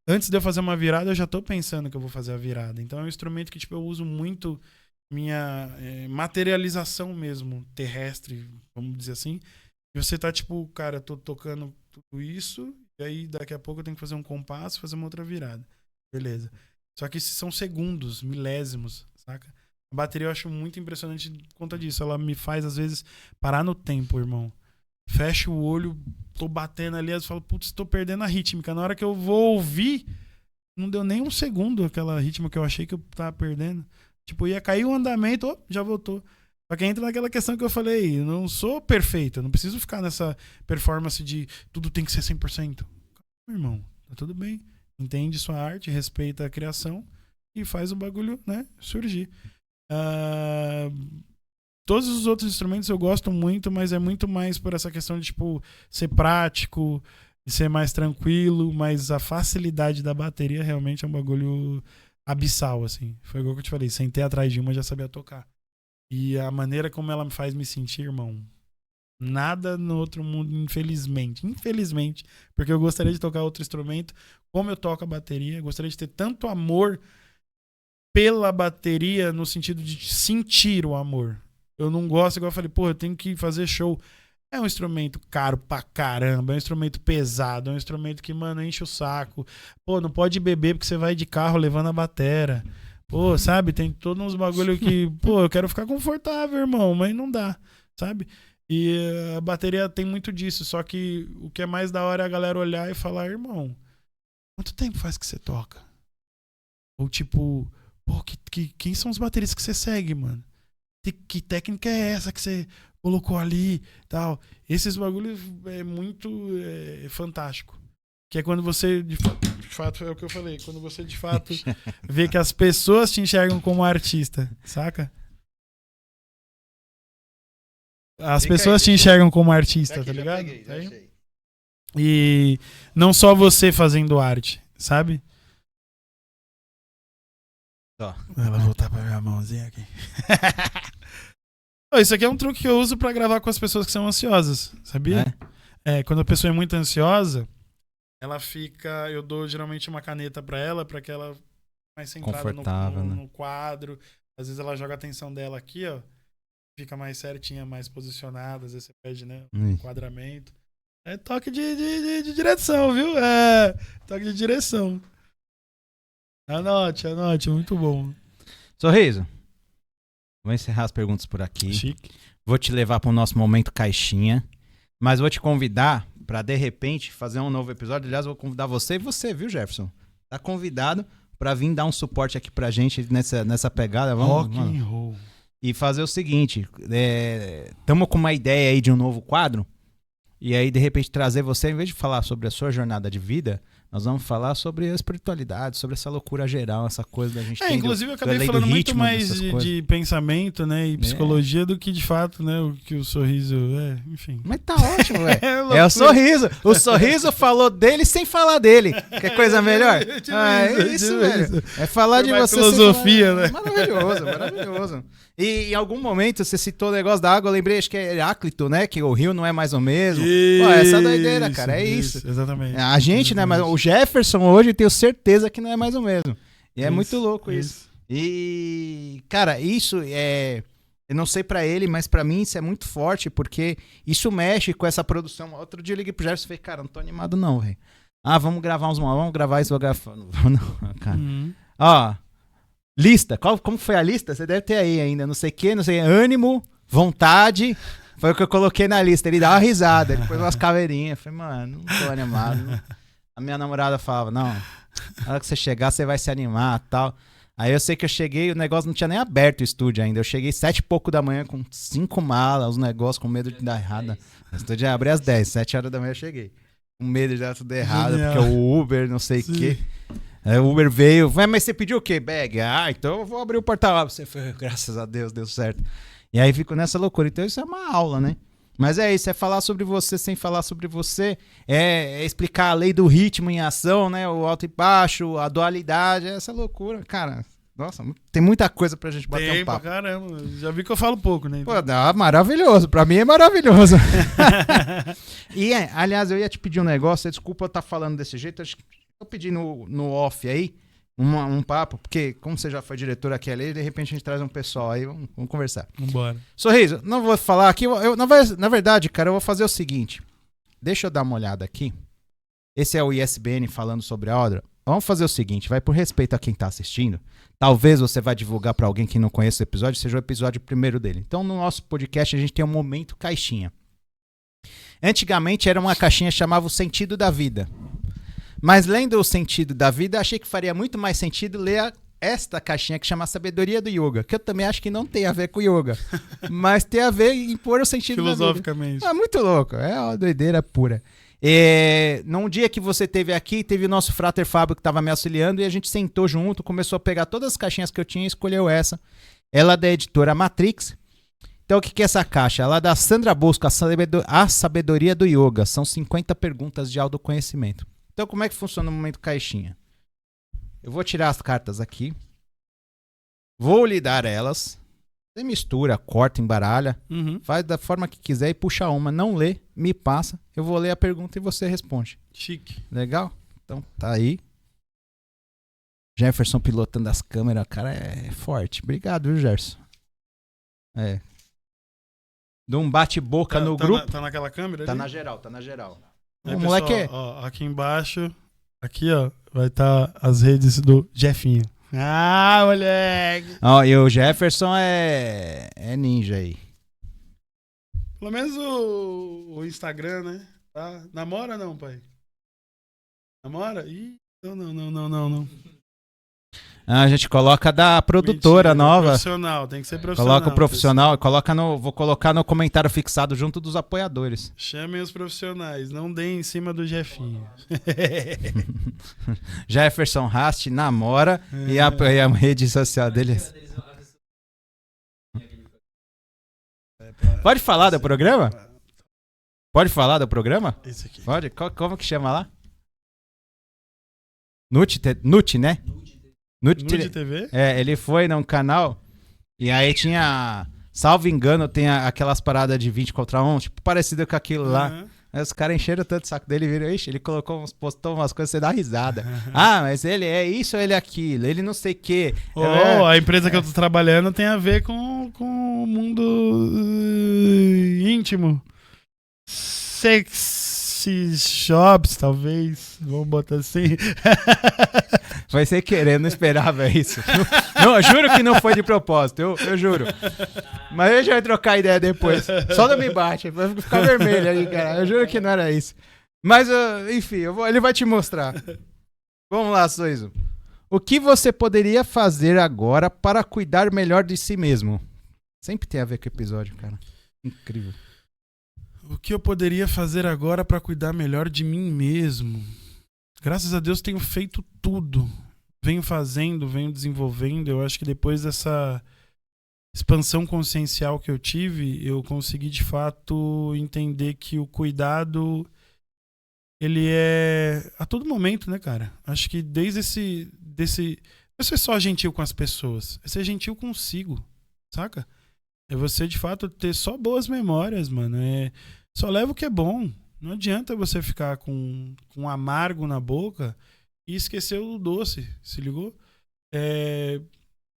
antes de eu fazer uma virada, eu já tô pensando que eu vou fazer a virada. Então é um instrumento que, tipo, eu uso muito minha materialização mesmo, terrestre, vamos dizer assim. E você tá, tipo, cara, eu tô tocando tudo isso e aí daqui a pouco eu tenho que fazer um compasso e fazer uma outra virada. Beleza. Só que esses são segundos, milésimos, saca? A bateria eu acho muito impressionante por conta disso. Ela me faz, às vezes, parar no tempo, irmão. Fecho o olho, tô batendo ali, eu falo, putz, tô perdendo a rítmica. Na hora que eu vou ouvir, não deu nem um segundo aquela rítmica que eu achei que eu tava perdendo. Tipo, ia cair o andamento, já voltou. Só que entra naquela questão que eu falei, eu não sou perfeito, eu não preciso ficar nessa performance de tudo tem que ser 100%. Calma, irmão, tá tudo bem. Entende sua arte, respeita a criação e faz o bagulho, né, surgir. Todos os outros instrumentos eu gosto muito, mas é muito mais por essa questão de, tipo, ser prático, de ser mais tranquilo, mas a facilidade da bateria realmente é um bagulho abissal, assim. Foi igual que eu te falei, sentei atrás de uma, já sabia tocar. E a maneira como ela me faz me sentir, irmão, nada no outro mundo, infelizmente. Infelizmente, porque eu gostaria de tocar outro instrumento, como eu toco a bateria, gostaria de ter tanto amor pela bateria no sentido de sentir o amor. Eu não gosto, igual eu falei, pô, eu tenho que fazer show. É um instrumento caro pra caramba, é um instrumento pesado, é um instrumento que, mano, enche o saco. Pô, não pode beber porque você vai de carro levando a batera. Pô, sabe, tem todos uns bagulho que, pô, eu quero ficar confortável, irmão, mas não dá, sabe? E a bateria tem muito disso, só que o que é mais da hora é a galera olhar e falar, irmão, quanto tempo faz que você toca? Ou tipo, pô, quem são os bateristas que você segue, mano? Que técnica é essa que você colocou ali, tal? Esses bagulhos é muito fantástico. Que é quando você, de fato, é o que eu falei, quando você de fato vê que as pessoas te enxergam como artista, saca? As pessoas te enxergam como artista, tá ligado? E não só você fazendo arte, sabe? Ela voltar pra minha mãozinha aqui. Isso aqui é um truque que eu uso pra gravar com as pessoas que são ansiosas, sabia? Quando a pessoa é muito ansiosa, ela fica... Eu dou geralmente uma caneta pra ela, pra que ela fique mais centrada Confortável, né? no quadro. Às vezes ela joga a atenção dela aqui, ó. Fica mais certinha, mais posicionada. Às vezes você pede, né? Enquadramento. É toque de direção, viu? É, toque de direção. Anote, muito bom. Sorriso. Vou encerrar as perguntas por aqui. Chique. Vou te levar para o nosso momento caixinha. Mas vou te convidar para, de repente, fazer um novo episódio. Aliás, vou convidar você e você, viu, Jefferson? Tá convidado para vir dar um suporte aqui pra gente nessa pegada. Vamos, rock and roll. E fazer o seguinte. Estamos com uma ideia aí de um novo quadro. E aí, de repente, trazer você, em vez de falar sobre a sua jornada de vida, nós vamos falar sobre a espiritualidade, sobre essa loucura geral, essa coisa da gente... Inclusive, eu acabei falando muito mais de pensamento, né, e psicologia do que, de fato, né, o que o Sorriso enfim. Mas tá ótimo, velho. É o Sorriso. O Sorriso falou dele sem falar dele. Quer coisa melhor? É isso, velho. É falar de você... filosofia, né? Maravilhoso. E em algum momento você citou o negócio da água, eu lembrei, acho que é Heráclito, né? Que o rio não é mais o mesmo. Pô, essa doideira, cara, é isso. Exatamente. A gente, né? Mas o Jefferson hoje, eu tenho certeza que não é mais o mesmo. E é muito louco isso. E, cara, isso é... Eu não sei pra ele, mas pra mim isso é muito forte, porque isso mexe com essa produção. Outro dia eu liguei pro Jefferson e falei, cara, não tô animado não, velho. Vamos gravar vamos gravar isso, vou gravar. Não, cara. Ó... Lista, como foi a lista? Você deve ter aí ainda, não sei o que, ânimo, vontade, foi o que eu coloquei na lista. Ele dá uma risada, ele pôs umas caveirinhas. Eu falei, mano, não tô animado. Não. A minha namorada falava, não, na hora que você chegar, você vai se animar e tal. Aí eu sei que eu cheguei, o negócio não tinha nem aberto o estúdio ainda. Eu cheguei 7h da manhã com 5 malas, os negócios, com medo de dar errado. O estúdio ia abrir às 10, 7h da manhã eu cheguei. Com medo de dar tudo errado, porque o Uber, não sei o quê. Aí o Uber veio, mas você pediu o quê? Bag? Então eu vou abrir o portal. Você foi, graças a Deus, deu certo. E aí fico nessa loucura. Então isso é uma aula, né? Mas é isso, é falar sobre você sem falar sobre você. É explicar a lei do ritmo em ação, né? O alto e baixo, a dualidade, essa loucura. Cara, nossa, tem muita coisa pra gente bater um papo. Caramba, já vi que eu falo pouco, né? Pô, maravilhoso. Pra mim é maravilhoso. E aliás, eu ia te pedir um negócio. Desculpa eu estar falando desse jeito. Acho que eu pedi no off aí um papo, porque como você já foi diretor aqui ali, de repente a gente traz um pessoal aí, vamos conversar. Vambora. Sorriso, não vou falar aqui, na verdade, cara, eu vou fazer o seguinte, deixa eu dar uma olhada aqui, esse é o ISBN falando sobre a Audra, vamos fazer o seguinte, vai por respeito a quem tá assistindo, talvez você vai divulgar pra alguém que não conhece o episódio, seja o episódio primeiro dele. Então no nosso podcast a gente tem um momento caixinha. Antigamente era uma caixinha que chamava o Sentido da Vida. Mas lendo o Sentido da Vida, achei que faria muito mais sentido ler esta caixinha que chama Sabedoria do Yoga, que eu também acho que não tem a ver com yoga, mas tem a ver em pôr o sentido da vida. Filosoficamente. É muito louco, é uma doideira pura. Num dia que você esteve aqui, teve o nosso frater Fábio que estava me auxiliando e a gente sentou junto, começou a pegar todas as caixinhas que eu tinha e escolheu essa. Ela é da editora Matrix. Então o que é essa caixa? Ela é da Sandra Bosco, a Sabedoria do Yoga. São 50 perguntas de autoconhecimento. Então, como é que funciona o momento caixinha? Eu vou tirar as cartas aqui. Vou lhe dar elas. Você mistura, corta, embaralha. Faz da forma que quiser e puxa uma. Não lê, me passa. Eu vou ler a pergunta e você responde. Chique. Legal? Então, tá aí. Jefferson pilotando as câmeras. Cara, é forte. Obrigado, viu, Gerson? De um bate-boca no grupo. Tá naquela câmera Tá ali? tá na geral. Aí, O moleque pessoal, ó, aqui embaixo, aqui, ó, vai estar as redes do Jefinho. Ah, moleque! Ó, e o Jefferson é ninja aí. Pelo menos o Instagram, né? Tá? Namora não, pai? Namora? Ih, não. A gente coloca da produtora Mentira, nova. Profissional, tem que ser profissional. Coloca o profissional, vou colocar no comentário fixado junto dos apoiadores. Chamem os profissionais, não deem em cima do Jefinho. Jefferson Rast namora e a rede social dele. Pode falar do programa? Pode falar do programa? Esse aqui. Pode? Como que chama lá? Nut, né? Nude TV? Ele foi num canal e aí tinha, salvo engano, tem aquelas paradas de 20 contra 1, tipo, parecido com aquilo lá. Aí os caras encheram tanto o saco dele e viram, ixi, ele postou umas coisas, você dá risada. Ah, mas ele é isso ou ele é aquilo, ele não sei o quê. A empresa que eu tô trabalhando tem a ver com o mundo íntimo. Sexy shops, talvez. Vamos botar assim. Vai ser querer, eu não esperava isso. Não, eu juro que não foi de propósito, eu juro. Mas a gente vai trocar ideia depois. Só não me bate, vai ficar vermelho aí, cara. Eu juro que não era isso. Mas, enfim, ele vai te mostrar. Vamos lá, Sorriso. O que você poderia fazer agora para cuidar melhor de si mesmo? Sempre tem a ver com o episódio, cara. Incrível. O que eu poderia fazer agora para cuidar melhor de mim mesmo? Graças a Deus tenho feito tudo. Venho fazendo, venho desenvolvendo. Eu acho que depois dessa expansão consciencial que eu tive, eu consegui de fato entender que o cuidado, ele é a todo momento, né, cara? Acho que desde não é ser só gentil com as pessoas, é ser gentil consigo, saca? É você de fato ter só boas memórias, mano. Só leva o que é bom. Não adianta você ficar com um amargo na boca e esquecer o doce, se ligou?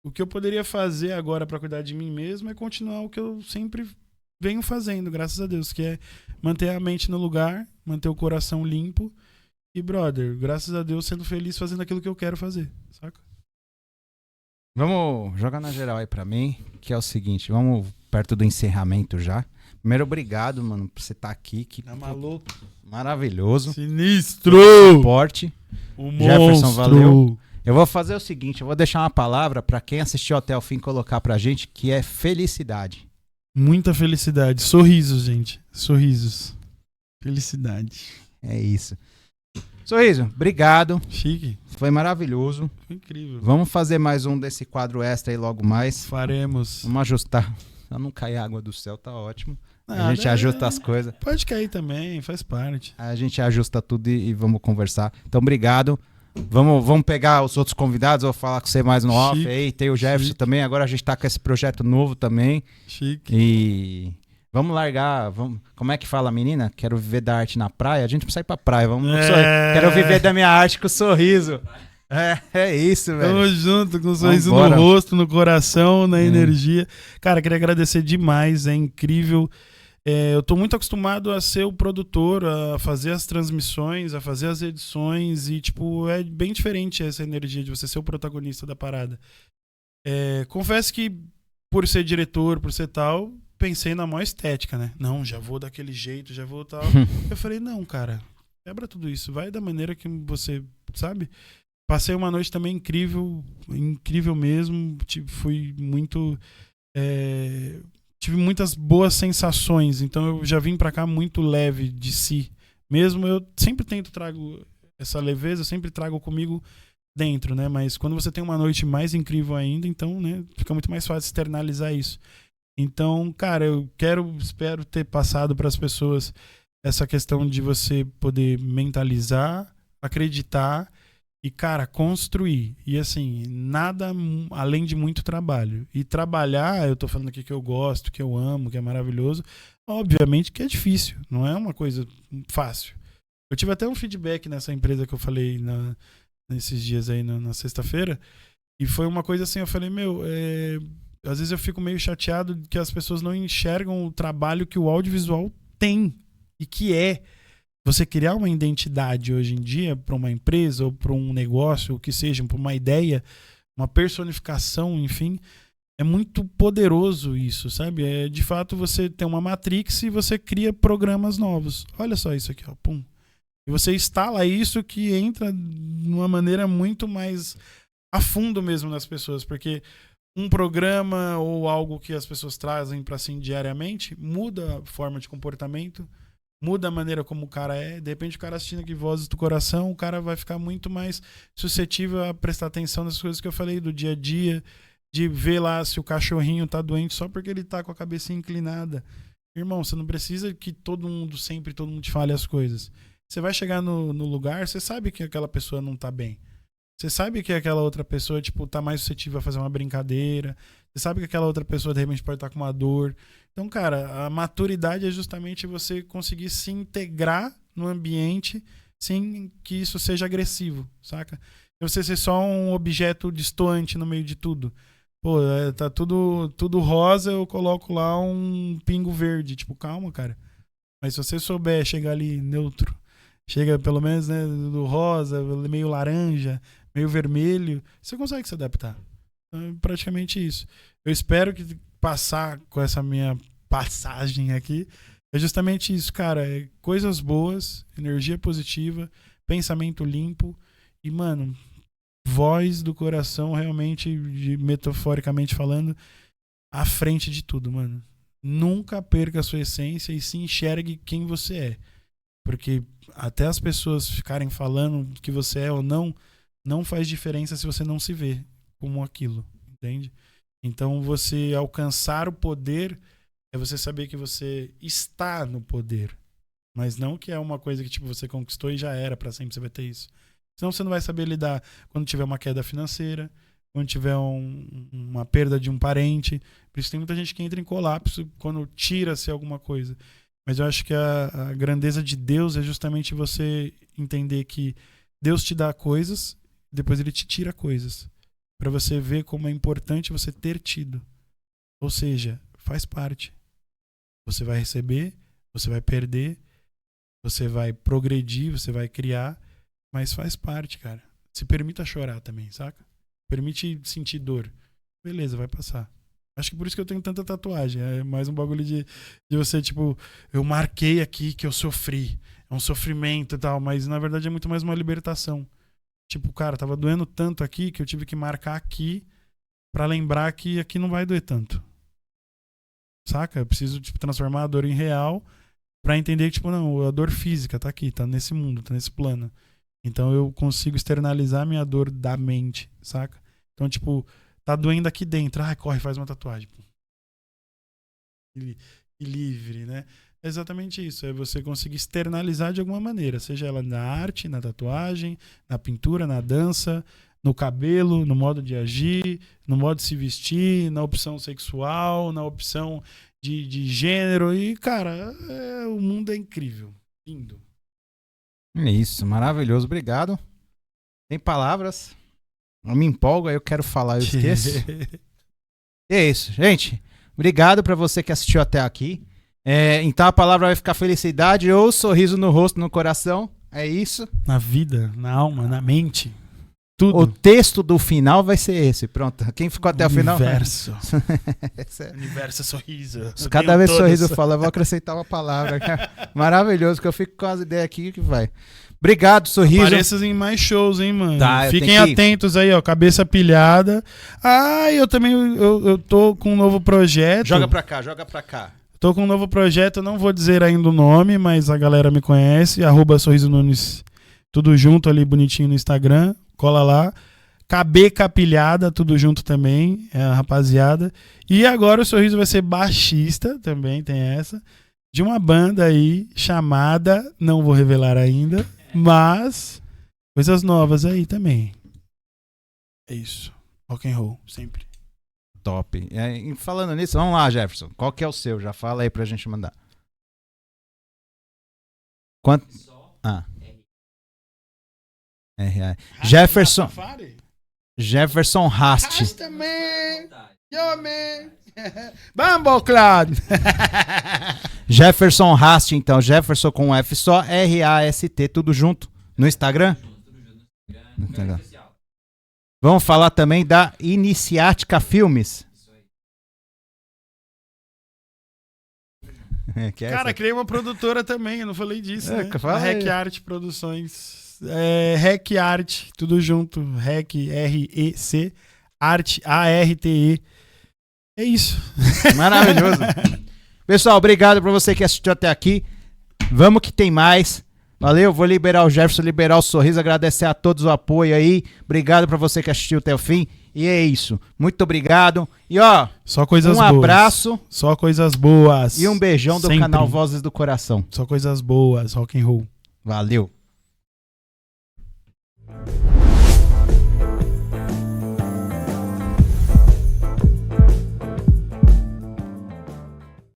O que eu poderia fazer agora para cuidar de mim mesmo é continuar o que eu sempre venho fazendo, graças a Deus, que é manter a mente no lugar, manter o coração limpo e, brother, graças a Deus, sendo feliz fazendo aquilo que eu quero fazer, saca? Vamos jogar na geral aí pra mim, que é o seguinte, vamos perto do encerramento já. Primeiro, obrigado, mano, por você estar aqui. Que tá maluco? Maravilhoso. Sinistro! Suporte. O Jefferson, monstro. valeu. Eu vou fazer o seguinte, eu vou deixar uma palavra pra quem assistiu até o fim colocar pra gente, que é felicidade. Muita felicidade. Sorrisos, gente. Sorrisos. Felicidade. É isso. Sorriso, obrigado. Chique. Foi maravilhoso. Foi incrível. Vamos fazer mais um desse quadro extra aí logo mais. Faremos. Vamos ajustar. Pra não cair água do céu, tá ótimo. Ah, A gente ajusta as coisas. Pode cair também, faz parte. A gente ajusta tudo e vamos conversar. Então, obrigado. Vamos pegar os outros convidados, vou falar com você mais no off aí. Tem o Jefferson Chique. também. Agora a gente tá com esse projeto novo também. Chique. E vamos largar. Como é que fala, menina? Quero viver da arte na praia. A gente precisa ir pra praia. Quero viver da minha arte com sorriso. É isso, velho. Tamo junto, com um sorriso Vambora. no rosto, no coração, na energia. Cara, queria agradecer demais, é incrível. Eu tô muito acostumado a ser o produtor, a fazer as transmissões, a fazer as edições e, tipo, é bem diferente essa energia de você ser o protagonista da parada. Confesso que, por ser diretor, por ser tal, pensei na maior estética, né? Não, já vou daquele jeito, já vou tal. Eu falei, não, cara, quebra tudo isso, vai da maneira que você, sabe? Passei uma noite também incrível, incrível mesmo. Fui muito... tive muitas boas sensações, então eu já vim pra cá muito leve de si. Mesmo eu sempre trago essa leveza, eu sempre trago comigo dentro, né? Mas quando você tem uma noite mais incrível ainda, então, né, fica muito mais fácil externalizar isso. Então, cara, espero ter passado para as pessoas essa questão de você poder mentalizar, acreditar e, cara, construir. E, assim, nada além de muito trabalho. E trabalhar, eu tô falando aqui que eu gosto, que eu amo, que é maravilhoso. Obviamente que é difícil, não é uma coisa fácil. Eu tive até um feedback nessa empresa que eu falei nesses dias aí, na sexta-feira. E foi uma coisa assim, eu falei, às vezes eu fico meio chateado que as pessoas não enxergam o trabalho que o audiovisual tem. E que você criar uma identidade hoje em dia para uma empresa ou para um negócio, o que seja, para uma ideia, uma personificação, enfim, é muito poderoso isso, sabe? De fato você tem uma matrix e você cria programas novos. Olha só isso aqui, ó, pum. E você instala isso que entra de uma maneira muito mais a fundo mesmo nas pessoas, porque um programa ou algo que as pessoas trazem para si diariamente muda a forma de comportamento, muda a maneira como o cara é. De repente o cara assistindo aqui Vozes do Coração, o cara vai ficar muito mais suscetível a prestar atenção nas coisas que eu falei do dia a dia, de ver lá se o cachorrinho tá doente só porque ele tá com a cabeça inclinada. Irmão, você não precisa que todo mundo te fale as coisas. Você vai chegar no lugar, você sabe que aquela pessoa não tá bem. Você sabe que aquela outra pessoa, tipo, tá mais suscetível a fazer uma brincadeira. Você sabe que aquela outra pessoa, de repente, pode estar com uma dor. Então, cara, a maturidade é justamente você conseguir se integrar no ambiente sem que isso seja agressivo, saca? Você ser só um objeto distoante no meio de tudo. Pô, tá tudo rosa, eu coloco lá um pingo verde. Tipo, calma, cara. Mas se você souber chegar ali neutro, chega pelo menos, né, do rosa, meio laranja, meio vermelho, você consegue se adaptar. Então, é praticamente isso. Eu espero que passar com essa minha passagem aqui é justamente isso, cara. É coisas boas, energia positiva, pensamento limpo e, mano, voz do coração realmente, metaforicamente falando, à frente de tudo, mano. Nunca perca a sua essência e se enxergue quem você é. Porque até as pessoas ficarem falando que você é ou não faz diferença se você não se vê como aquilo, entende? Então você alcançar o poder é você saber que você está no poder. Mas não que é uma coisa que tipo, você conquistou e já era, pra sempre você vai ter isso. Senão você não vai saber lidar quando tiver uma queda financeira, quando tiver uma perda de um parente. Por isso tem muita gente que entra em colapso quando tira-se alguma coisa. Mas eu acho que a grandeza de Deus é justamente você entender que Deus te dá coisas, depois ele te tira coisas. Para você ver como é importante você ter tido. Ou seja, faz parte. Você vai receber, você vai perder, você vai progredir, você vai criar. Mas faz parte, cara. Se permita chorar também, saca? Permite sentir dor. Beleza, vai passar. Acho que por isso que eu tenho tanta tatuagem. É mais um bagulho de você, tipo, eu marquei aqui que eu sofri. É um sofrimento e tal, mas na verdade é muito mais uma libertação. Tipo, cara, tava doendo tanto aqui que eu tive que marcar aqui pra lembrar que aqui não vai doer tanto. Saca? Eu preciso, tipo, transformar a dor em real pra entender que, tipo, não, a dor física tá aqui, tá nesse mundo, tá nesse plano. Então eu consigo externalizar minha dor da mente, saca? Então, tipo, tá doendo aqui dentro. Ai, corre, faz uma tatuagem. E livre, né? É exatamente isso. É você conseguir externalizar de alguma maneira. Seja ela na arte, na tatuagem, na pintura, na dança, no cabelo, no modo de agir, no modo de se vestir, na opção sexual, na opção de gênero. E, cara, o mundo é incrível. Lindo. É isso, maravilhoso, obrigado. Tem palavras? Eu me empolgo, aí eu quero falar, eu esqueço. E é isso, gente. Obrigado pra você que assistiu até aqui. Então a palavra vai ficar felicidade ou sorriso no rosto, no coração. É isso. Na vida, na alma, na mente. Tudo. O texto do final vai ser esse. Pronto. Quem ficou até o final? Universo. Universo é sorriso. Cada vez sorriso eu falo, eu vou acrescentar uma palavra. Maravilhoso, que eu fico com as ideias aqui que vai. Obrigado, sorriso. Apareçam em mais shows, hein, mano. Tá, fiquem atentos aí, ó. Cabeça pilhada. Eu também eu tô com um novo projeto. Joga pra cá, joga pra cá. Tô com um novo projeto, eu não vou dizer ainda o nome, mas a galera me conhece. @Sorriso Nunes, tudo junto ali, bonitinho no Instagram. Cola lá. KB Capilhada, tudo junto também, a rapaziada. E agora o Sorriso vai ser baixista, também tem essa, de uma banda aí chamada, não vou revelar ainda, mas coisas novas aí também. É isso. Rock and roll, sempre. Top. E falando nisso, vamos lá, Jefferson. Qual que é o seu? Já fala aí pra gente mandar. Quanto? R.A. Jefferson Rast. Rasta, man. Yo, man. Bumbleclad. Jefferson Rast, então. Jefferson com F só, R-A-S-T, tudo junto. No Instagram? No Instagram. Vamos falar também da Iniciática Filmes. Cara, criei uma produtora também, eu não falei disso, né? A Rec Art Produções. Rec Art, tudo junto. Rec, R-E-C, Arte, A-R-T-E. É isso. Maravilhoso. Pessoal, obrigado pra você que assistiu até aqui. Vamos que tem mais. Valeu, vou liberar o Jefferson, liberar o Sorriso, agradecer a todos o apoio aí. Obrigado pra você que assistiu até o fim. E é isso. Muito obrigado. E ó, só coisas boas. Abraço. Só coisas boas. E um beijão do sempre. Canal Vozes do Coração. Só coisas boas, rock and roll. Valeu.